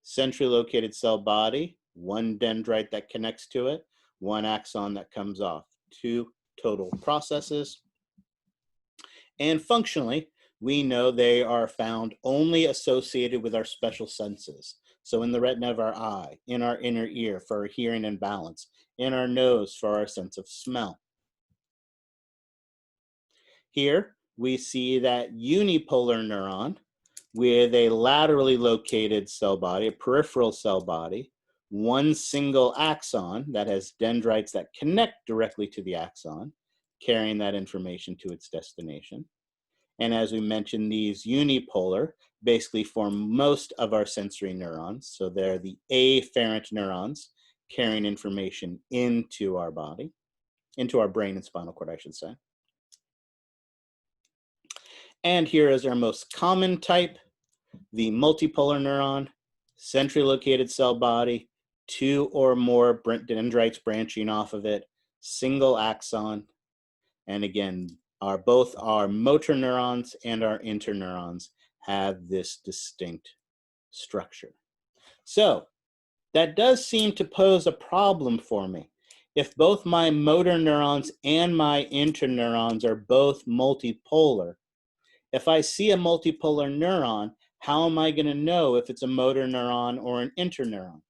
S1: Centrally located cell body, 1 dendrite that connects to it, 1 axon that comes off, 2 total processes. And functionally, we know they are found only associated with our special senses. So in the retina of our eye, in our inner ear for our hearing and balance, in our nose for our sense of smell. Here we see that unipolar neuron with a laterally located cell body, a peripheral cell body, 1 single axon that has dendrites that connect directly to the axon, carrying that information to its destination. And as we mentioned, these unipolar basically form most of our sensory neurons. So they're the afferent neurons carrying information into our body, into our brain and spinal cord, I should say. And here is our most common type, the multipolar neuron, centrally located cell body, 2 or more dendrites branching off of it, single axon, and again, both our motor neurons and our interneurons have this distinct structure. So that does seem to pose a problem for me. If both my motor neurons and my interneurons are both multipolar, if I see a multipolar neuron, how am I going to know if it's a motor neuron or an interneuron?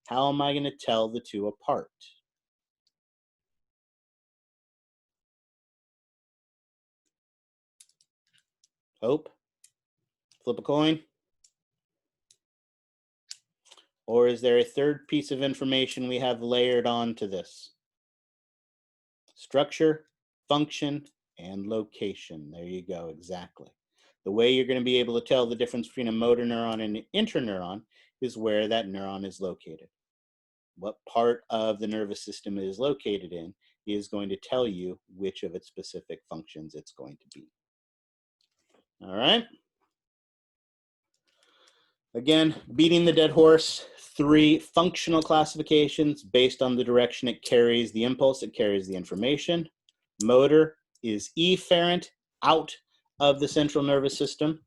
S1: How am I going to tell the 2 apart? Hope? Flip a coin? Or is there a third piece of information we have layered onto this? Structure, function, and location. There you go, exactly. The way you're going to be able to tell the difference between a motor neuron and an interneuron is where that neuron is located. What part of the nervous system it is located in is going to tell you which of its specific functions it's going to be. All right. Again, beating the dead horse, 3 functional classifications based on the direction it carries the impulse, it carries the information. Motor is efferent, out of the central nervous system,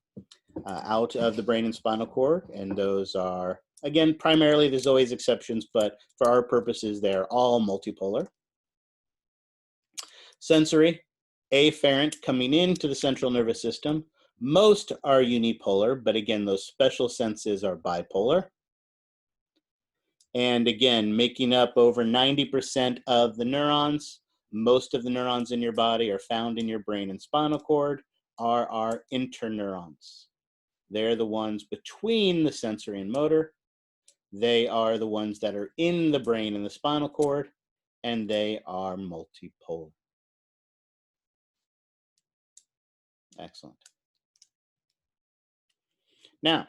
S1: out of the brain and spinal cord. And those are, again, primarily, there's always exceptions, but for our purposes, they're all multipolar. Sensory, afferent, coming into the central nervous system. Most are unipolar, but again, those special senses are bipolar. And again, making up over 90% of the neurons. Most of the neurons in your body are found in your brain and spinal cord, are our interneurons. They're the ones between the sensory and motor. They are the ones that are in the brain and the spinal cord, and they are multipolar. Excellent. Now,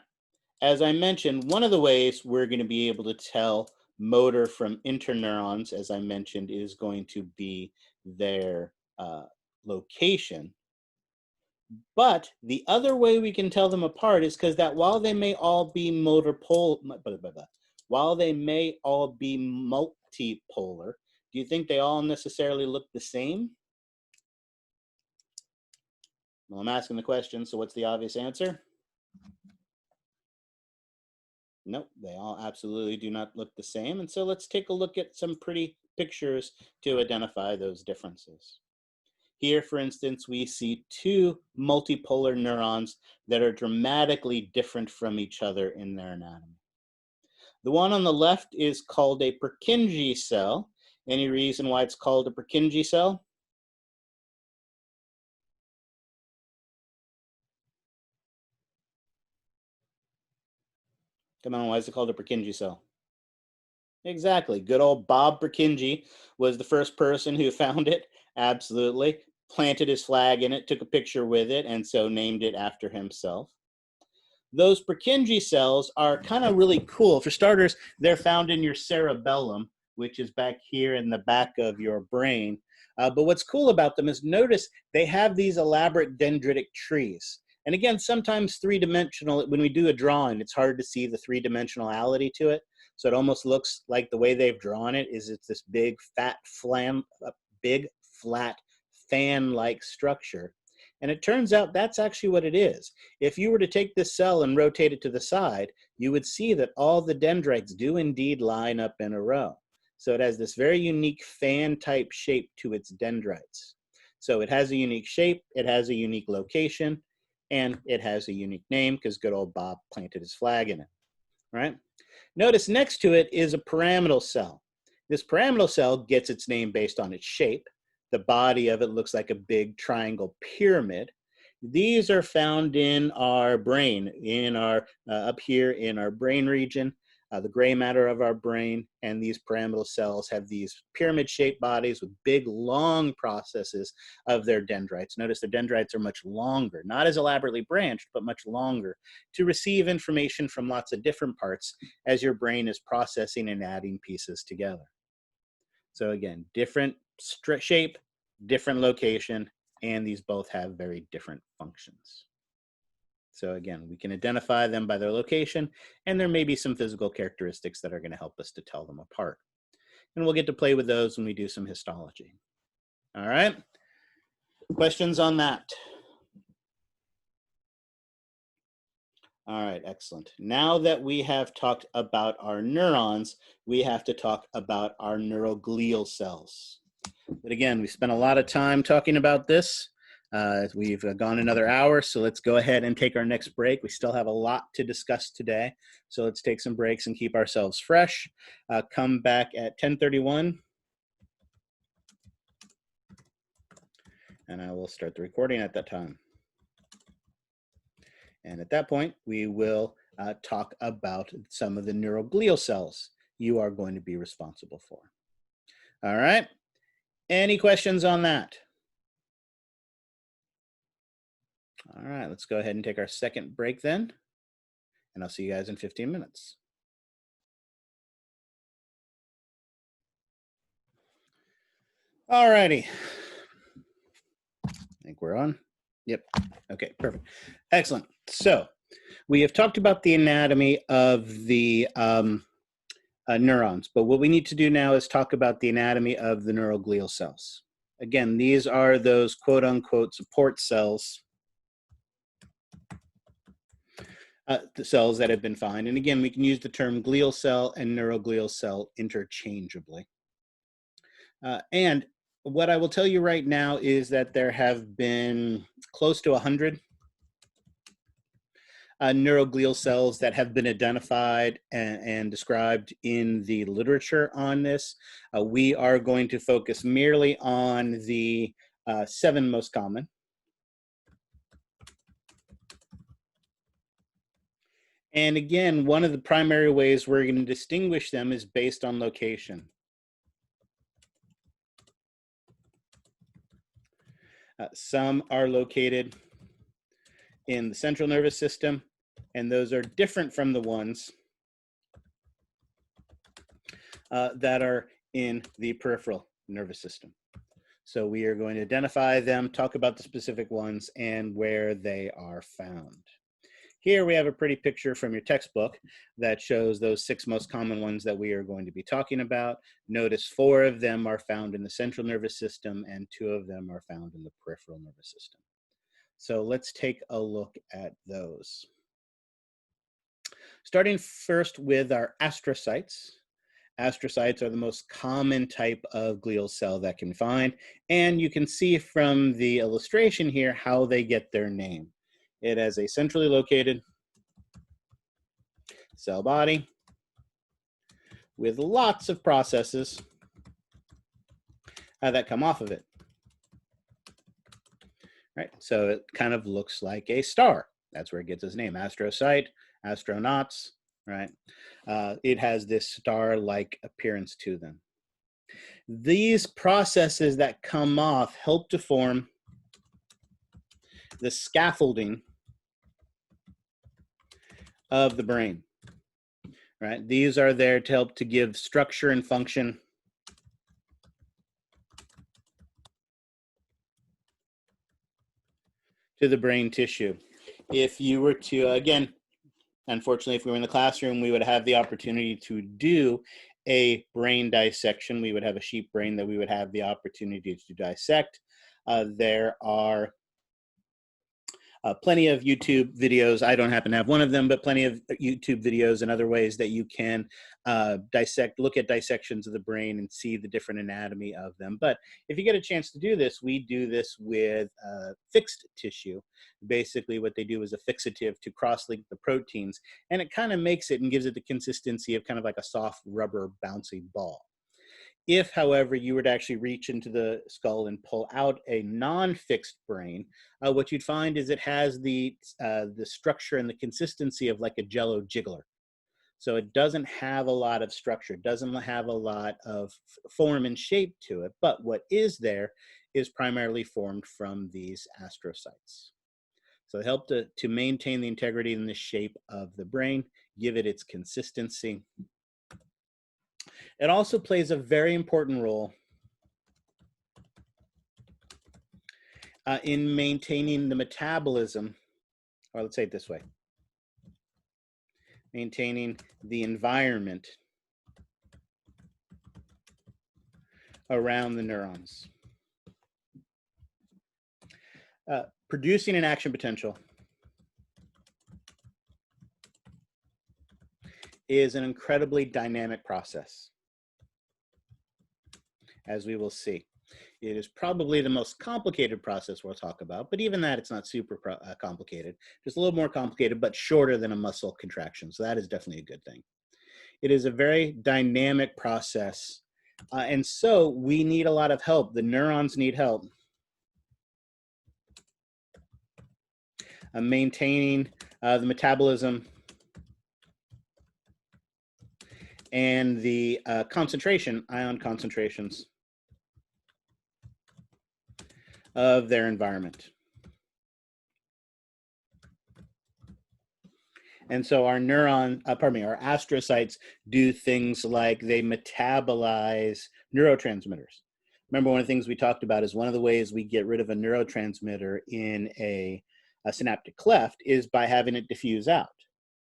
S1: as I mentioned, one of the ways we're going to be able to tell motor from interneurons, as I mentioned, is going to be their location. But the other way we can tell them apart is because that while they may all be while they may all be multipolar, do you think they all necessarily look the same? Well, I'm asking the question, so what's the obvious answer? Nope, they all absolutely do not look the same. And so let's take a look at some pretty pictures to identify those differences. Here, for instance, we see 2 multipolar neurons that are dramatically different from each other in their anatomy. The one on the left is called a Purkinje cell. Any reason why it's called a Purkinje cell? Come on, why is it called a Purkinje cell? Exactly. Good old Bob Purkinje was the first person who found it. Absolutely. Planted his flag in it, took a picture with it, and so named it after himself. Those Purkinje cells are kind of really cool. For starters, they're found in your cerebellum, which is back here in the back of your brain. But what's cool about them is notice they have these elaborate dendritic trees. And again, sometimes 3-dimensional, when we do a drawing, it's hard to see the 3-dimensionality to it. So it almost looks like the way they've drawn it is it's this big, fat, flat, fan-like structure. And it turns out that's actually what it is. If you were to take this cell and rotate it to the side, you would see that all the dendrites do indeed line up in a row. So it has this very unique fan-type shape to its dendrites. So it has a unique shape, it has a unique location, and it has a unique name because good old Bob planted his flag in it, right? Notice next to it is a pyramidal cell. This pyramidal cell gets its name based on its shape. The body of it looks like a big triangle pyramid. These are found in our brain, in our up here in our brain region, the gray matter of our brain, and these pyramidal cells have these pyramid-shaped bodies with big, long processes of their dendrites. Notice the dendrites are much longer, not as elaborately branched, but much longer to receive information from lots of different parts as your brain is processing and adding pieces together. So again, different shape, different location, and these both have very different functions. So again, we can identify them by their location, and there may be some physical characteristics that are going to help us to tell them apart. And we'll get to play with those when we do some histology. All right, questions on that? All right, excellent. Now that we have talked about our neurons, we have to talk about our neuroglial cells. But again, we spent a lot of time talking about this. We've gone another hour, so let's go ahead and take our next break. We still have a lot to discuss today, so let's take some breaks and keep ourselves fresh. Come back at 10:31, and I will start the recording at that time. And at that point, we will talk about some of the neuroglial cells you are going to be responsible for. All right, any questions on that? All right, let's go ahead and take our second break then, and I'll see you guys in 15 minutes. All righty. I think we're on. Yep. Okay, perfect. Excellent. So we have talked about the anatomy of the neurons. But what we need to do now is talk about the anatomy of the neuroglial cells. Again, these are those quote unquote support cells, the cells that have been found. And again, we can use the term glial cell and neuroglial cell interchangeably. And what I will tell you right now is that there have been close to 100 neuroglial cells that have been identified and described in the literature on this. We are going to focus merely on the 7 most common. And again, one of the primary ways we're going to distinguish them is based on location. Some are located in the central nervous system, and those are different from the ones that are in the peripheral nervous system. So we are going to identify them, talk about the specific ones, and where they are found. Here we have a pretty picture from your textbook that shows those 6 most common ones that we are going to be talking about. Notice 4 of them are found in the central nervous system and 2 of them are found in the peripheral nervous system. So let's take a look at those. Starting first with our astrocytes. Astrocytes are the most common type of glial cell that can find, and you can see from the illustration here how they get their name. It has a centrally located cell body with lots of processes that come off of it. Right, so it kind of looks like a star. That's where it gets its name, astrocyte, astronauts, right? It has this star-like appearance to them. These processes that come off help to form the scaffolding of the brain, right? These are there to help to give structure and function to the brain tissue. If you were to, again, unfortunately, if we were in the classroom, we would have the opportunity to do a brain dissection. We would have a sheep brain that we would have the opportunity to dissect. There are plenty of YouTube videos. I don't happen to have one of them, but plenty of YouTube videos and other ways that you can look at dissections of the brain and see the different anatomy of them. But if you get a chance to do this, we do this with fixed tissue. Basically, what they do is a fixative to cross-link the proteins, and it kind of makes it and gives it the consistency of kind of like a soft rubber bouncy ball. If, however, you were to actually reach into the skull and pull out a non-fixed brain, what you'd find is it has the structure and the consistency of like a Jell-O jiggler. So it doesn't have a lot of structure, doesn't have a lot of form and shape to it, but what is there is primarily formed from these astrocytes. So it helped to maintain the integrity and the shape of the brain, give it its consistency. It also plays a very important role in maintaining the metabolism, or let's say it this way, maintaining the environment around the neurons. Producing an action potential is an incredibly dynamic process, as we will see. It is probably the most complicated process we'll talk about, but even that, it's not super complicated. Just a little more complicated, but shorter than a muscle contraction. So that is definitely a good thing. It is a very dynamic process. And so we need a lot of help. The neurons need help maintaining the metabolism and the ion concentrations of their environment. And so our our astrocytes do things like they metabolize neurotransmitters. Remember, one of the things we talked about is one of the ways we get rid of a neurotransmitter in a synaptic cleft is by having it diffuse out.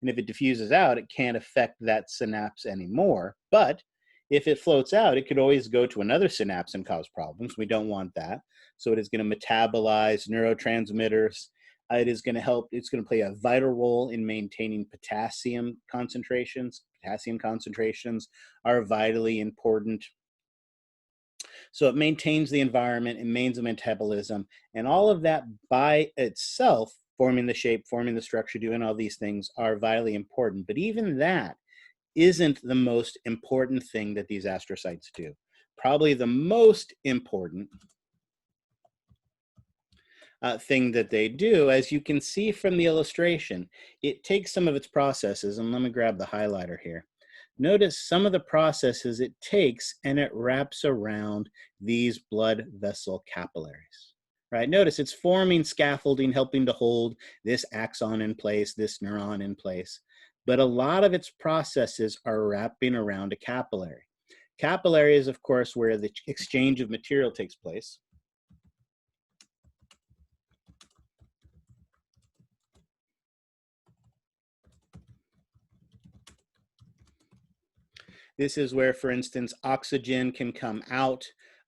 S1: And if it diffuses out, it can't affect that synapse anymore. But if it floats out, it could always go to another synapse and cause problems. We don't want that. So it is going to metabolize neurotransmitters. It is going to help, it's going to play a vital role in maintaining potassium concentrations. Potassium concentrations are vitally important. So it maintains the environment, it maintains the metabolism, and all of that by itself, forming the shape, forming the structure, doing all these things are vitally important. But even that isn't the most important thing that these astrocytes do. Probably the most important thing that they do, as you can see from the illustration, it takes some of its processes, and let me grab the highlighter here. Notice some of the processes it takes and it wraps around these blood vessel capillaries, right? Notice it's forming scaffolding, helping to hold this axon in place, this neuron in place. But a lot of its processes are wrapping around a capillary. Capillary is, of course, where the exchange of material takes place. This is where, for instance, oxygen can come out,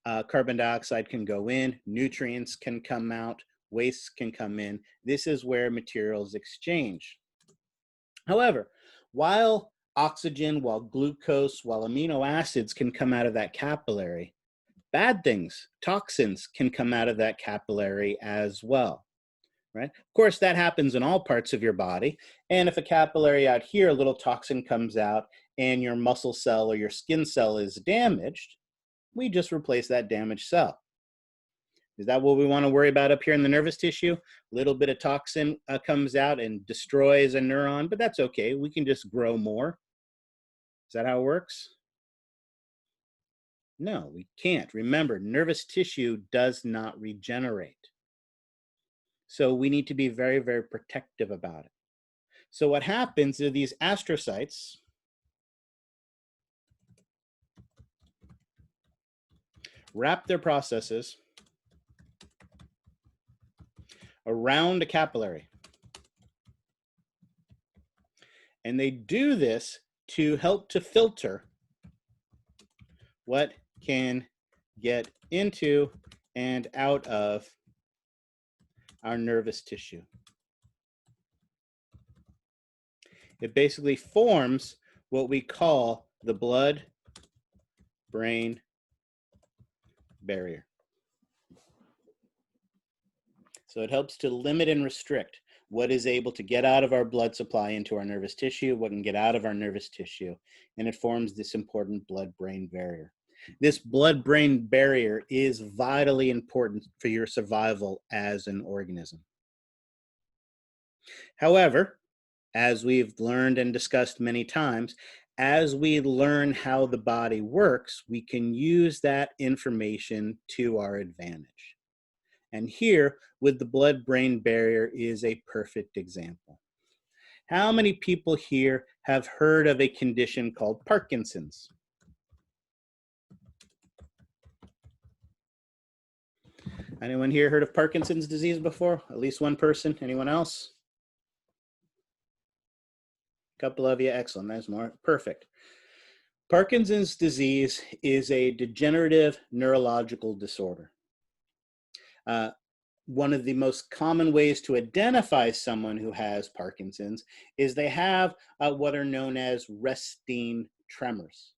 S1: carbon dioxide can go in, nutrients can come out, waste can come in. This is where materials exchange. However, while oxygen, while glucose, while amino acids can come out of that capillary, bad things, toxins, can come out of that capillary as well. Right? Of course, that happens in all parts of your body. And if a capillary out here, a little toxin comes out and your muscle cell or your skin cell is damaged, we just replace that damaged cell. Is that what we want to worry about up here in the nervous tissue? A little bit of toxin comes out and destroys a neuron, but that's okay. We can just grow more. Is that how it works? No, we can't. Remember, nervous tissue does not regenerate. So we need to be very, very protective about it. So what happens are these astrocytes wrap their processes around a capillary. And they do this to help to filter what can get into and out of our nervous tissue. It basically forms what we call the blood-brain barrier. So it helps to limit and restrict what is able to get out of our blood supply into our nervous tissue, what can get out of our nervous tissue, and it forms this important blood-brain barrier. This blood-brain barrier is vitally important for your survival as an organism. However, as we've learned and discussed many times, as we learn how the body works, we can use that information to our advantage. And here, with the blood-brain barrier, is a perfect example. How many people here have heard of a condition called Parkinson's? Anyone here heard of Parkinson's disease before? At least one person? Anyone else? A couple of you, excellent, there's more, perfect. Parkinson's disease is a degenerative neurological disorder. One of the most common ways to identify someone who has Parkinson's is they have what are known as resting tremors.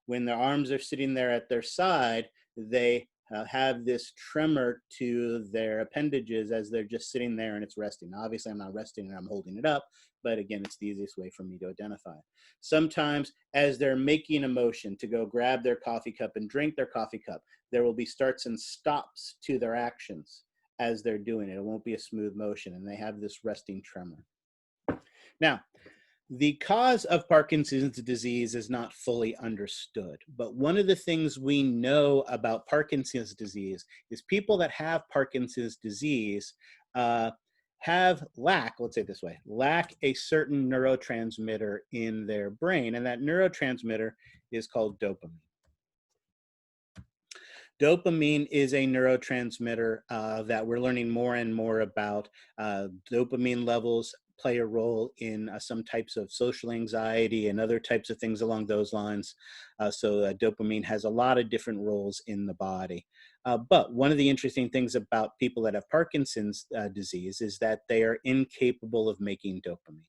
S1: When their arms are sitting there at their side, they have this tremor to their appendages as they're just sitting there and it's resting. Now, obviously, I'm not resting and I'm holding it up, but again, it's the easiest way for me to identify. Sometimes, as they're making a motion to go grab their coffee cup and drink their coffee cup, there will be starts and stops to their actions as they're doing it. It won't be a smooth motion, and they have this resting tremor. Now, the cause of Parkinson's disease is not fully understood, but one of the things we know about Parkinson's disease is people that have Parkinson's disease lack a certain neurotransmitter in their brain, and that neurotransmitter is called dopamine. Dopamine is a neurotransmitter that we're learning more and more about. Dopamine levels play a role in some types of social anxiety and other types of things along those lines. So dopamine has a lot of different roles in the body. But one of the interesting things about people that have Parkinson's disease is that they are incapable of making dopamine.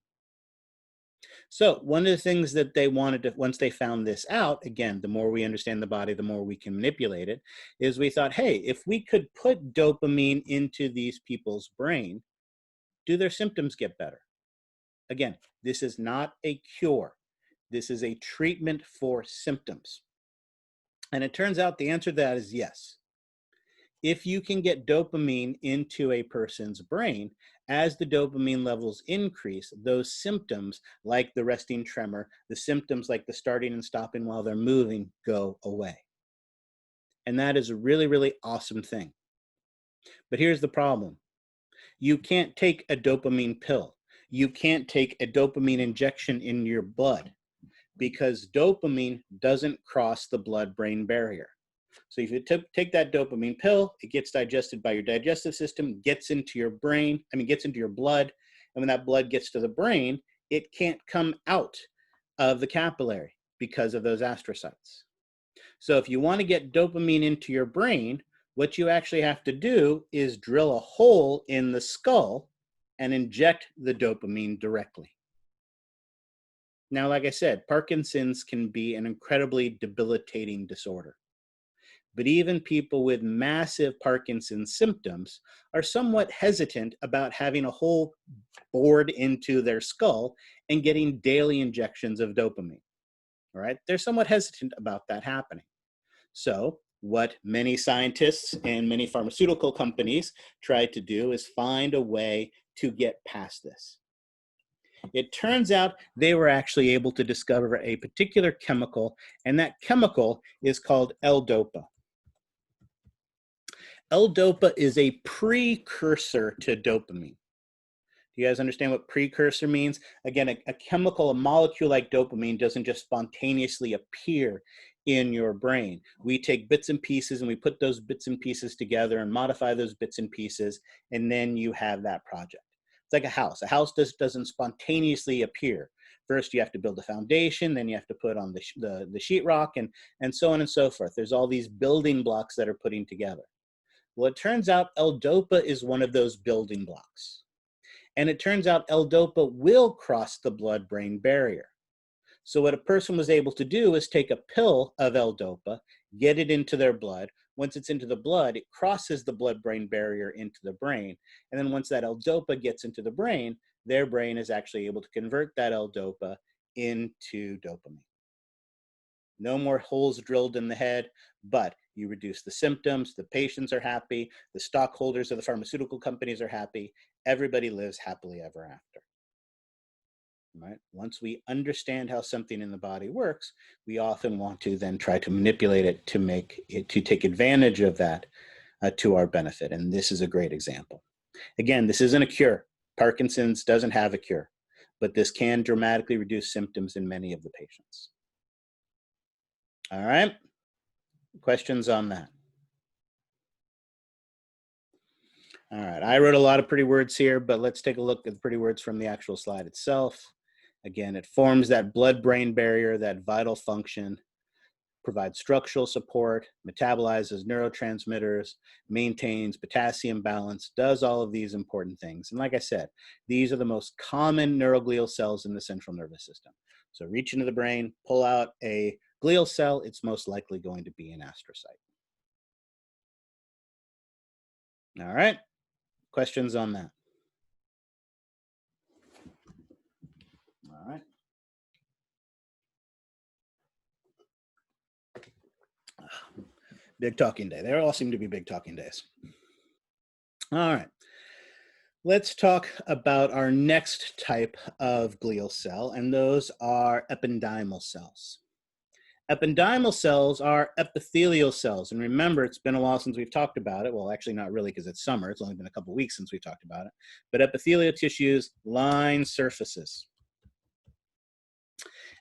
S1: So one of the things that they wanted to, once they found this out, again, the more we understand the body, the more we can manipulate it, is we thought, hey, if we could put dopamine into these people's brain, do their symptoms get better? Again, this is not a cure. This is a treatment for symptoms. And it turns out the answer to that is yes. If you can get dopamine into a person's brain, as the dopamine levels increase, those symptoms like the resting tremor, the symptoms like the starting and stopping while they're moving go away. And that is a really, really awesome thing. But here's the problem. You can't take a dopamine pill. You can't take a dopamine injection in your blood because dopamine doesn't cross the blood-brain barrier. So if you take that dopamine pill, it gets digested by your digestive system, gets into your brain, gets into your blood. And when that blood gets to the brain, it can't come out of the capillary because of those astrocytes. So if you want to get dopamine into your brain, what you actually have to do is drill a hole in the skull and inject the dopamine directly. Now, like I said, Parkinson's can be an incredibly debilitating disorder. But even people with massive Parkinson's symptoms are somewhat hesitant about having a hole bored into their skull and getting daily injections of dopamine. All right? They're somewhat hesitant about that happening. So what many scientists and many pharmaceutical companies try to do is find a way to get past this. It turns out they were actually able to discover a particular chemical, and that chemical is called L-DOPA. L-DOPA is a precursor to dopamine. Do you guys understand what precursor means? Again, a chemical, a molecule like dopamine doesn't just spontaneously appear in your brain. We take bits and pieces and we put those bits and pieces together and modify those bits and pieces, and then you have that project. It's like a house. A house doesn't spontaneously appear. First, you have to build a foundation, then you have to put on the sheetrock, and so on and so forth. There's all these building blocks that are putting together. Well, it turns out L-DOPA is one of those building blocks. And it turns out L-DOPA will cross the blood-brain barrier. So what a person was able to do is take a pill of L-DOPA, get it into their blood. Once it's into the blood, it crosses the blood-brain barrier into the brain. And then once that L-DOPA gets into the brain, their brain is actually able to convert that L-DOPA into dopamine. No more holes drilled in the head, but you reduce the symptoms, the patients are happy, the stockholders of the pharmaceutical companies are happy, everybody lives happily ever after. Right? Once we understand how something in the body works, we often want to then try to manipulate it to take advantage of that to our benefit. And this is a great example. Again, this isn't a cure. Parkinson's doesn't have a cure, but this can dramatically reduce symptoms in many of the patients. All right, questions on that? All right, I wrote a lot of pretty words here, but let's take a look at the pretty words from the actual slide itself. Again, it forms that blood-brain barrier, that vital function, provides structural support, metabolizes neurotransmitters, maintains potassium balance, does all of these important things. And like I said, these are the most common neuroglial cells in the central nervous system. So reach into the brain, pull out a glial cell, it's most likely going to be an astrocyte. All right, questions on that? All right. Big talking day. They all seem to be big talking days. All right. Let's talk about our next type of glial cell, and those are ependymal cells. Ependymal cells are epithelial cells. And remember, it's been a while since we've talked about it. Well, actually not really because it's summer. It's only been a couple of weeks since we talked about it. But epithelial tissues line surfaces.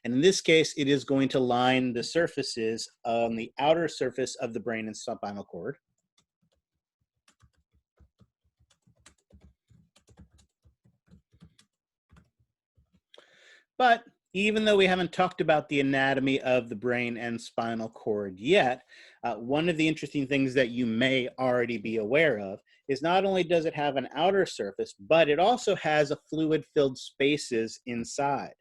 S1: And in this case, it is going to line the surfaces on the outer surface of the brain and spinal cord. But even though we haven't talked about the anatomy of the brain and spinal cord yet, one of the interesting things that you may already be aware of is not only does it have an outer surface, but it also has a fluid-filled spaces inside.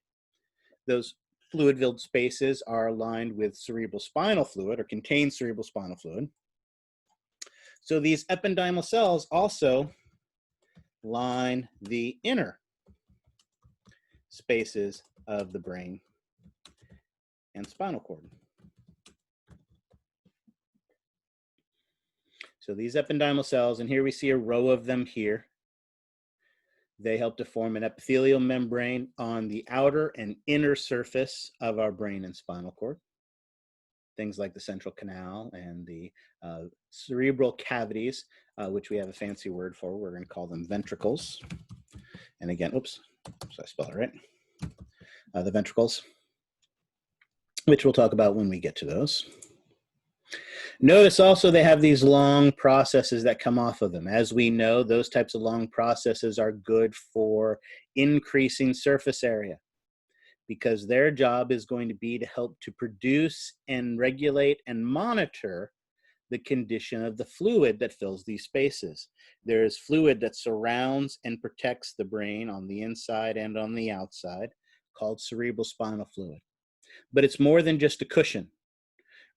S1: Those fluid-filled spaces are aligned with cerebrospinal fluid or contain cerebrospinal fluid. So these ependymal cells also line the inner spaces of the brain and spinal cord. So these ependymal cells, and here we see a row of them here. They help to form an epithelial membrane on the outer and inner surface of our brain and spinal cord. Things like the central canal and the cerebral cavities, which we have a fancy word for. We're going to call them ventricles. And again, oops, so I spell it right. The ventricles, which we'll talk about when we get to those. Notice also they have these long processes that come off of them. As we know, those types of long processes are good for increasing surface area because their job is going to be to help to produce and regulate and monitor the condition of the fluid that fills these spaces. There is fluid that surrounds and protects the brain on the inside and on the outside called cerebrospinal fluid. But it's more than just a cushion.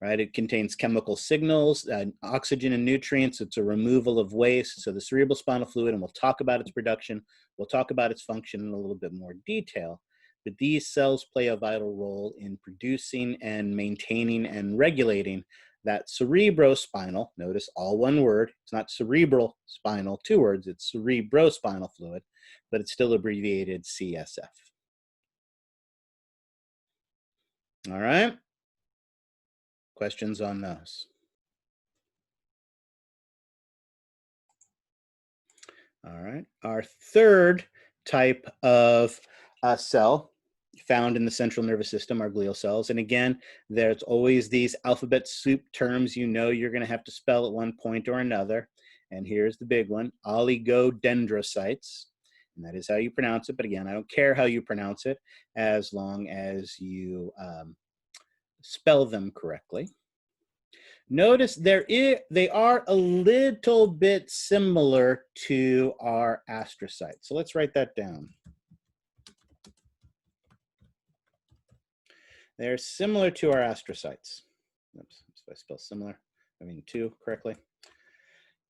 S1: Right? It contains chemical signals, oxygen and nutrients. It's a removal of waste. So the cerebrospinal fluid, and we'll talk about its production, we'll talk about its function in a little bit more detail, but these cells play a vital role in producing and maintaining and regulating that cerebrospinal, notice all one word, it's not cerebral spinal, two words, it's cerebrospinal fluid, but it's still abbreviated CSF. All right. Questions on those? All right. Our third type of cell found in the central nervous system are glial cells. And again, there's always these alphabet soup terms you know you're going to have to spell at one point or another. And here's the big one, oligodendrocytes. And that is how you pronounce it. But again, I don't care how you pronounce it as long as you spell them correctly. Notice they are a little bit similar to our astrocytes. So let's write that down. They're similar to our astrocytes. Oops, if I spell similar, I mean two correctly.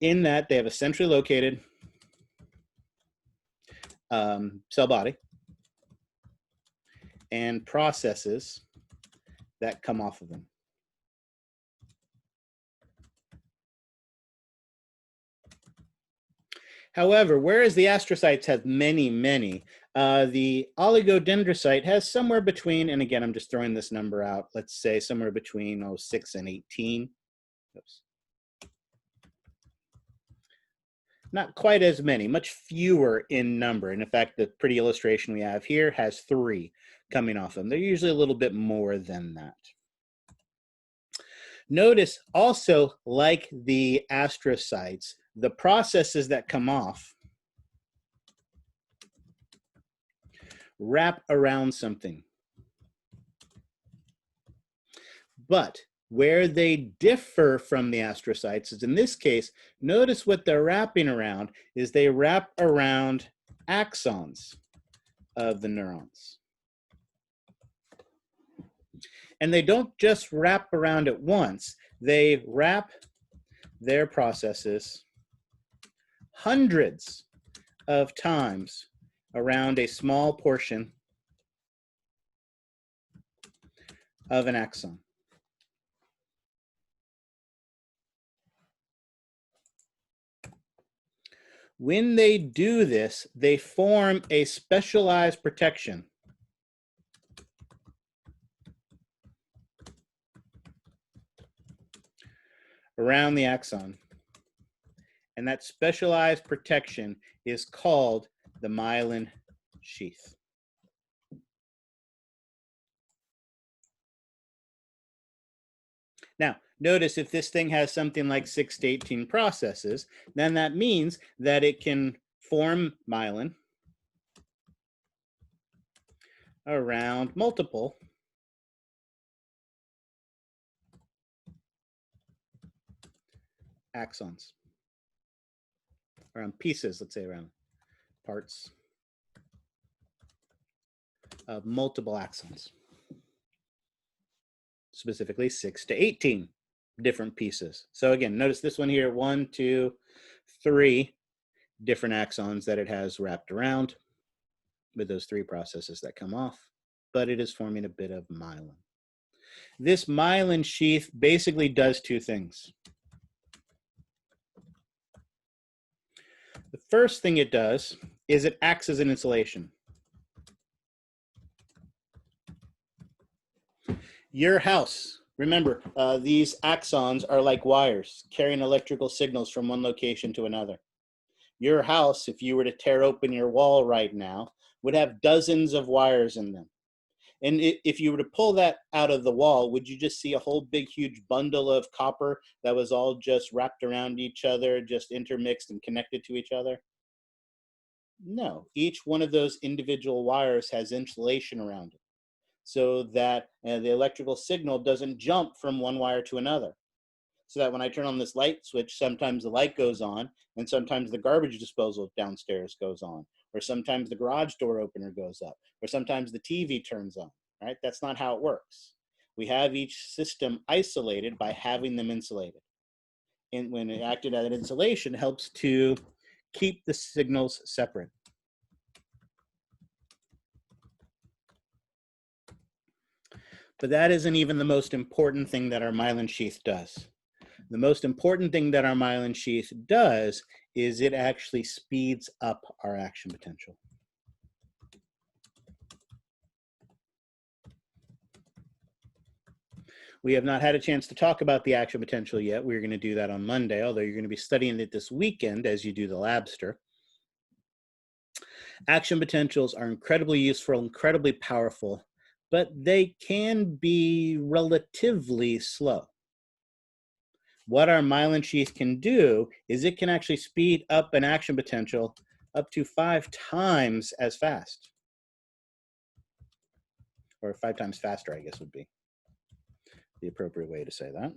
S1: In that they have a centrally located cell body and processes that come off of them. However, whereas the astrocytes have many, the oligodendrocyte has somewhere between, and again, I'm just throwing this number out, let's say somewhere between 6 and 18. Oops. Not quite as many, much fewer in number. And in fact, the pretty illustration we have here has 3 coming off them. They're usually a little bit more than that. Notice also, like the astrocytes, the processes that come off wrap around something. But where they differ from the astrocytes is, in this case, notice what they're wrapping around is they wrap around axons of the neurons. And they don't just wrap around at once, they wrap their processes hundreds of times around a small portion of an axon. When they do this, they form a specialized protection around the axon. And that specialized protection is called the myelin sheath. Now, notice if this thing has something like 6 to 18 processes, then that means that it can form myelin around multiple axons, around pieces, let's say around parts of multiple axons, specifically 6 to 18 different pieces. So again, notice this one here, 1, 2, 3 different axons that it has wrapped around with those 3 processes that come off, but it is forming a bit of myelin. This myelin sheath basically does 2 things. The first thing it does is it acts as an insulation. Your house, remember, these axons are like wires carrying electrical signals from one location to another. Your house, if you were to tear open your wall right now, would have dozens of wires in them. And if you were to pull that out of the wall, would you just see a whole big, huge bundle of copper that was all just wrapped around each other, just intermixed and connected to each other? No, each one of those individual wires has insulation around it so that the electrical signal doesn't jump from one wire to another. So that when I turn on this light switch, sometimes the light goes on, and sometimes the garbage disposal downstairs goes on, or sometimes the garage door opener goes up, or sometimes the TV turns on, right? That's not how it works. We have each system isolated by having them insulated. And when it acted as an insulation, it helps to keep the signals separate. But that isn't even the most important thing that our myelin sheath does. The most important thing that our myelin sheath does is it actually speeds up our action potential. We have not had a chance to talk about the action potential yet. We're going to do that on Monday, although you're going to be studying it this weekend as you do the labster. Action potentials are incredibly useful, incredibly powerful, but they can be relatively slow. What our myelin sheath can do is it can actually speed up an action potential up to 5 times as fast. Or 5 times faster, I guess would be the appropriate way to say that.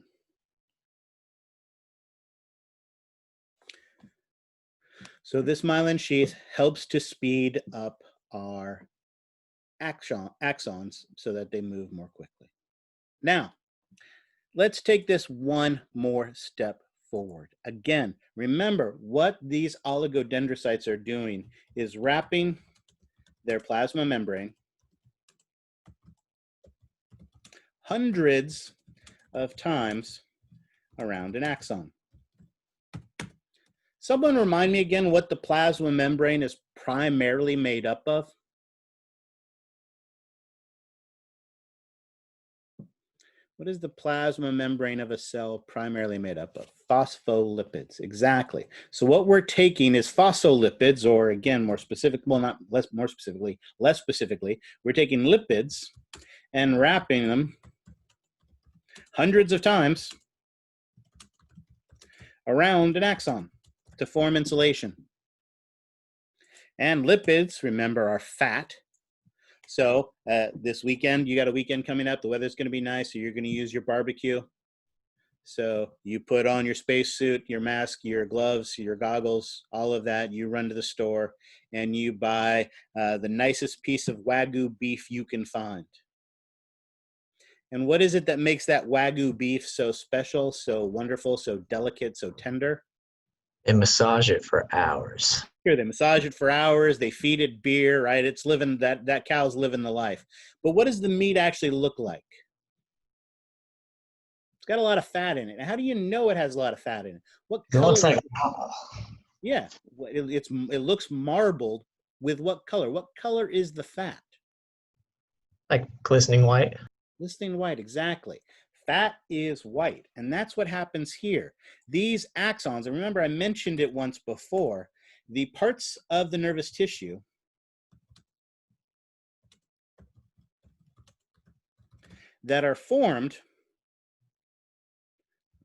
S1: So this myelin sheath helps to speed up our axons so that they move more quickly. Now, let's take this one more step forward. Again, remember what these oligodendrocytes are doing is wrapping their plasma membrane hundreds of times around an axon. Someone remind me again what the plasma membrane is primarily made up of? What is the plasma membrane of a cell primarily made up of? Phospholipids, exactly. So what we're taking is phospholipids, or again, more specific, well, not less, more specifically, less specifically, we're taking lipids and wrapping them hundreds of times around an axon to form insulation. And lipids, remember, are fat. So this weekend, you got a weekend coming up, the weather's going to be nice, so you're going to use your barbecue. So you put on your spacesuit, your mask, your gloves, your goggles, all of that. You run to the store and you buy the nicest piece of Wagyu beef you can find. And what is it that makes that Wagyu beef so special, so wonderful, so delicate, so tender?
S2: They massage it for hours.
S1: Here, they massage it for hours. They feed it beer, right? It's living, that cow's living the life. But what does the meat actually look like? It's got a lot of fat in it. And how do you know it has a lot of fat in it? What
S2: It
S1: color?
S2: looks like
S1: Yeah, it looks marbled. With what color? What color is the fat?
S2: like glistening white.
S1: Glistening white, exactly. Fat is white, and that's what happens here. These axons, and remember I mentioned it once before, the parts of the nervous tissue that are formed,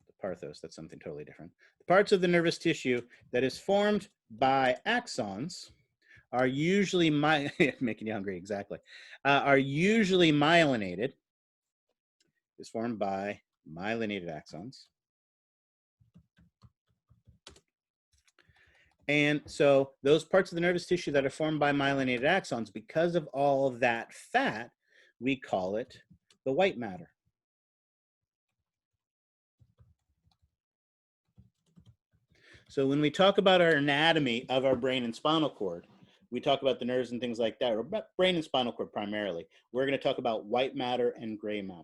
S1: the parthos, that's something totally different. The parts of the nervous tissue that is formed by axons are usually making you hungry, exactly, are usually myelinated, is formed by myelinated axons. And so those parts of the nervous tissue that are formed by myelinated axons, because of all of that fat, we call it the white matter. So when we talk about our anatomy of our brain and spinal cord, we talk about the nerves and things like that, or brain and spinal cord primarily. We're going to talk about white matter and gray matter.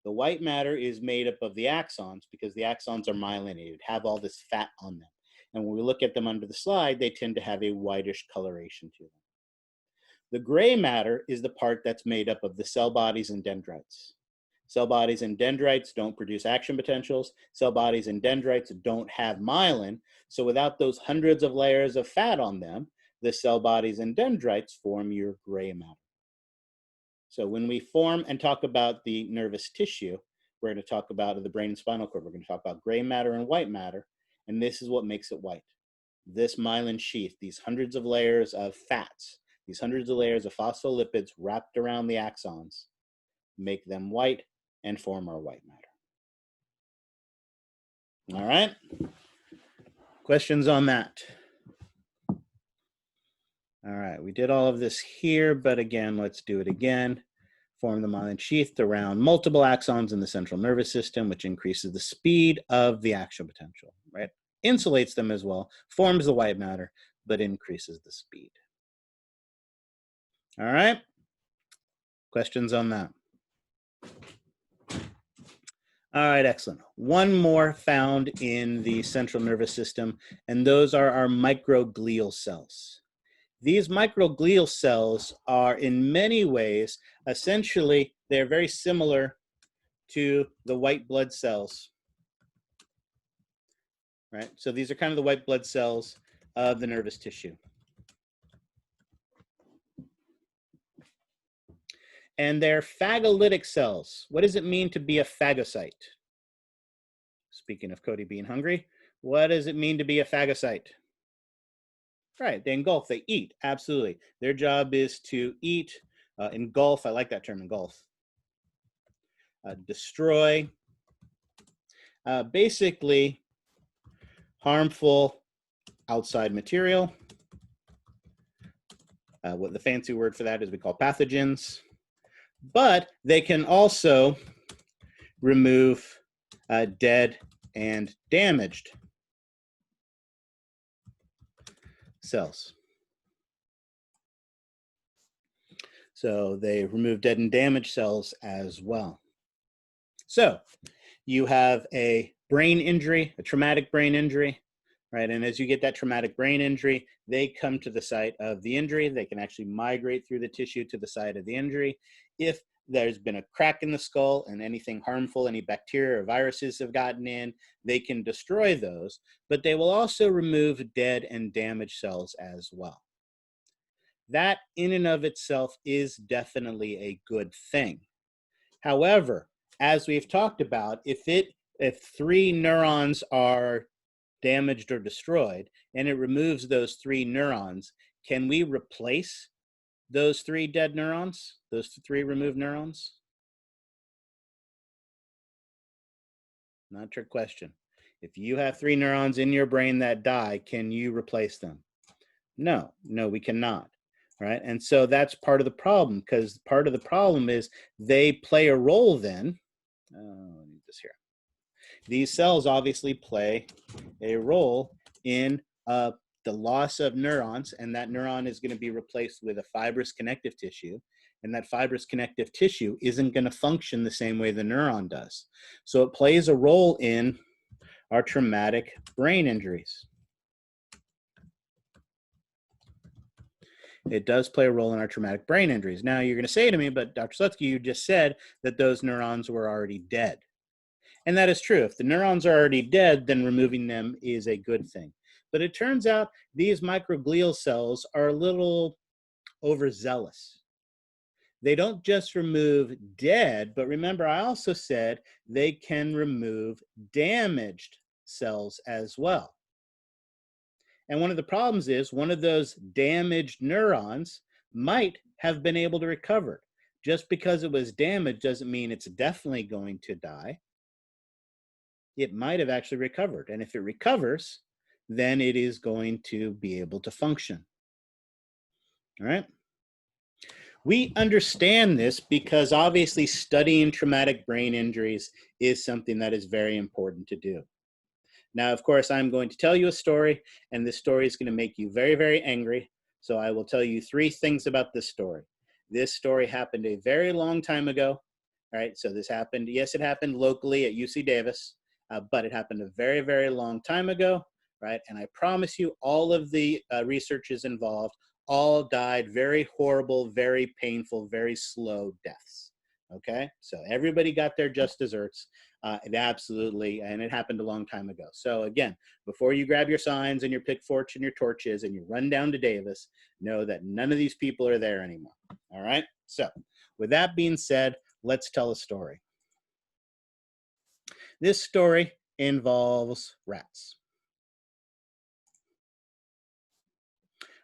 S1: The white matter is made up of the axons because the axons are myelinated, have all this fat on them. And when we look at them under the slide, they tend to have a whitish coloration to them. The gray matter is the part that's made up of the cell bodies and dendrites. Cell bodies and dendrites don't produce action potentials. Cell bodies and dendrites don't have myelin. So without those hundreds of layers of fat on them, the cell bodies and dendrites form your gray matter. So when we form and talk about the nervous tissue, we're going to talk about the brain and spinal cord. We're going to talk about gray matter and white matter, and this is what makes it white. This myelin sheath, these hundreds of layers of fats, these hundreds of layers of phospholipids wrapped around the axons, make them white and form our white matter. All right? Questions on that? All right, we did all of this here, but again, let's do it again. Form the myelin sheath around multiple axons in the central nervous system, which increases the speed of the action potential, right? Insulates them as well, forms the white matter, but increases the speed. All right? Questions on that? All right, excellent. One more found in the central nervous system, and those are our microglial cells. These microglial cells are in many ways, essentially, they're very similar to the white blood cells, right? So these are kind of the white blood cells of the nervous tissue. And they're phagolytic cells. What does it mean to be a phagocyte? Speaking of Cody being hungry, what does it mean to be a phagocyte? Right, they engulf, they eat, absolutely. Their job is to eat, engulf, I like that term, engulf. Destroy, basically harmful outside material. What the fancy word for that is we call pathogens. But they can also remove dead and damaged cells. So they remove dead and damaged cells as well. So you have a brain injury, a traumatic brain injury, right? And as you get that traumatic brain injury, they come to the site of the injury. They can actually migrate through the tissue to the site of the injury. If there's been a crack in the skull and anything harmful, any bacteria or viruses have gotten in, they can destroy those, but they will also remove dead and damaged cells as well. That in and of itself is definitely a good thing. However, as we've talked about, if 3 neurons are damaged or destroyed and it removes those 3 neurons, can we replace those 3 dead neurons, those 3 removed neurons? Not a trick question. If you have 3 neurons in your brain that die, can you replace them? No, we cannot. Right? And so that's part of the problem, because part of the problem is they play a role then. I need this here. These cells obviously play a role in the loss of neurons, and that neuron is going to be replaced with a fibrous connective tissue, and that fibrous connective tissue isn't going to function the same way the neuron does. So it plays a role in our traumatic brain injuries. It does play a role in our traumatic brain injuries. Now you're going to say to me, but Dr. Slutsky, you just said that those neurons were already dead. And that is true. If the neurons are already dead, then removing them is a good thing. But it turns out these microglial cells are a little overzealous. They don't just remove dead, but remember I also said they can remove damaged cells as well. And one of the problems is one of those damaged neurons might have been able to recover. Just because it was damaged doesn't mean it's definitely going to die. It might have actually recovered. And if it recovers, then it is going to be able to function. All right. We understand this because obviously studying traumatic brain injuries is something that is very important to do. Now, of course, I'm going to tell you a story, and this story is going to make you very, very angry. So I will tell you 3 things about this story. This story happened a very long time ago. All right, so this happened, yes, it happened locally at UC Davis, but it happened a very, very long time ago, right? And I promise you all of the researchers involved all died very horrible, very painful, very slow deaths. Okay, so everybody got their just desserts. It absolutely, and it happened a long time ago. So again, before you grab your signs and your pitchforks and your torches and you run down to Davis, know that none of these people are there anymore. All right, so with that being said, let's tell a story. This story involves rats.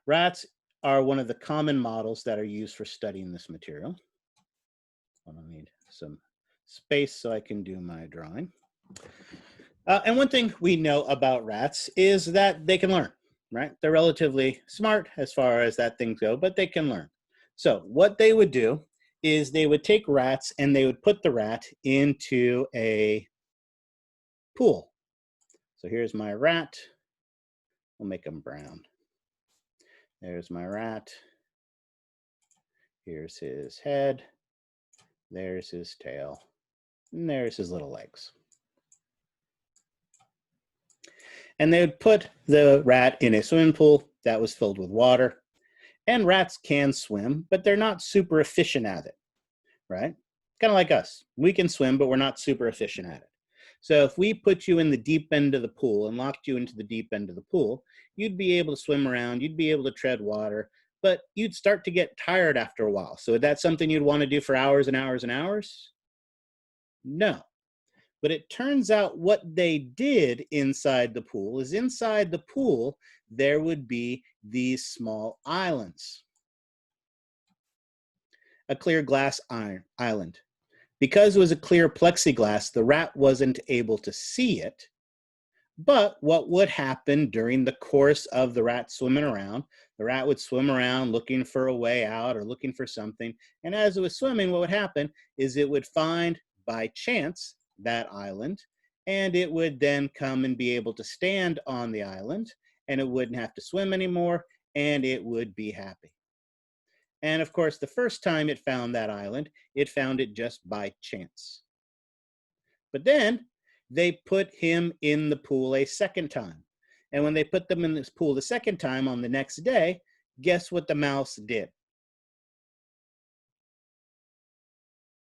S1: Rats are one of the common models that are used for studying this material. I need some space so I can do my drawing. And one thing we know about rats is that they can learn, right? They're relatively smart as far as that things go, but they can learn. So what they would do is they would take rats and they would put the rat into a pool. So here's my rat. We'll make him brown. There's my rat. Here's his head. There's his tail. And there's his little legs. And they would put the rat in a swimming pool that was filled with water. And rats can swim, but they're not super efficient at it, right? Kind of like us. We can swim, but we're not super efficient at it. So if we put you in the deep end of the pool and locked you into the deep end of the pool, you'd be able to swim around, you'd be able to tread water, but you'd start to get tired after a while. So is that something you'd want to do for hours and hours and hours? No. But it turns out what they did inside the pool is inside the pool, there would be these small islands. A clear glass island. Because it was a clear plexiglass, the rat wasn't able to see it. But what would happen during the course of the rat swimming around, the rat would swim around looking for a way out or looking for something. And as it was swimming, what would happen is it would find, by chance, that island, and it would then come and be able to stand on the island, and it wouldn't have to swim anymore, and it would be happy. And of course, the first time it found that island, it found it just by chance. But then they put him in the pool a second time. And when they put them in this pool the second time on the next day, guess what the mouse did?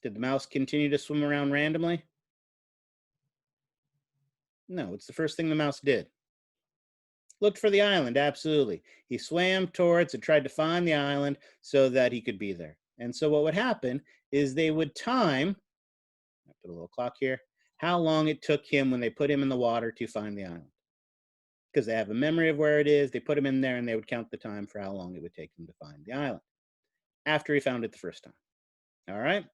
S1: Did the mouse continue to swim around randomly? No, it's the first thing the mouse did. Looked for the island, absolutely. He swam towards and tried to find the island so that he could be there. And so what would happen is they would time, I'll put a little clock here, how long it took him when they put him in the water to find the island. Because they have a memory of where it is, they put him in there and they would count the time for how long it would take him to find the island after he found it the first time. All right?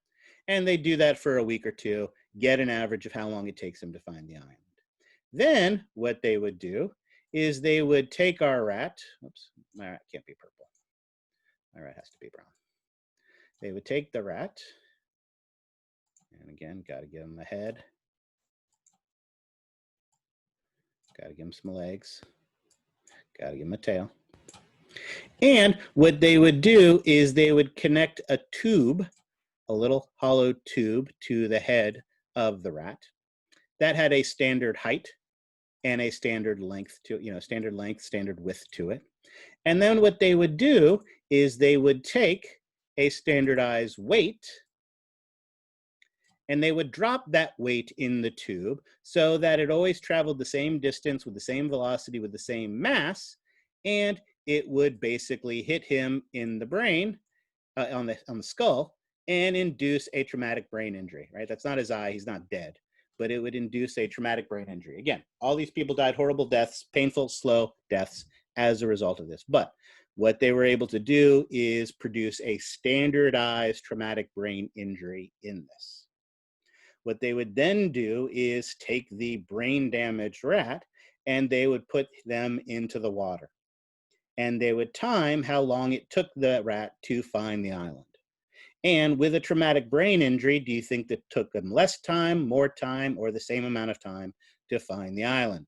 S1: And they do that for a week or two, get an average of how long it takes him to find the island. Then what they would do is they would take our rat, oops, my rat can't be purple. My rat has to be brown. They would take the rat, and again, got to give him a head. Got to give him some legs. Got to give him a tail. And what they would do is they would connect a tube, a little hollow tube, to the head of the rat. That had a standard height and a standard length to, standard length, standard width to it. And then what they would do is they would take a standardized weight and they would drop that weight in the tube so that it always traveled the same distance with the same velocity with the same mass, and it would basically hit him in the brain, on the skull, and induce a traumatic brain injury, right? That's not his eye, he's not dead, but it would induce a traumatic brain injury. Again, all these people died horrible deaths, painful, slow deaths, as a result of this. But what they were able to do is produce a standardized traumatic brain injury in this. What they would then do is take the brain damaged rat and they would put them into the water. And they would time how long it took the rat to find the island. And with a traumatic brain injury, do you think that took them less time, more time, or the same amount of time to find the island?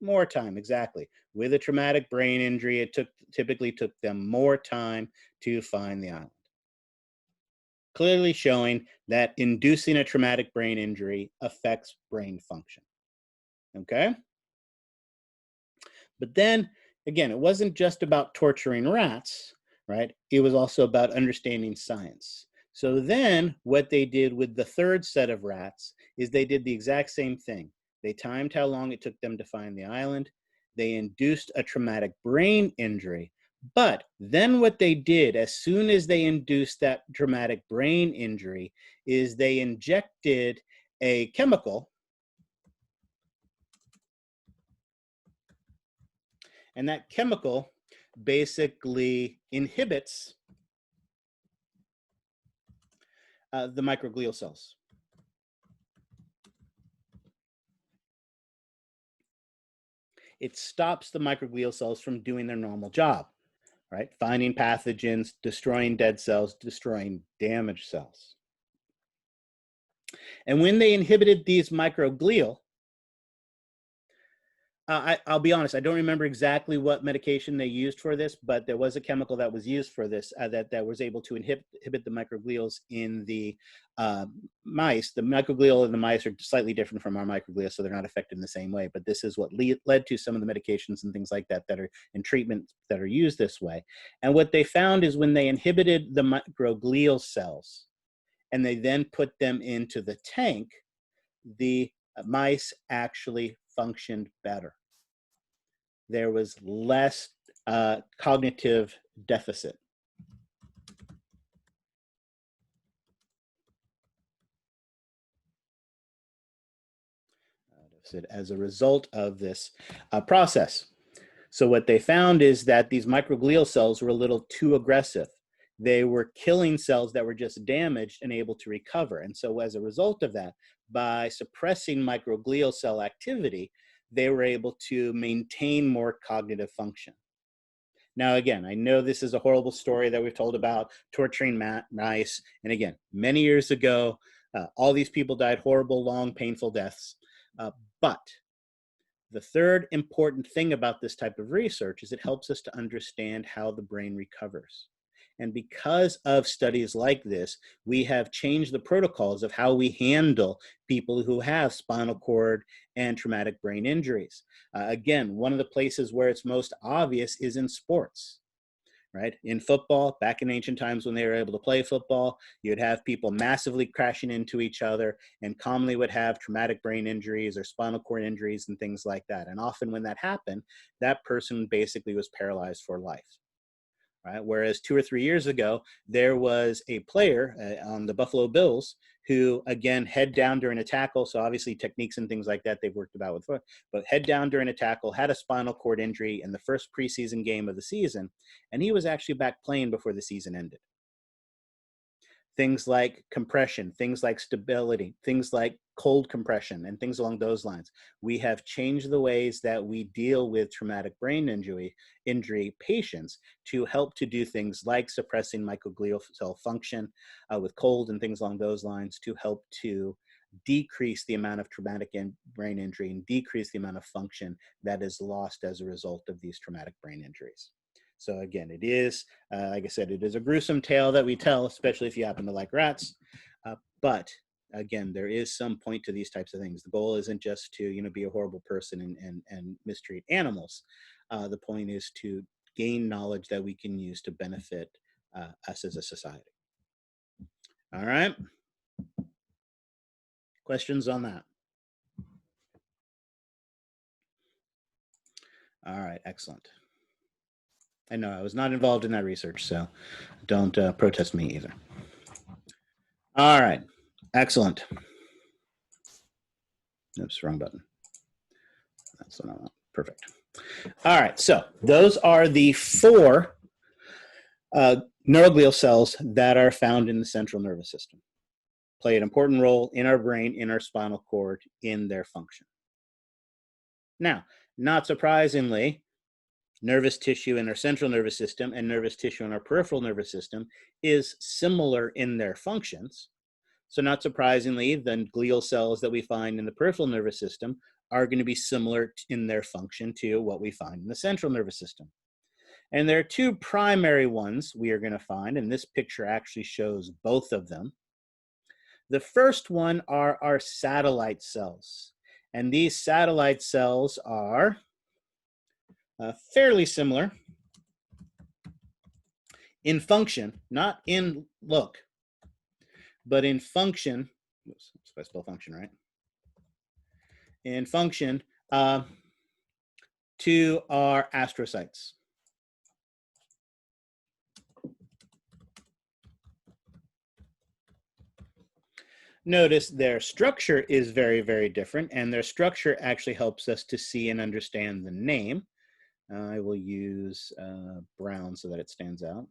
S1: More time, exactly. With a traumatic brain injury, it typically took them more time to find the island. Clearly showing that inducing a traumatic brain injury affects brain function. Okay? But then, again, it wasn't just about torturing rats, right? It was also about understanding science. So then what they did with the third set of rats is they did the exact same thing. They timed how long it took them to find the island. They induced a traumatic brain injury. But then what they did, as soon as they induced that traumatic brain injury, is they injected a chemical. And that chemical basically inhibits the microglial cells. It stops the microglial cells from doing their normal job, right? Finding pathogens, destroying dead cells, destroying damaged cells. And when they inhibited these microglial, I'll be honest, I don't remember exactly what medication they used for this, but there was a chemical that was used for this that was able to inhibit the microglials in the mice. The microglial in the mice are slightly different from our microglia, so they're not affected in the same way. But this is what led to some of the medications and things like that that are in treatment that are used this way. And what they found is when they inhibited the microglial cells and they then put them into the tank, the mice actually functioned better. There was less cognitive deficit. As a result of this process. So what they found is that these microglial cells were a little too aggressive. They were killing cells that were just damaged and able to recover. And so as a result of that, by suppressing microglial cell activity, they were able to maintain more cognitive function. Now, again, I know this is a horrible story that we've told about torturing mice. And again, many years ago, all these people died horrible, long, painful deaths. But the third important thing about this type of research is it helps us to understand how the brain recovers. And because of studies like this, we have changed the protocols of how we handle people who have spinal cord and traumatic brain injuries. Again, one of the places where it's most obvious is in sports. Right? In football, back in ancient times when they were able to play football, you'd have people massively crashing into each other and commonly would have traumatic brain injuries or spinal cord injuries and things like that. And often when that happened, that person basically was paralyzed for life. Right? Whereas 2 or 3 years ago, there was a player on the Buffalo Bills who, again, head down during a tackle. So obviously techniques and things like that they've worked about with, but head down during a tackle, had a spinal cord injury in the first preseason game of the season, and he was actually back playing before the season ended. Things like compression, things like stability, things like cold compression, and things along those lines. We have changed the ways that we deal with traumatic brain injury patients to help to do things like suppressing microglial cell function with cold and things along those lines to help to decrease the amount of traumatic brain injury and decrease the amount of function that is lost as a result of these traumatic brain injuries. So again, it is, like I said, it is a gruesome tale that we tell, especially if you happen to like rats. But again, there is some point to these types of things. The goal isn't just to, be a horrible person and mistreat animals. The point is to gain knowledge that we can use to benefit us as a society. All right. Questions on that? All right, excellent. I know I was not involved in that research, so don't protest me either. All right, excellent. Oops, wrong button. That's what I want. Perfect. All right, so those are the 4 neuroglial cells that are found in the central nervous system. Play an important role in our brain, in our spinal cord, in their function. Now, not surprisingly, nervous tissue in our central nervous system and nervous tissue in our peripheral nervous system is similar in their functions. So not surprisingly, the glial cells that we find in the peripheral nervous system are going to be similar in their function to what we find in the central nervous system. And there are 2 primary ones we are going to find, and this picture actually shows both of them. The first one are our satellite cells. And these satellite cells are fairly similar in function, not in look, but in function. Oops, if I spell function right. In function to our astrocytes. Notice their structure is very, very different, and their structure actually helps us to see and understand the name. I will use brown so that it stands out.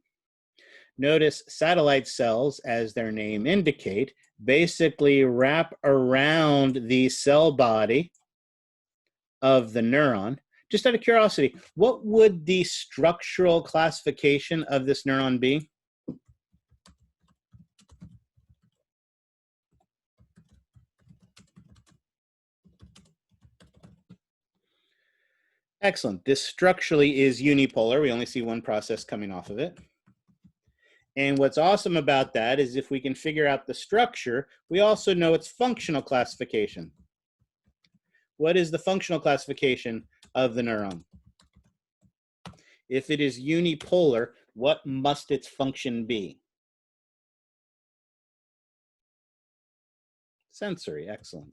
S1: Notice satellite cells, as their name indicate, basically wrap around the cell body of the neuron. Just out of curiosity, what would the structural classification of this neuron be? Excellent. This structurally is unipolar. We only see one process coming off of it. And what's awesome about that is if we can figure out the structure, we also know its functional classification. What is the functional classification of the neuron? If it is unipolar, what must its function be? Sensory. Excellent.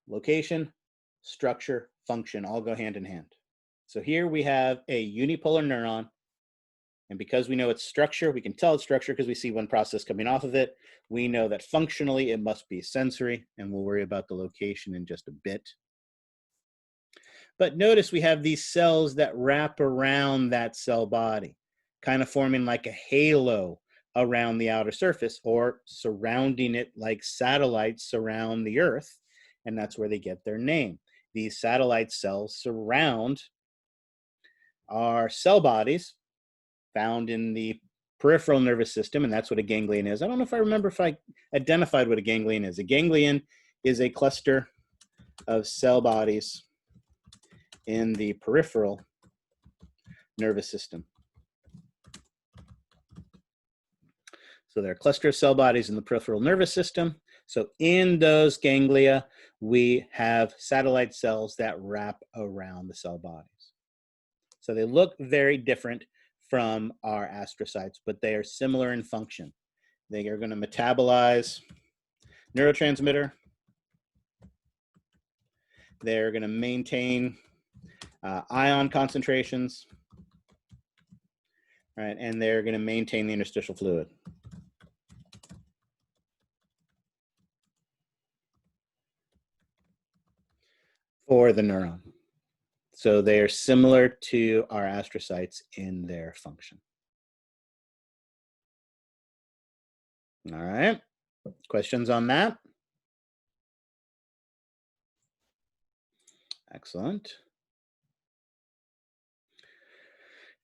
S1: Location, structure, function all go hand in hand. So here we have a unipolar neuron, and because we know its structure, we can tell its structure because we see one process coming off of it. We know that functionally it must be sensory, and we'll worry about the location in just a bit. But notice we have these cells that wrap around that cell body, kind of forming like a halo around the outer surface, or surrounding it like satellites surround the Earth, and that's where they get their name. These satellite cells surround our cell bodies found in the peripheral nervous system, and that's what a ganglion is. I don't know if I remember if I identified what a ganglion is. A ganglion is a cluster of cell bodies in the peripheral nervous system. So there are a cluster of cell bodies in the peripheral nervous system. So in those ganglia, we have satellite cells that wrap around the cell bodies. So they look very different from our astrocytes, but they are similar in function. They are going to metabolize neurotransmitter. They're going to maintain ion concentrations, right? And they're going to maintain the interstitial fluid. For the neuron. So they are similar to our astrocytes in their function. All right, questions on that? Excellent.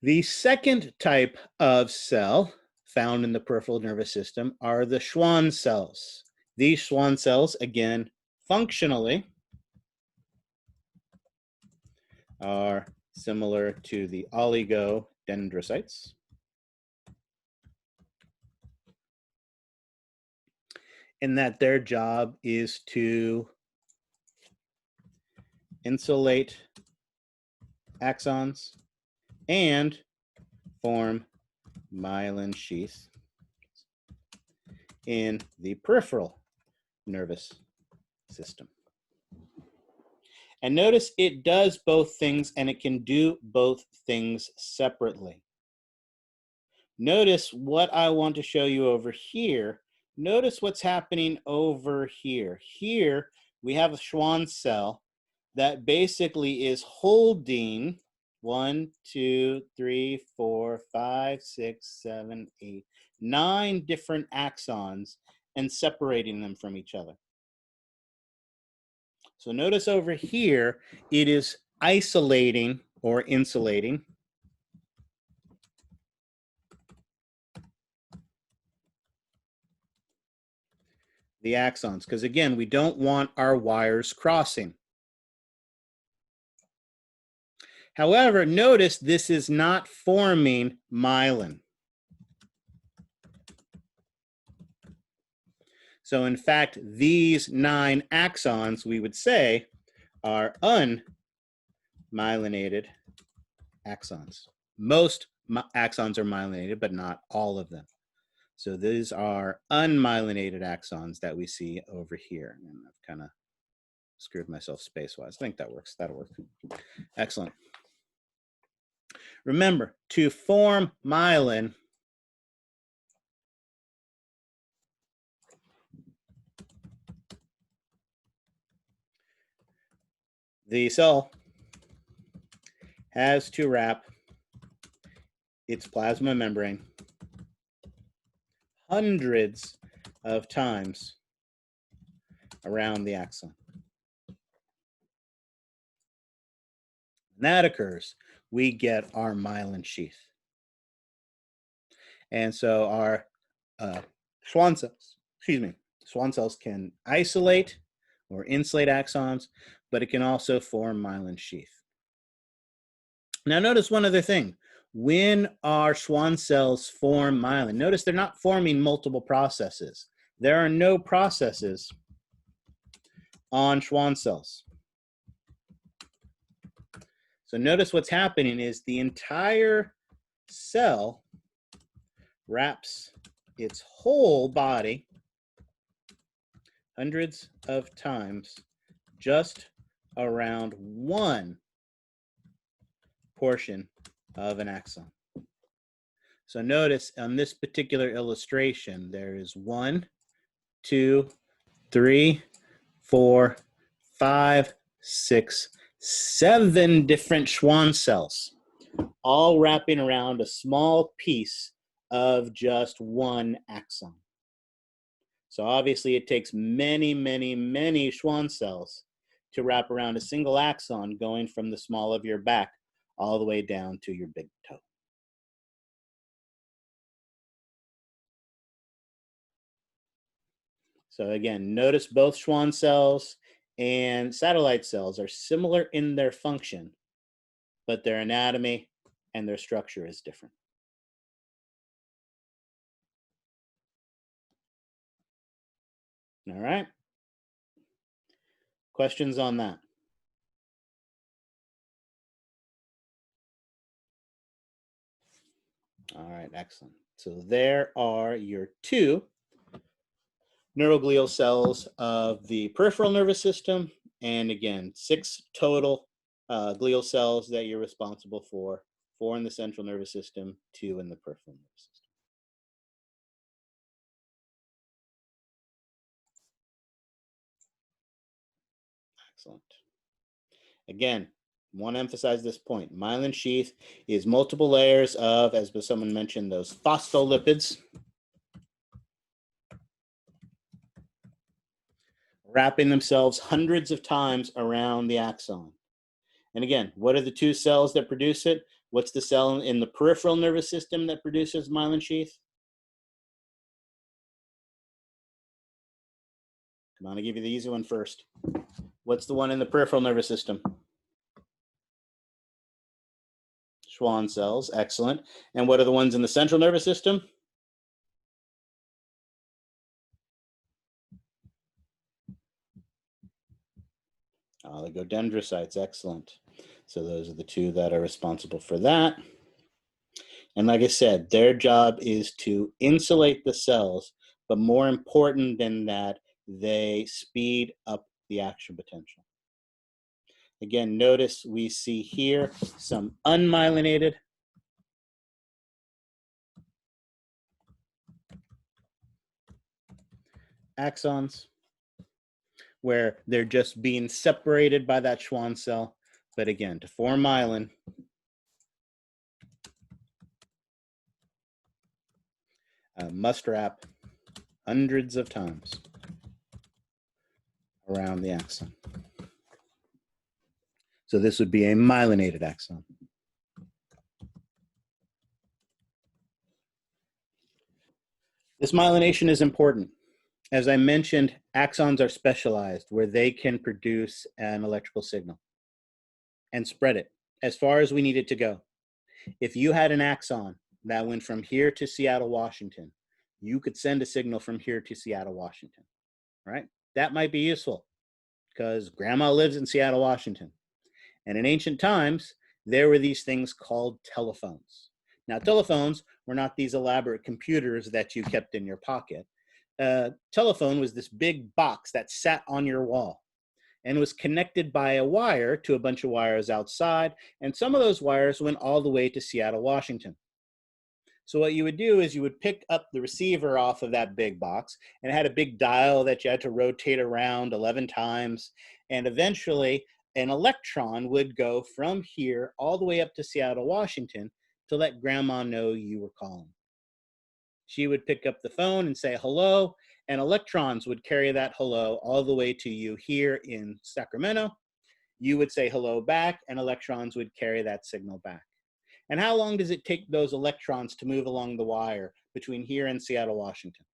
S1: The second type of cell found in the peripheral nervous system are the Schwann cells. These Schwann cells, again, functionally are similar to the oligodendrocytes. In that their job is to insulate axons and form myelin sheath in the peripheral nervous system. And notice it does both things, and it can do both things separately. Notice what I want to show you over here. Notice what's happening over here. Here we have a Schwann cell, that basically is holding 1, 2, 3, 4, 5, 6, 7, 8, 9 different axons and separating them from each other. So notice over here, it is isolating or insulating the axons, because again, we don't want our wires crossing. However, notice this is not forming myelin. So in fact, these 9 axons, we would say, are unmyelinated axons. Most axons are myelinated, but not all of them. So these are unmyelinated axons that we see over here. And I've kind of screwed myself space-wise. I think that works. That'll work. Excellent. Remember, to form myelin, the cell has to wrap its plasma membrane hundreds of times around the axon. When that occurs, we get our myelin sheath. And so our Schwann cells can isolate or insulate axons, but it can also form myelin sheath. Now notice one other thing. When our Schwann cells form myelin, notice they're not forming multiple processes. There are no processes on Schwann cells. So notice what's happening is the entire cell wraps its whole body hundreds of times just around one portion of an axon. So notice on this particular illustration, there is 1, 2, 3, 4, 5, 6, 7 different Schwann cells, all wrapping around a small piece of just one axon. So obviously it takes many, many, many Schwann cells to wrap around a single axon going from the small of your back all the way down to your big toe. So again, notice both Schwann cells and satellite cells are similar in their function, but their anatomy and their structure is different. All right. Questions on that? All right, excellent. So there are your 2 neuroglial cells of the peripheral nervous system, and again, 6 total glial cells that you're responsible for, 4 in the central nervous system, 2 in the peripheral nervous system. Excellent. Again, want to emphasize this point. Myelin sheath is multiple layers of, as someone mentioned, those phospholipids wrapping themselves hundreds of times around the axon. And again, what are the 2 cells that produce it? What's the cell in the peripheral nervous system that produces myelin sheath? Come on, I'll give you the easy one first. What's the one in the peripheral nervous system? Schwann cells, excellent. And what are the ones in the central nervous system? Oligodendrocytes, excellent. So those are the 2 that are responsible for that. And like I said, their job is to insulate the cells, but more important than that, they speed up the action potential. Again, notice we see here some unmyelinated axons. where they're just being separated by that Schwann cell. But again, to form myelin, must wrap hundreds of times around the axon. So this would be a myelinated axon. This myelination is important. As I mentioned, axons are specialized where they can produce an electrical signal and spread it as far as we need it to go. If you had an axon that went from here to Seattle, Washington, you could send a signal from here to Seattle, Washington, right? That might be useful because grandma lives in Seattle, Washington. And in ancient times, there were these things called telephones. Now, telephones were not these elaborate computers that you kept in your pocket. Telephone was this big box that sat on your wall and was connected by a wire to a bunch of wires outside. And some of those wires went all the way to Seattle, Washington. So what you would do is you would pick up the receiver off of that big box, and it had a big dial that you had to rotate around 11 times. And eventually an electron would go from here all the way up to Seattle, Washington to let grandma know you were calling. She would pick up the phone and say hello, and electrons would carry that hello all the way to you here in Sacramento. You would say hello back, and electrons would carry that signal back. And how long does it take those electrons to move along the wire between here and Seattle, Washington?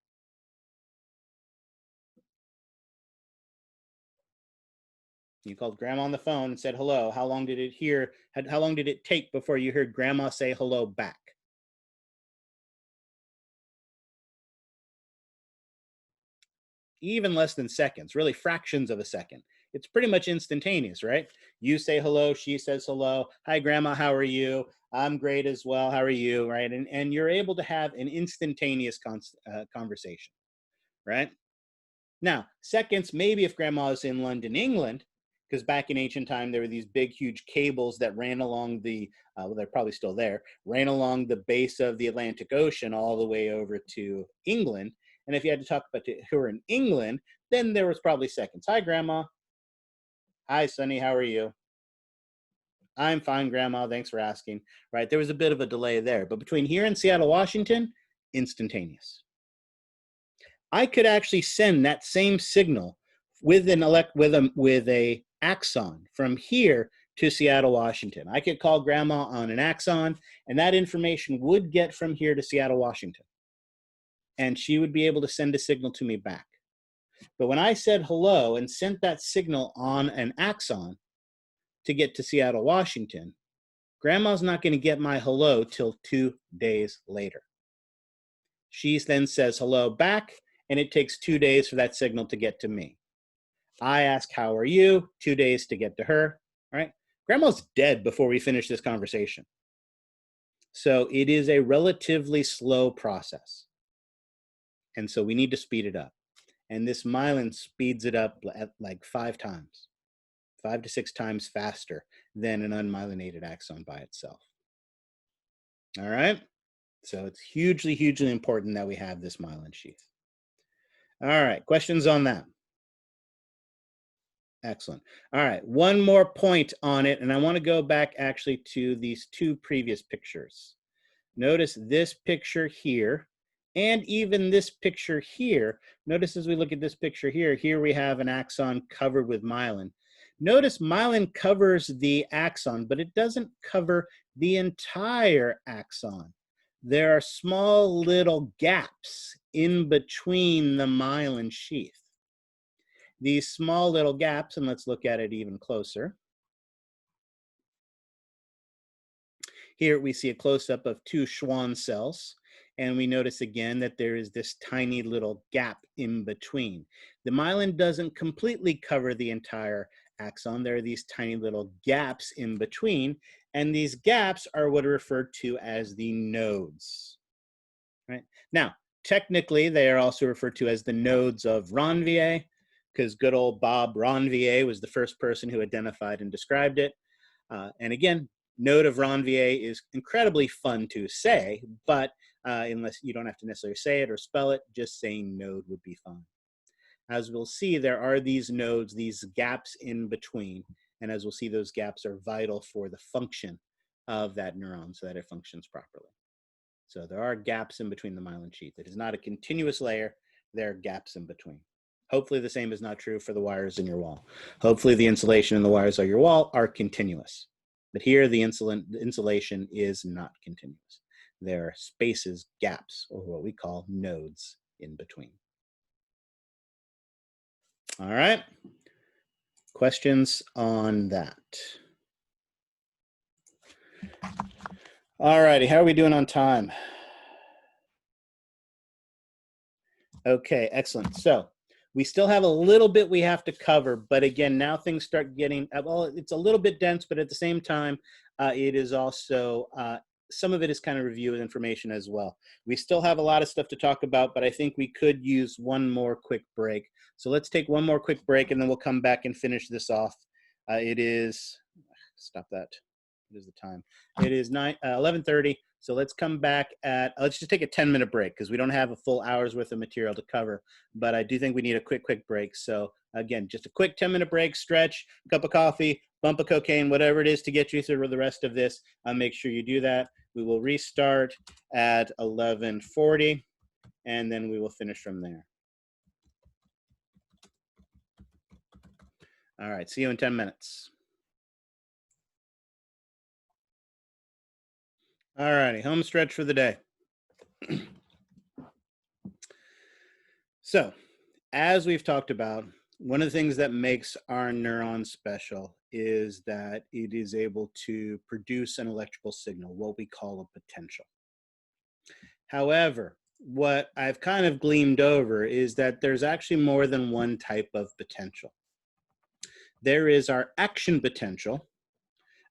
S1: You called grandma on the phone and said hello. How long did it take before you heard grandma say hello back? Even less than seconds, really fractions of a second. It's pretty much instantaneous, right? You say hello, she says hello. Hi, grandma, how are you? I'm great as well. How are you, right? And you're able to have an instantaneous conversation, right? Now, seconds, maybe if grandma is in London, England, because back in ancient time, there were these big, huge cables that ran along the, well, they're probably still there, ran along the base of the Atlantic Ocean all the way over to England. And if you had to talk about who are in England, then there was probably seconds. Hi, grandma. Hi, Sonny, how are you? I'm fine, grandma, thanks for asking. Right, there was a bit of a delay there, but between here and Seattle, Washington, instantaneous. I could actually send that same signal with a axon from here to Seattle, Washington. I could call grandma on an axon, and that information would get from here to Seattle, Washington. And she would be able to send a signal to me back. But when I said hello and sent that signal on an axon to get to Seattle, Washington, grandma's not going to get my hello till 2 days later. She then says hello back, and it takes 2 days for that signal to get to me. I ask, how are you? 2 days to get to her, right? Grandma's dead before we finish this conversation. So it is a relatively slow process. And so we need to speed it up. And this myelin speeds it up at like 5 times, 5 to 6 times faster than an unmyelinated axon by itself. All right. So it's hugely, hugely important that we have this myelin sheath. All right. Questions on that? Excellent. All right. One more point on it. And I want to go back actually to these 2 previous pictures. Notice this picture here. And even this picture here, notice as we look at this picture here, here we have an axon covered with myelin. Notice myelin covers the axon, but it doesn't cover the entire axon. There are small little gaps in between the myelin sheath. These small little gaps, and let's look at it even closer. Here we see a close-up of 2 Schwann cells. And we notice again that there is this tiny little gap in between. The myelin doesn't completely cover the entire axon. There are these tiny little gaps in between, and these gaps are what are referred to as the nodes. Right? Now, technically, they are also referred to as the nodes of Ranvier, because good old Bob Ranvier was the first person who identified and described it. And again, node of Ranvier is incredibly fun to say, but unless you don't have to necessarily say it or spell it, just saying node would be fine. As we'll see, there are these nodes, these gaps in between. And as we'll see, those gaps are vital for the function of that neuron so that it functions properly. So there are gaps in between the myelin sheath. It is not a continuous layer. There are gaps in between. Hopefully the same is not true for the wires in your wall. Hopefully the insulation in the wires on your wall are continuous. But here the insulation is not continuous. There are spaces, gaps, or what we call nodes in between. All right. Questions on that? All righty, how are we doing on time? Okay, excellent. So we still have a little bit we have to cover, but again, now things start getting, well, it's a little bit dense, but at the same time, it is also, some of it is kind of review information as well. We still have a lot of stuff to talk about, but I think we could use one more quick break. So let's take one more quick break and then we'll come back and finish this off. It is, stop that. What is the time? It is 11:30. So let's come back at, let's just take a 10-minute break because we don't have a full hour's worth of material to cover, but I do think we need a quick break. So again, just a quick 10-minute break, stretch, cup of coffee, bump of cocaine, whatever it is to get you through the rest of this. Make sure you do that. We will restart at 11:40 and then we will finish from there. All right, see you in 10 minutes. All righty, home stretch for the day. So, as we've talked about, one of the things that makes our neuron special is that it is able to produce an electrical signal, what we call a potential. However, what I've kind of gleamed over is that there's actually more than one type of potential. There is our action potential,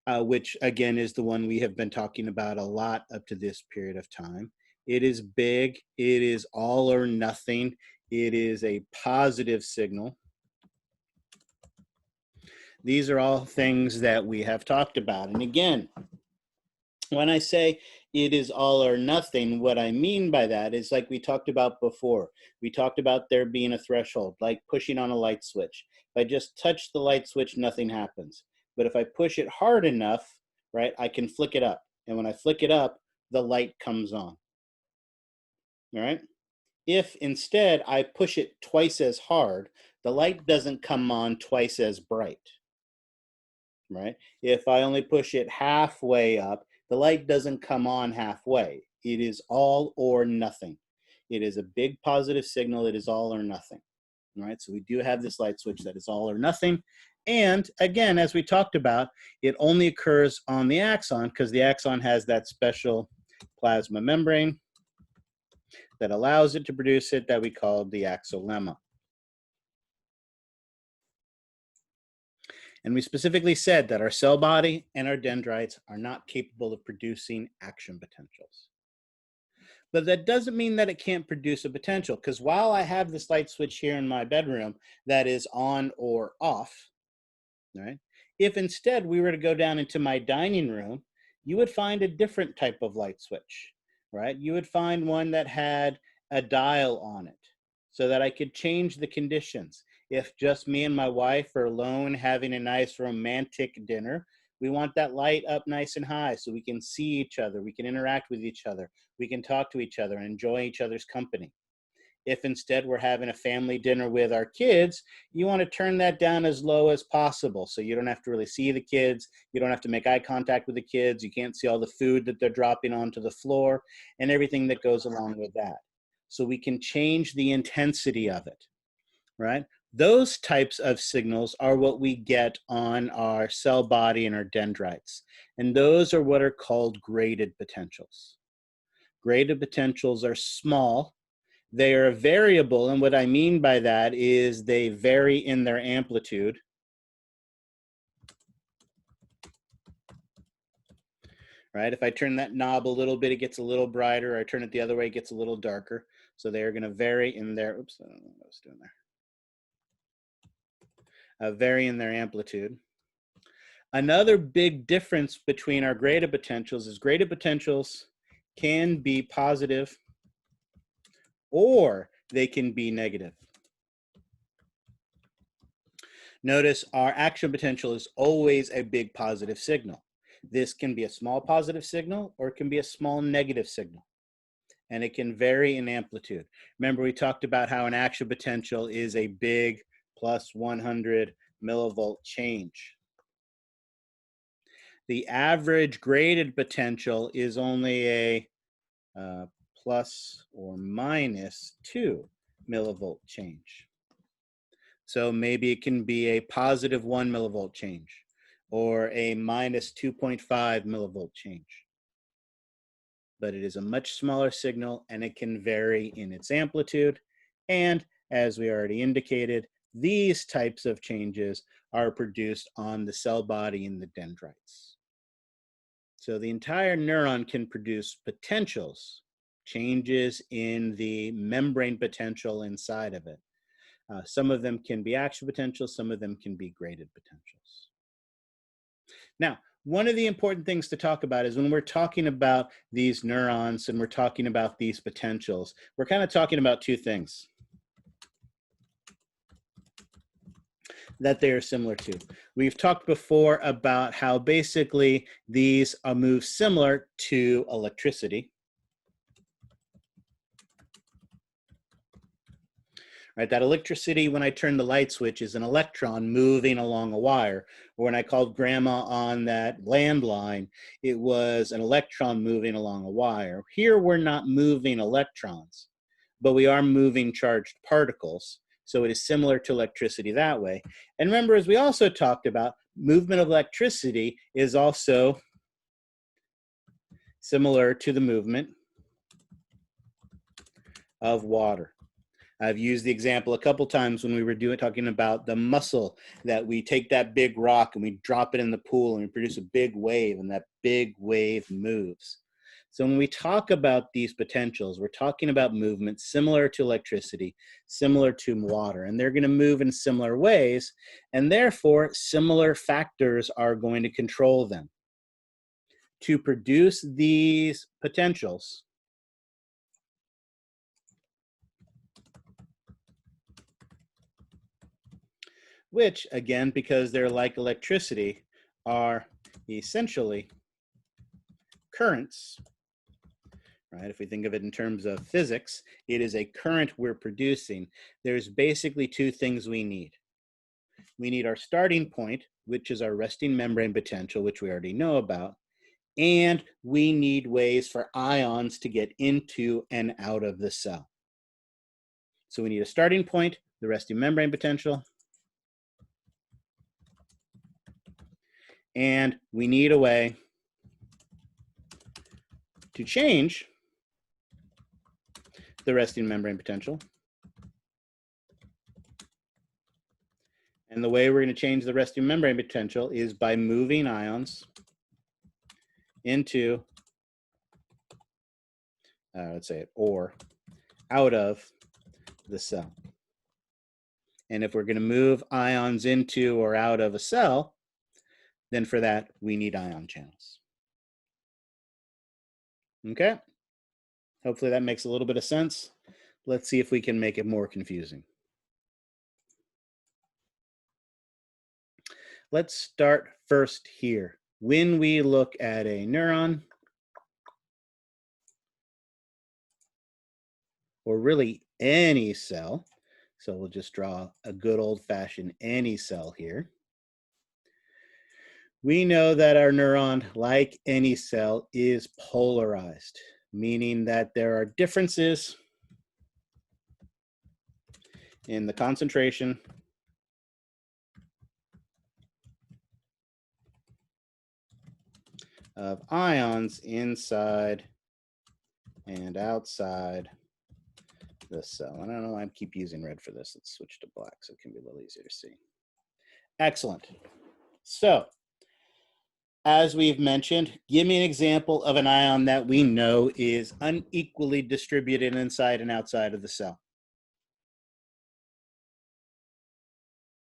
S1: which again is the one we have been talking about a lot up to this period of time. It is big, it is all or nothing, it is a positive signal. These are all things that we have talked about. And again, when I say it is all or nothing, what I mean by that is like we talked about before. We talked about there being a threshold, like pushing on a light switch. If I just touch the light switch, nothing happens. But if I push it hard enough, right, I can flick it up. And when I flick it up, the light comes on. All right? If instead I push it twice as hard, the light doesn't come on twice as bright. Right? If I only push it halfway up, the light doesn't come on halfway. It is all or nothing. It is a big positive signal. It is all or nothing. All right? So we do have this light switch that is all or nothing. And again, as we talked about, it only occurs on the axon because the axon has that special plasma membrane that allows it to produce it that we call the axolemma. And we specifically said that our cell body and our dendrites are not capable of producing action potentials. But that doesn't mean that it can't produce a potential, because while I have this light switch here in my bedroom that is on or off, right? If instead we were to go down into my dining room, you would find a different type of light switch, right? You would find one that had a dial on it so that I could change the conditions. If just me and my wife are alone having a nice romantic dinner, we want that light up nice and high so we can see each other, we can interact with each other, we can talk to each other and enjoy each other's company. If instead we're having a family dinner with our kids, you want to turn that down as low as possible so you don't have to really see the kids, you don't have to make eye contact with the kids, you can't see all the food that they're dropping onto the floor and everything that goes along with that. So we can change the intensity of it, right? Those types of signals are what we get on our cell body and our dendrites. And those are what are called graded potentials. Graded potentials are small. They are variable, and what I mean by that is they vary in their amplitude. Right? If I turn that knob a little bit, it gets a little brighter. I turn it the other way, it gets a little darker. So they're going to vary in their, oops, I don't know what I was doing there. Vary in their amplitude. Another big difference between our graded potentials is graded potentials can be positive or they can be negative. Notice our action potential is always a big positive signal. This can be a small positive signal or it can be a small negative signal. And it can vary in amplitude. Remember, we talked about how an action potential is a big plus 100 millivolt change. The average graded potential is only a plus or minus 2 millivolt change. So maybe it can be a positive 1 millivolt change or a minus 2.5 millivolt change. But it is a much smaller signal and it can vary in its amplitude. And as we already indicated, these types of changes are produced on the cell body in the dendrites. So the entire neuron can produce potentials, changes in the membrane potential inside of it. Some of them can be action potentials, some of them can be graded potentials. Now, one of the important things to talk about is when we're talking about these neurons and we're talking about these potentials, we're kind of talking about two things that they are similar to. We've talked before about how basically these move similar to electricity. Right, that electricity, when I turn the light switch, is an electron moving along a wire. Or when I called grandma on that landline, it was an electron moving along a wire. Here, we're not moving electrons, but we are moving charged particles. So it is similar to electricity that way. And remember, as we also talked about, movement of electricity is also similar to the movement of water. I've used the example a couple times when we were talking about the muscle, that we take that big rock and we drop it in the pool and we produce a big wave, and that big wave moves. So when we talk about these potentials, we're talking about movement similar to electricity, similar to water, and they're going to move in similar ways, and therefore similar factors are going to control them. To produce these potentials, which, again, because they're like electricity, are essentially currents, right? If we think of it in terms of physics, it is a current we're producing. There's basically two things we need. We need our starting point, which is our resting membrane potential, which we already know about, and we need ways for ions to get into and out of the cell. So we need a starting point, the resting membrane potential, and we need a way to change the resting membrane potential. And the way we're going to change the resting membrane potential is by moving ions into, let's say it, or out of the cell. And if we're going to move ions into or out of a cell, then for that, we need ion channels. Okay? Hopefully that makes a little bit of sense. Let's see if we can make it more confusing. Let's start first here. When we look at a neuron, or really any cell, so we'll just draw a good old-fashioned any cell here. We know that our neuron, like any cell, is polarized, meaning that there are differences in the concentration of ions inside and outside the cell. I don't know why I keep using red for this. Let's switch to black so it can be a little easier to see. Excellent. So, as we've mentioned, give me an example of an ion that we know is unequally distributed inside and outside of the cell.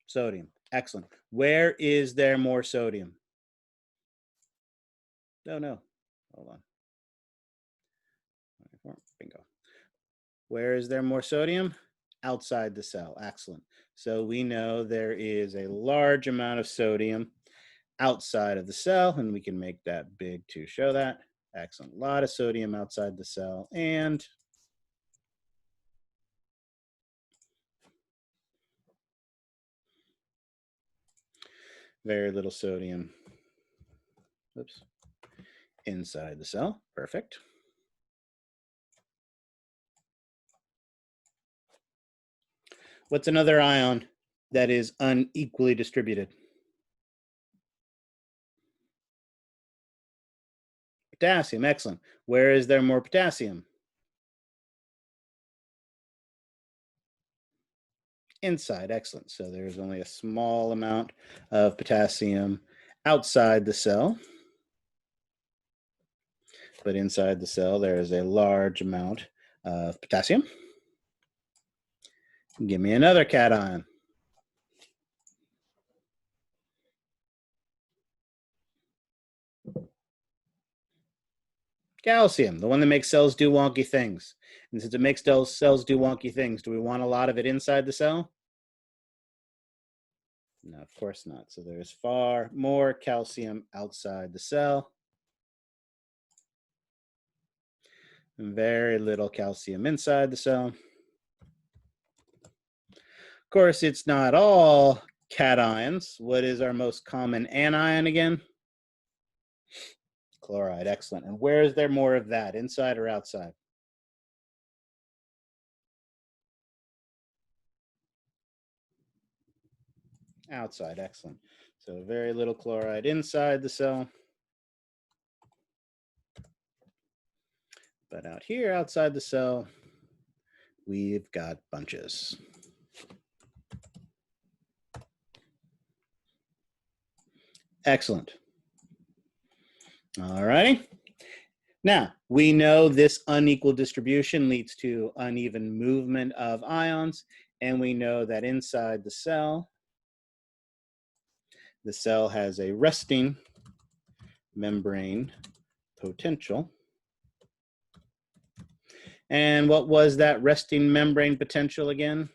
S1: Sodium. Excellent. Where is there more sodium? No. Hold on. Bingo. Where is there more sodium? outside the cell. Excellent. So we know there is a large amount of sodium outside of the cell, and we can make that big to show that. Excellent. A lot of sodium outside the cell, and very little sodium, oops, inside the cell. Perfect. What's another ion that is unequally distributed? Potassium, excellent. Where is there more potassium? Inside, excellent. So there's only a small amount of potassium outside the cell, but inside the cell there is a large amount of potassium. Give me another cation. Calcium, the one that makes cells do wonky things. And since it makes cells do wonky things, do we want a lot of it inside the cell? No, of course not. So there's far more calcium outside the cell. And very little calcium inside the cell. Of course, it's not all cations. What is our most common anion again? Chloride, excellent. And where is there more of that, inside or outside? Outside, excellent. So very little chloride inside the cell. But out here, outside the cell, we've got bunches. Excellent. All righty. Now, we know this unequal distribution leads to uneven movement of ions, and we know that inside the cell has a resting membrane potential. And what was that resting membrane potential again?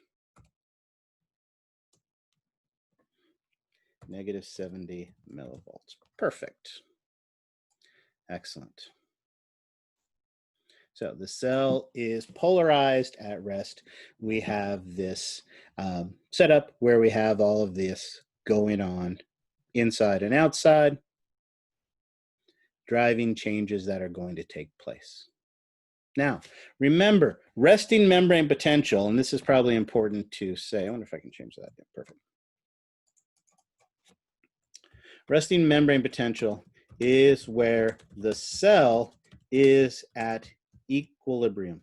S1: Negative 70 millivolts. Perfect. Excellent. So the cell is polarized at rest. We have this setup where we have all of this going on inside and outside, driving changes that are going to take place. Now, remember, resting membrane potential, and this is probably important to say. I wonder if I can change that. Yeah, perfect. Resting membrane potential is where the cell is at equilibrium.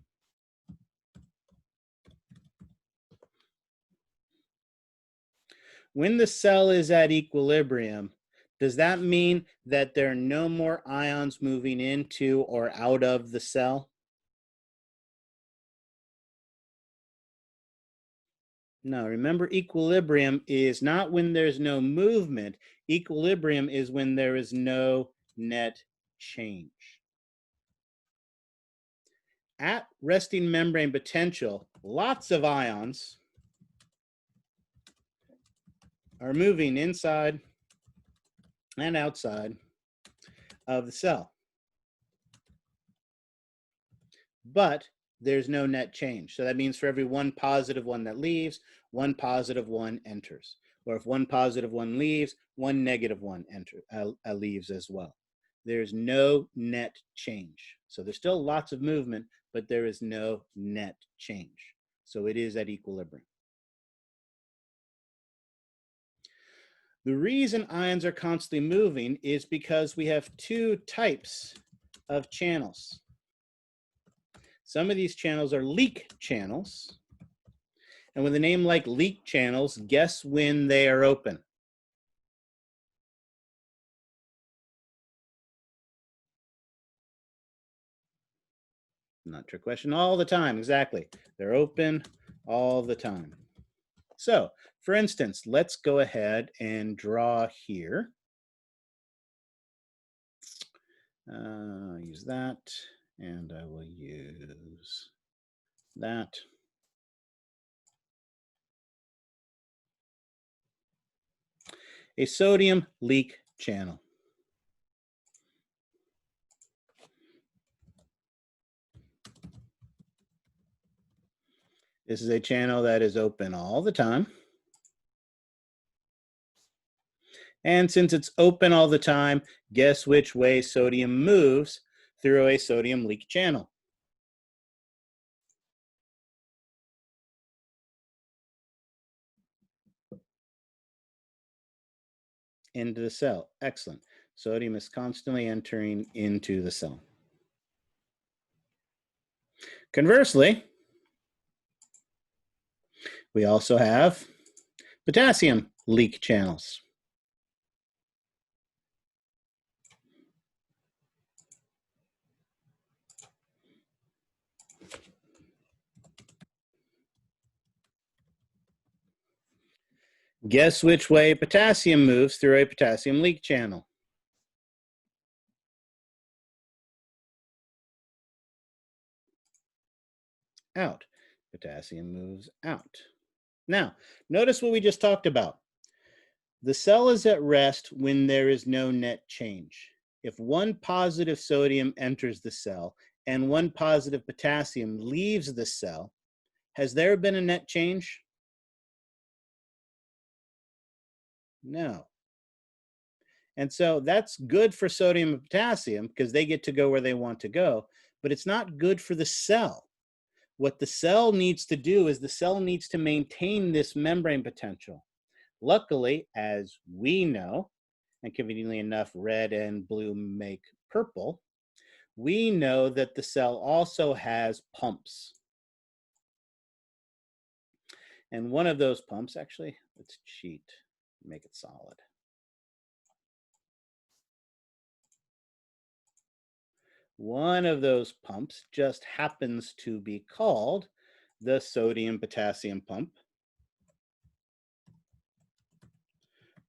S1: When the cell is at equilibrium, does that mean that there are no more ions moving into or out of the cell? No, remember, equilibrium is not when there's no movement. Equilibrium is when there is no net change. At resting membrane potential, lots of ions are moving inside and outside of the cell. But there's no net change. So that means for every one positive one that leaves, one positive one enters. Or if one positive one leaves, one negative one leaves as well. There's no net change. So there's still lots of movement, but there is no net change. So it is at equilibrium. The reason ions are constantly moving is because we have two types of channels. Some of these channels are leak channels. And with a name like leak channels, guess when they are open? Not a trick question. All the time, exactly. They're open all the time. So, for instance, let's go ahead and draw here. I'll use that, and I will use that. a sodium leak channel. This is a channel that is open all the time. And since it's open all the time, guess which way sodium moves through a sodium leak channel? Into the cell. Excellent. Sodium is constantly entering into the cell. Conversely, we also have potassium leak channels. Guess which way potassium moves through a potassium leak channel? Out. Potassium moves out. Now, notice what we just talked about. The cell is at rest when there is no net change. If one positive sodium enters the cell and one positive potassium leaves the cell, has there been a net change? No. And so that's good for sodium and potassium because they get to go where they want to go, but it's not good for the cell. What the cell needs to do is the cell needs to maintain this membrane potential. Luckily, as we know, and conveniently enough, red and blue make purple, we know that the cell also has pumps. And one of those pumps, actually, let's cheat, make it solid. One of those pumps just happens to be called the sodium-potassium pump,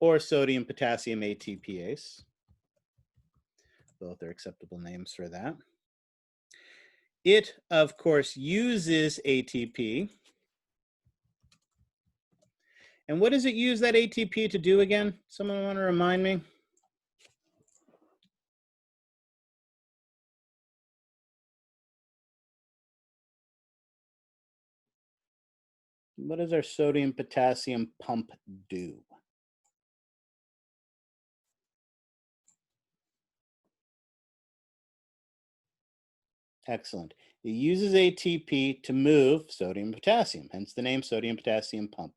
S1: or sodium-potassium ATPase. Both are acceptable names for that. It, of course, uses ATP. And what does it use that ATP to do again? Someone want to remind me? What does our sodium-potassium pump do? Excellent. It uses ATP to move sodium-potassium, hence the name sodium-potassium pump.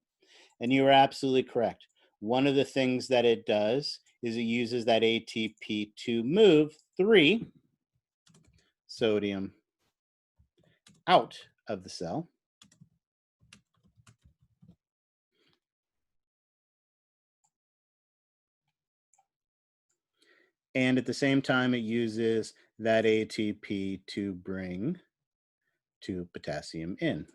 S1: And you are absolutely correct. One of the things that it does is it uses that ATP to move 3 sodium out of the cell. And at the same time, it uses that ATP to bring 2 potassium in.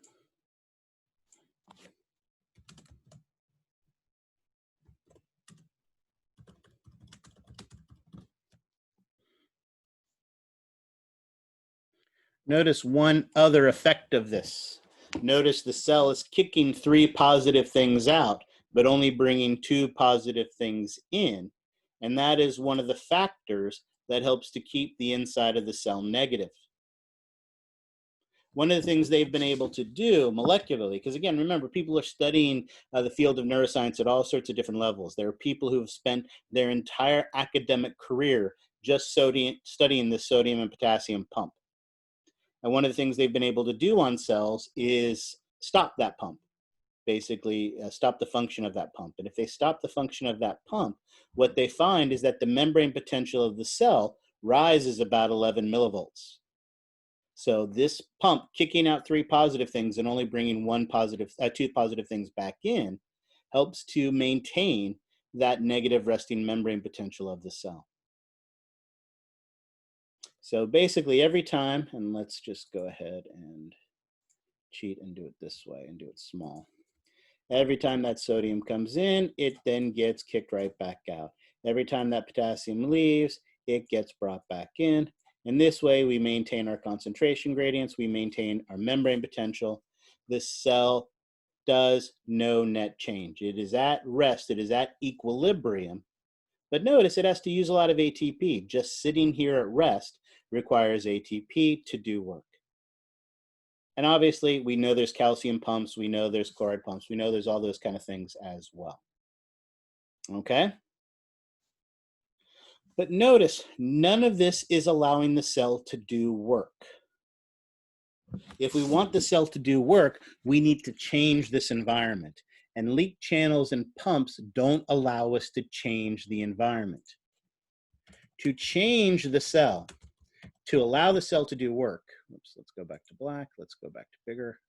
S1: Notice one other effect of this. Notice the cell is kicking 3 positive things out, but only bringing 2 positive things in. And that is one of the factors that helps to keep the inside of the cell negative. One of the things they've been able to do molecularly, because again, remember, people are studying the field of neuroscience at all sorts of different levels. There are people who have spent their entire academic career just studying the sodium and potassium pump. And one of the things they've been able to do on cells is stop that pump, basically stop the function of that pump. And if they stop the function of that pump, what they find is that the membrane potential of the cell rises about 11 millivolts. So this pump kicking out 3 positive things and only bringing 2 positive things back in helps to maintain that negative resting membrane potential of the cell. So basically every time, and let's just go ahead and cheat and do it this way and do it small. Every time that sodium comes in, it then gets kicked right back out. Every time that potassium leaves, it gets brought back in. And this way we maintain our concentration gradients, we maintain our membrane potential. This cell does no net change. It is at rest, it is at equilibrium. But notice it has to use a lot of ATP. Just sitting here at rest requires ATP to do work. And obviously, we know there's calcium pumps, we know there's chloride pumps, we know there's all those kind of things as well. Okay? But notice, none of this is allowing the cell to do work. If we want the cell to do work, we need to change this environment. And leak channels and pumps don't allow us to change the environment. To change the cell, to allow the cell to do work, oops, let's go back to black, let's go back to bigger.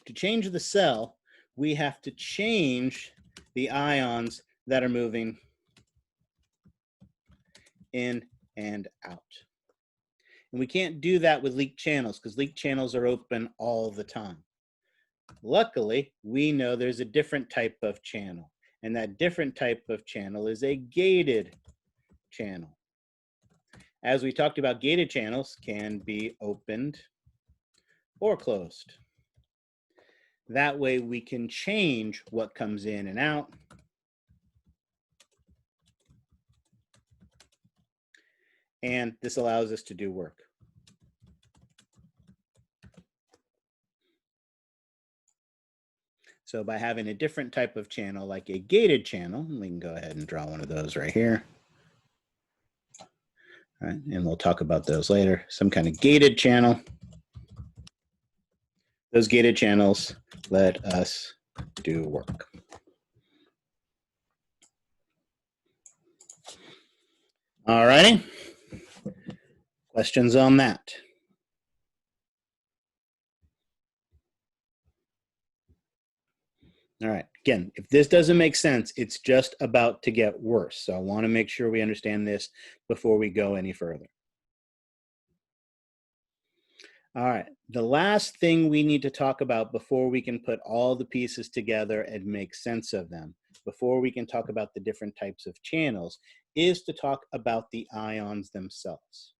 S1: To change the cell, we have to change the ions that are moving in and out. And we can't do that with leak channels because leak channels are open all the time. Luckily, we know there's a different type of channel, and that different type of channel is a gated channel. As we talked about, gated channels can be opened or closed. That way we can change what comes in and out. And this allows us to do work. So by having a different type of channel, like a gated channel, we can go ahead and draw one of those right here. All right, and we'll talk about those later. Some kind of gated channel. Those gated channels let us do work. All righty. Questions on that? All right, again, if this doesn't make sense, it's just about to get worse. So I want to make sure we understand this before we go any further. All right, the last thing we need to talk about before we can put all the pieces together and make sense of them, before we can talk about the different types of channels, is to talk about the ions themselves.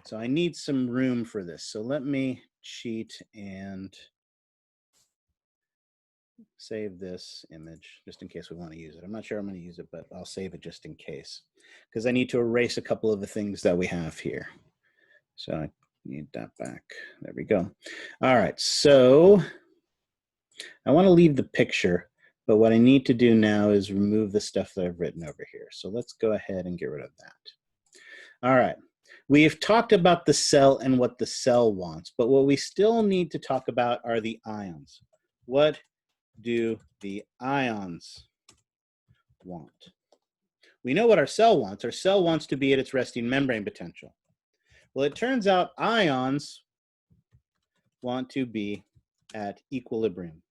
S1: So I need some room for this. So let me cheat and save this image just in case we want to use it. I'm not sure I'm going to use it, but I'll save it just in case because I need to erase a couple of the things that we have here. So I need that back. There we go. All right, so I want to leave the picture, but what I need to do now is remove the stuff that I've written over here. So let's go ahead and get rid of that. All right, we've talked about the cell and what the cell wants, but what we still need to talk about are the ions. What do the ions want? We know what our cell wants. Our cell wants to be at its resting membrane potential. Well, it turns out ions want to be at equilibrium.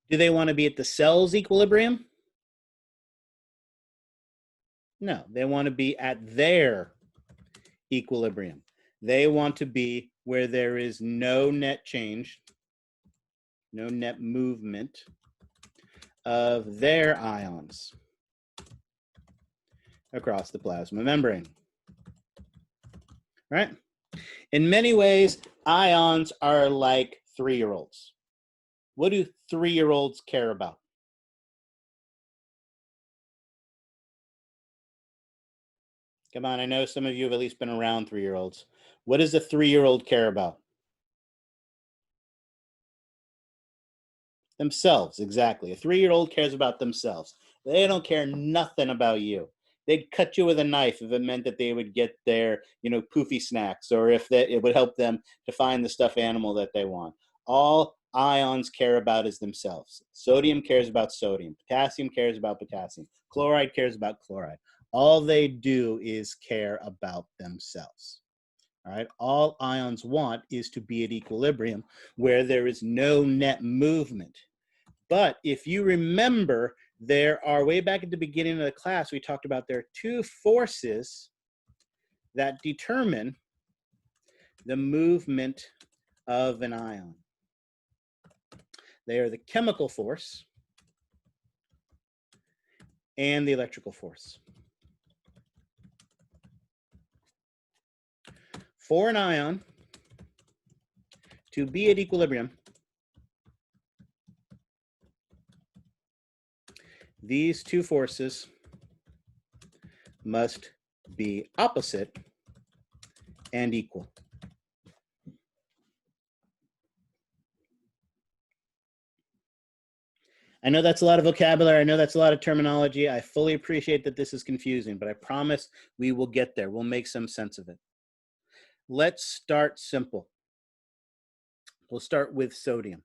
S1: Do they want to be at the cell's equilibrium? No, they want to be at their equilibrium. They want to be where there is no net change, no net movement of their ions across the plasma membrane. Right? In many ways, ions are like 3-year-olds. What do 3-year-olds care about? Come on, I know some of you have at least been around 3-year-olds. What does a 3-year-old care about? Themselves, exactly. A 3-year-old cares about themselves. They don't care nothing about you. They'd cut you with a knife if it meant that they would get their, poofy snacks, or if it would help them to find the stuffed animal that they want. All ions care about is themselves. Sodium cares about sodium. Potassium cares about potassium. Chloride cares about chloride. All they do is care about themselves. All right. All ions want is to be at equilibrium where there is no net movement. But if you remember, there are, way back at the beginning of the class, we talked about there are 2 forces that determine the movement of an ion. They are the chemical force and the electrical force. for an ion to be at equilibrium, these two forces must be opposite and equal. I know that's a lot of vocabulary. I know that's a lot of terminology. I fully appreciate that this is confusing, but I promise we will get there. We'll make some sense of it. Let's start simple. We'll start with sodium.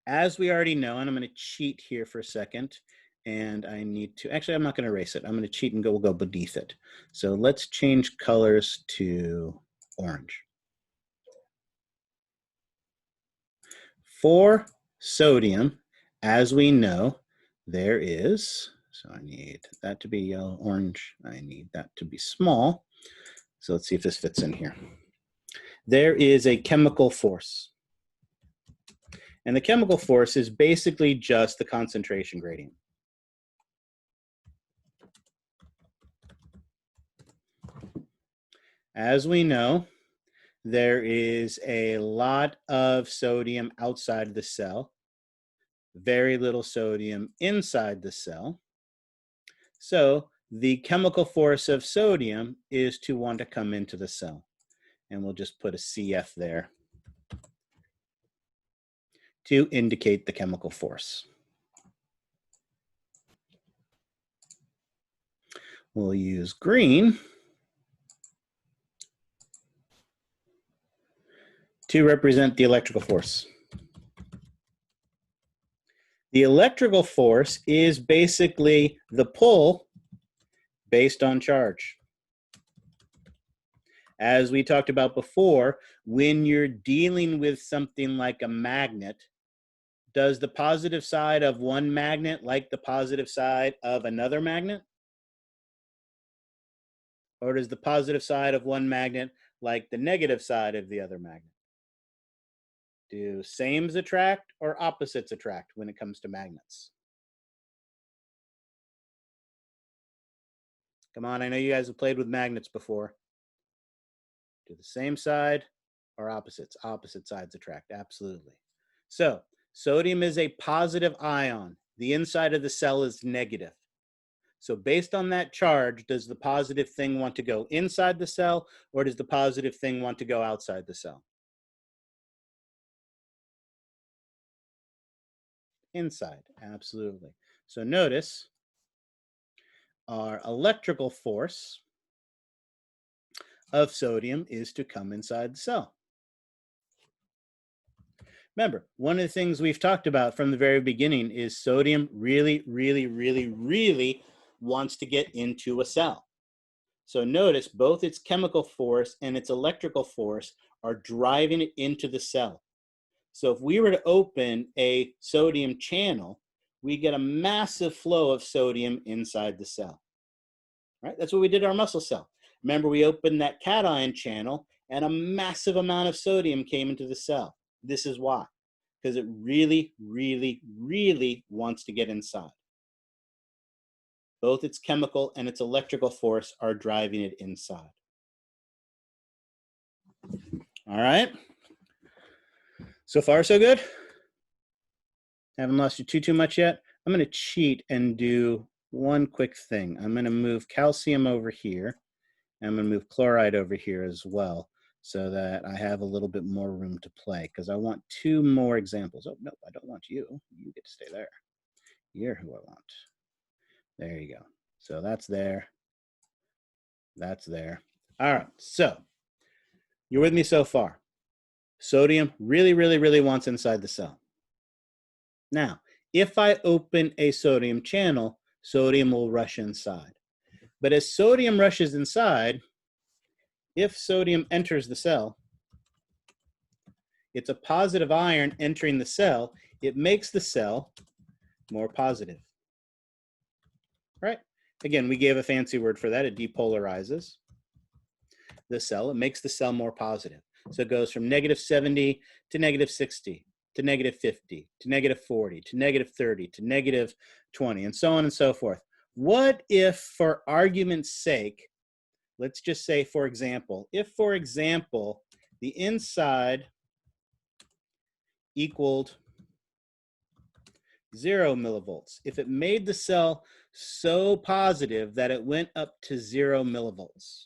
S1: As we already know, and I'm going to cheat here for a second, and I need to, actually, I'm not going to erase it. I'm going to cheat and we'll go beneath it. So let's change colors to orange. For sodium, as we know, there is, so I need that to be yellow, orange. I need that to be small. So let's see if this fits in here. There is a chemical force. And the chemical force is basically just the concentration gradient. As we know, there is a lot of sodium outside of the cell, very little sodium inside the cell. So the chemical force of sodium is to want to come into the cell. And we'll just put a CF there to indicate the chemical force. We'll use green to represent the electrical force. The electrical force is basically the pull based on charge. As we talked about before, when you're dealing with something like a magnet, does the positive side of one magnet like the positive side of another magnet? Or does the positive side of one magnet like the negative side of the other magnet? Do sames attract or opposites attract when it comes to magnets? Come on, I know you guys have played with magnets before. Do the same side or opposites? Opposite sides attract, absolutely. So sodium is a positive ion. The inside of the cell is negative. So based on that charge, does the positive thing want to go inside the cell or does the positive thing want to go outside the cell? Inside, absolutely. So notice our electrical force of sodium is to come inside the cell. Remember, one of the things we've talked about from the very beginning is sodium really wants to get into a cell. So notice both its chemical force and its electrical force are driving it into the cell. So if we were to open a sodium channel, we get a massive flow of sodium inside the cell. Right? That's what we did in our muscle cell. Remember, we opened that cation channel and a massive amount of sodium came into the cell. This is why, because it really wants to get inside. Both its chemical and its electrical force are driving it inside. All right. So far, so good? Haven't lost you too much yet? I'm going to cheat and do one quick thing. I'm going to move calcium over here. And I'm going to move chloride over here as well so that I have a little bit more room to play because I want two more examples. Oh, no, I don't want you. You get to stay there. You're who I want. There you go. So that's there. That's there. All right. So you're with me so far. Sodium really wants inside the cell. Now, if I open a sodium channel, sodium will rush inside. But as sodium rushes inside, if sodium enters the cell, it's a positive ion entering the cell. It makes the cell more positive. Right? Again, we gave a fancy word for that. It depolarizes the cell. It makes the cell more positive. So it goes from -70 to -60 to -50 to -40 to -30 to -20 and so on and so forth. What if, for argument's sake, let's just say, for example, if, for example, the inside equaled 0 millivolts, if it made the cell so positive that it went up to 0 millivolts,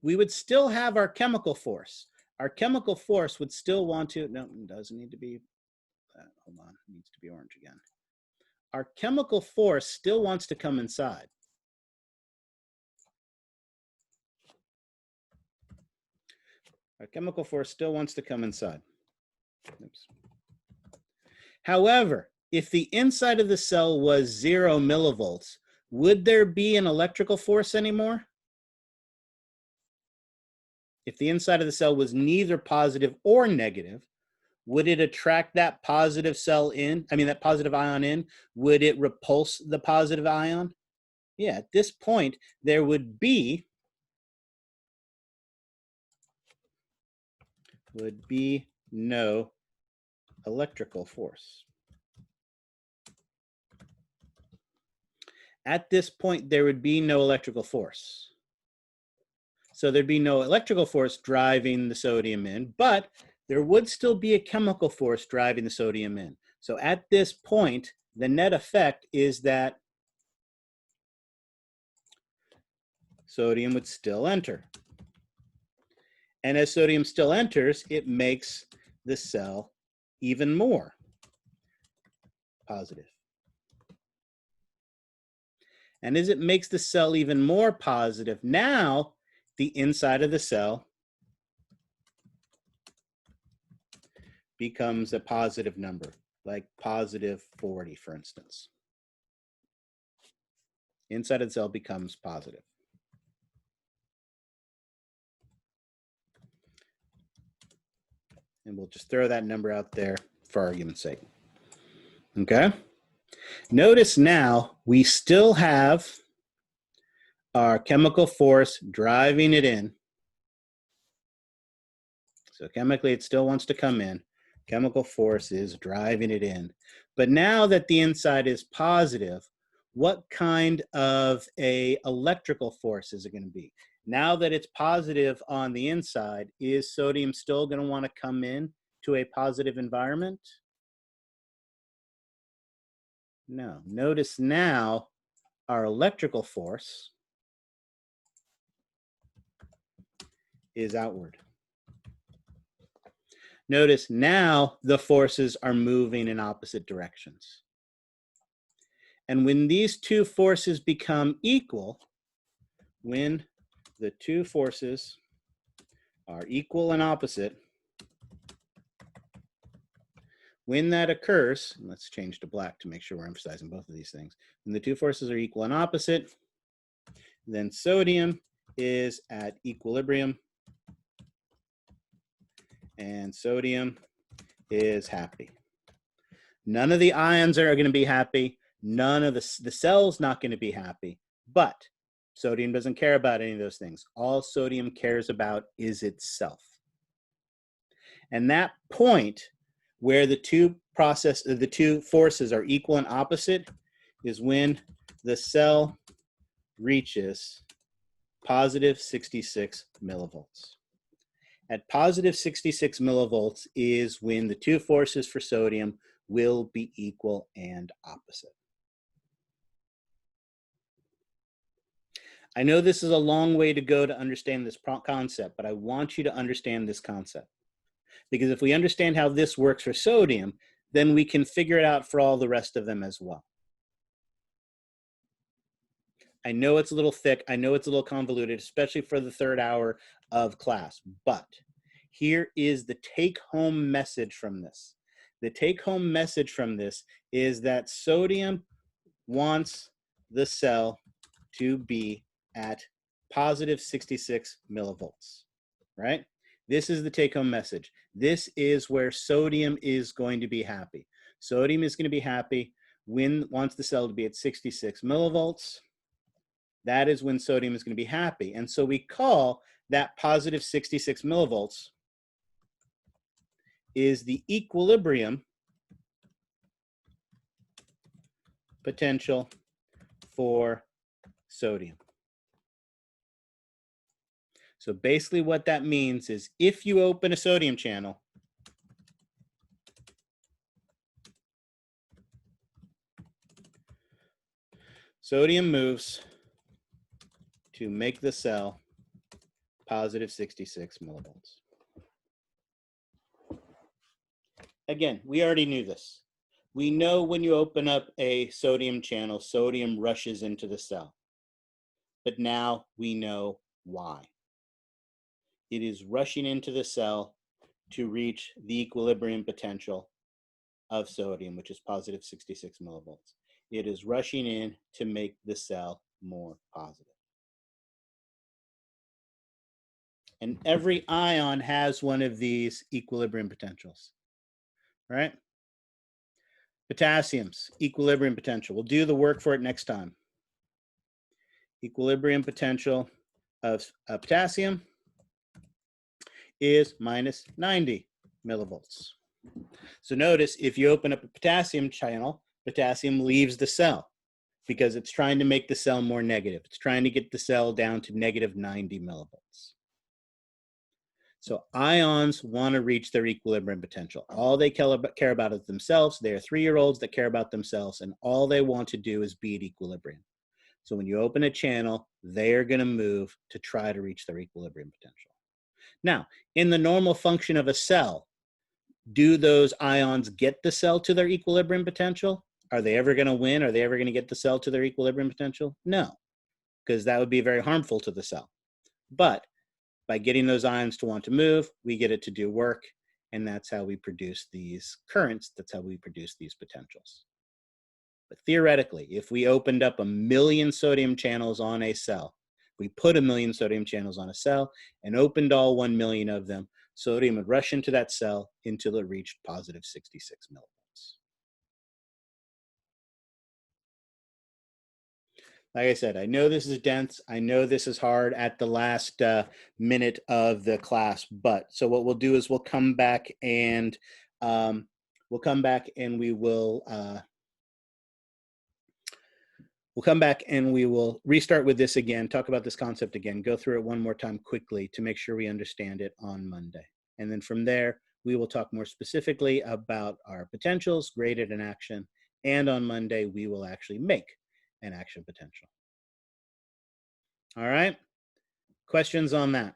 S1: we would still have our chemical force. Our chemical force would still want to, no, it doesn't need to be, hold on, it needs to be orange again. Our chemical force still wants to come inside. Our chemical force still wants to come inside. Oops. However, if the inside of the cell was 0 millivolts, would there be an electrical force anymore? If the inside of the cell was neither positive or negative, would it attract that positive cell in? I mean, that positive ion in? Would it repulse the positive ion? Yeah, at this point, there would be no electrical force. At this point, there would be no electrical force. So there'd be no electrical force driving the sodium in, but there would still be a chemical force driving the sodium in. So at this point, the net effect is that sodium would still enter. And as sodium still enters, it makes the cell even more positive. And as it makes the cell even more positive, now the inside of the cell becomes a positive number, like positive 40, for instance. Inside of the cell becomes positive. And we'll just throw that number out there for argument's sake. Okay? Notice now we still have our chemical force driving it in. So chemically it still wants to come in. Chemical force is driving it in. But now that the inside is positive, what kind of a electrical force is it going to be? Now that it's positive on the inside, is sodium still going to want to come in to a positive environment? No. Notice now our electrical force is outward. Notice now the forces are moving in opposite directions. And when these two forces become equal, when the two forces are equal and opposite, when that occurs, let's change to black to make sure we're emphasizing both of these things. When the two forces are equal and opposite, then sodium is at equilibrium and sodium is happy. None of the ions are going to be happy. None of the cell's not going to be happy. But sodium doesn't care about any of those things. All sodium cares about is itself. And that point where the two forces are equal and opposite is when the cell reaches positive 66 millivolts. At positive 66 millivolts is when the two forces for sodium will be equal and opposite. I know this is a long way to go to understand this concept, but I want you to understand this concept. Because if we understand how this works for sodium, then we can figure it out for all the rest of them as well. I know it's a little thick. I know it's a little convoluted, especially for the third hour of class. But here is the take-home message from this. The take-home message from this is that sodium wants the cell to be at positive 66 millivolts, right? This is the take-home message. This is where sodium is going to be happy. Sodium is going to be happy when wants the cell to be at 66 millivolts. That is when sodium is going to be happy. And so we call that positive 66 millivolts is the equilibrium potential for sodium. So basically what that means is if you open a sodium channel, sodium moves to make the cell positive 66 millivolts. Again, we already knew this. We know when you open up a sodium channel, sodium rushes into the cell. But now we know why. It is rushing into the cell to reach the equilibrium potential of sodium, which is positive 66 millivolts. It is rushing in to make the cell more positive. And every ion has one of these equilibrium potentials, right? Potassium's equilibrium potential. We'll do the work for it next time. Equilibrium potential of potassium is minus 90 millivolts. So notice if you open up a potassium channel, potassium leaves the cell because it's trying to make the cell more negative. It's trying to get the cell down to negative 90 millivolts. So ions want to reach their equilibrium potential. All they care about is themselves. They are 3-year-olds that care about themselves, and all they want to do is be at equilibrium. So when you open a channel, they are going to move to try to reach their equilibrium potential. Now, in the normal function of a cell, do those ions get the cell to their equilibrium potential? Are they ever going to win? Are they ever going to get the cell to their equilibrium potential? No, because that would be very harmful to the cell. But by getting those ions to want to move, we get it to do work, and that's how we produce these currents. That's how we produce these potentials. But theoretically, if we opened up 1 million sodium channels on a cell, we put 1 million sodium channels on a cell and opened all 1 million of them, sodium would rush into that cell until it reached positive 66 millivolts. Like I said, I know this is dense. I know this is hard at the last minute of the class, but so what we'll do is we'll come back and we will restart with this again, talk about this concept again, go through it one more time quickly to make sure we understand it on Monday. And then from there, we will talk more specifically about our potentials, graded in action, and on Monday, we will actually make an action potential. All right, questions on that?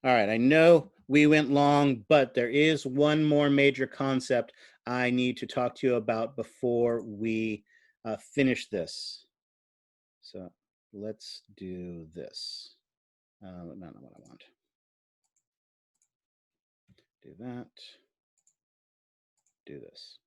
S1: All right, I know we went long, but there is one more major concept I need to talk to you about before we finish this. So let's do this. No, not what I want. Do that. Do this.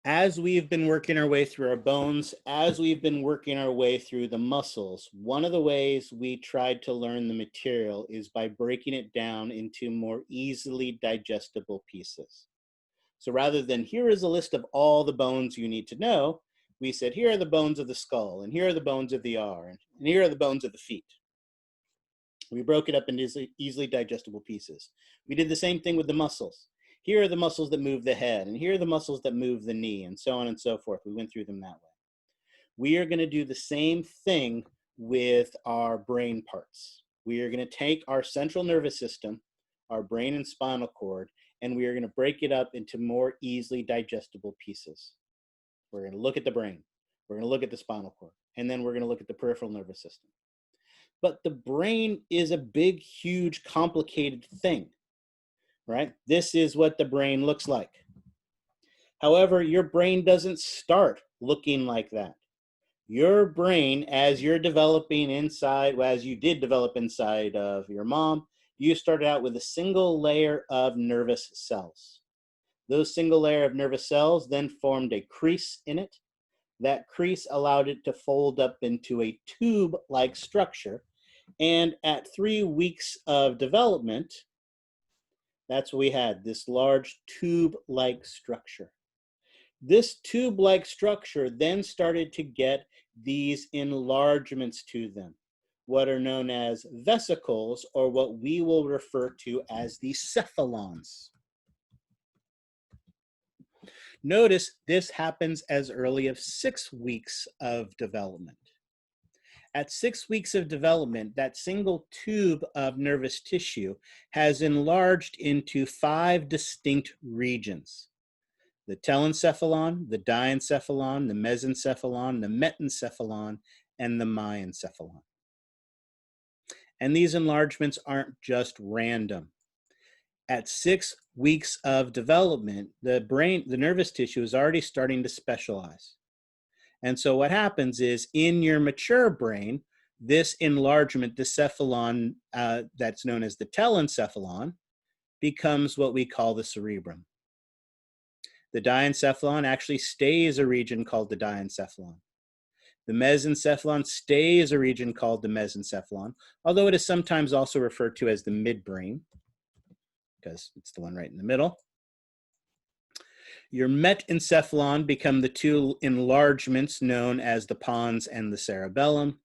S1: As we've been working our way through our bones, as we've been working our way through the muscles, one of the ways we tried to learn the material is by breaking it down into more easily digestible pieces. So rather than here is a list of all the bones you need to know, we said here are the bones of the skull, and here are the bones of the arm, and here are the bones of the feet. We broke it up into easily digestible pieces. We did the same thing with the muscles. Here are the muscles that move the head, and here are the muscles that move the knee, and so on and so forth. We went through them that way. We are going to do the same thing with our brain parts. We are going to take our central nervous system, our brain and spinal cord, and we are going to break it up into more easily digestible pieces. We're going to look at the brain. We're going to look at the spinal cord, and then we're going to look at the peripheral nervous system. But the brain is a big, huge, complicated thing, right? This is what the brain looks like. However, your brain doesn't start looking like that. Your brain, as you're developing inside, well, as you did develop inside of your mom, you started out with a single layer of nervous cells. Those single layer of nervous cells then formed a crease in it. That crease allowed it to fold up into a tube-like structure. And at 3 weeks of development, that's what we had, this large tube-like structure. This tube-like structure then started to get these enlargements to them, what are known as vesicles, or what we will refer to as the cephalons. Notice this happens as early as 6 weeks of development. At 6 weeks of development, that single tube of nervous tissue has enlarged into 5 distinct regions: the telencephalon, the diencephalon, the mesencephalon, the metencephalon, and the myencephalon. And these enlargements aren't just random. At 6 weeks of development, the nervous tissue is already starting to specialize. And so what happens is, in your mature brain, this enlargement, the cephalon that's known as the telencephalon, becomes what we call the cerebrum. The diencephalon actually stays a region called the diencephalon. The mesencephalon stays a region called the mesencephalon, although it is sometimes also referred to as the midbrain, because it's the one right in the middle. Your metencephalon become the 2 enlargements known as the pons and the cerebellum.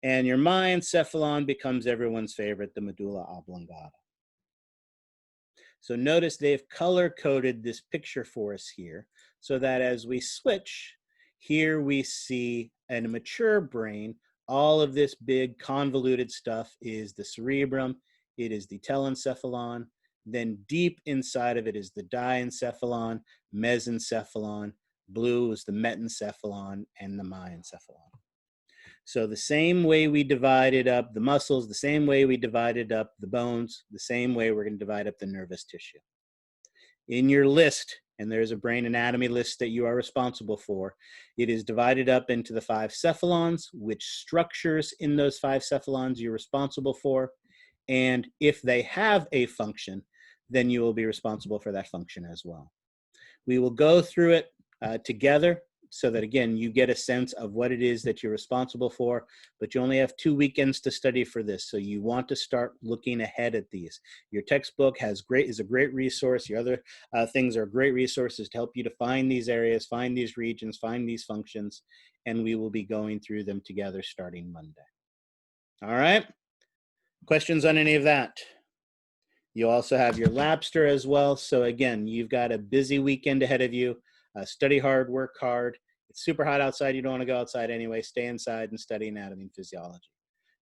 S1: And your myencephalon becomes everyone's favorite, the medulla oblongata. So notice they've color-coded this picture for us here, so that as we switch, here we see in a mature brain, all of this big convoluted stuff is the cerebrum, it is the telencephalon. Then deep inside of it is the diencephalon, mesencephalon, blue is the metencephalon, and the myencephalon. So the same way we divided up the muscles, the same way we divided up the bones, the same way we're going to divide up the nervous tissue. In your list, and there's a brain anatomy list that you are responsible for, it is divided up into the 5 cephalons, which structures in those 5 cephalons you're responsible for. And if they have a function, then you will be responsible for that function as well. We will go through it together so that, again, you get a sense of what it is that you're responsible for, but you only have 2 weekends to study for this, so you want to start looking ahead at these. Your textbook is a great resource. Your other things are great resources to help you to find these areas, find these regions, find these functions, and we will be going through them together starting Monday. All right? Questions on any of that? You also have your Labster as well. So again, you've got a busy weekend ahead of you. Study hard, work hard. It's super hot outside. You don't want to go outside anyway. Stay inside and study anatomy and physiology.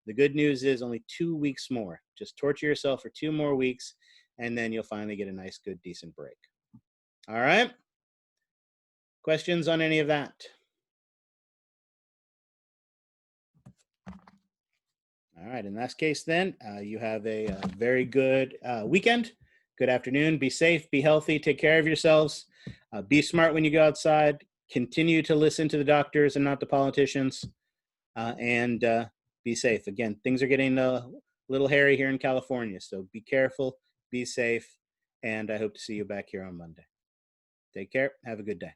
S1: The good news is only 2 weeks more. Just torture yourself for 2 more weeks, and then you'll finally get a nice, good, decent break. All right? Questions on any of that? All right, in that case then, you have a very good weekend. Good afternoon. Be safe, be healthy, take care of yourselves. Be smart when you go outside. Continue to listen to the doctors and not the politicians. And be safe. Again, things are getting a little hairy here in California, so be careful, be safe, and I hope to see you back here on Monday. Take care. Have a good day.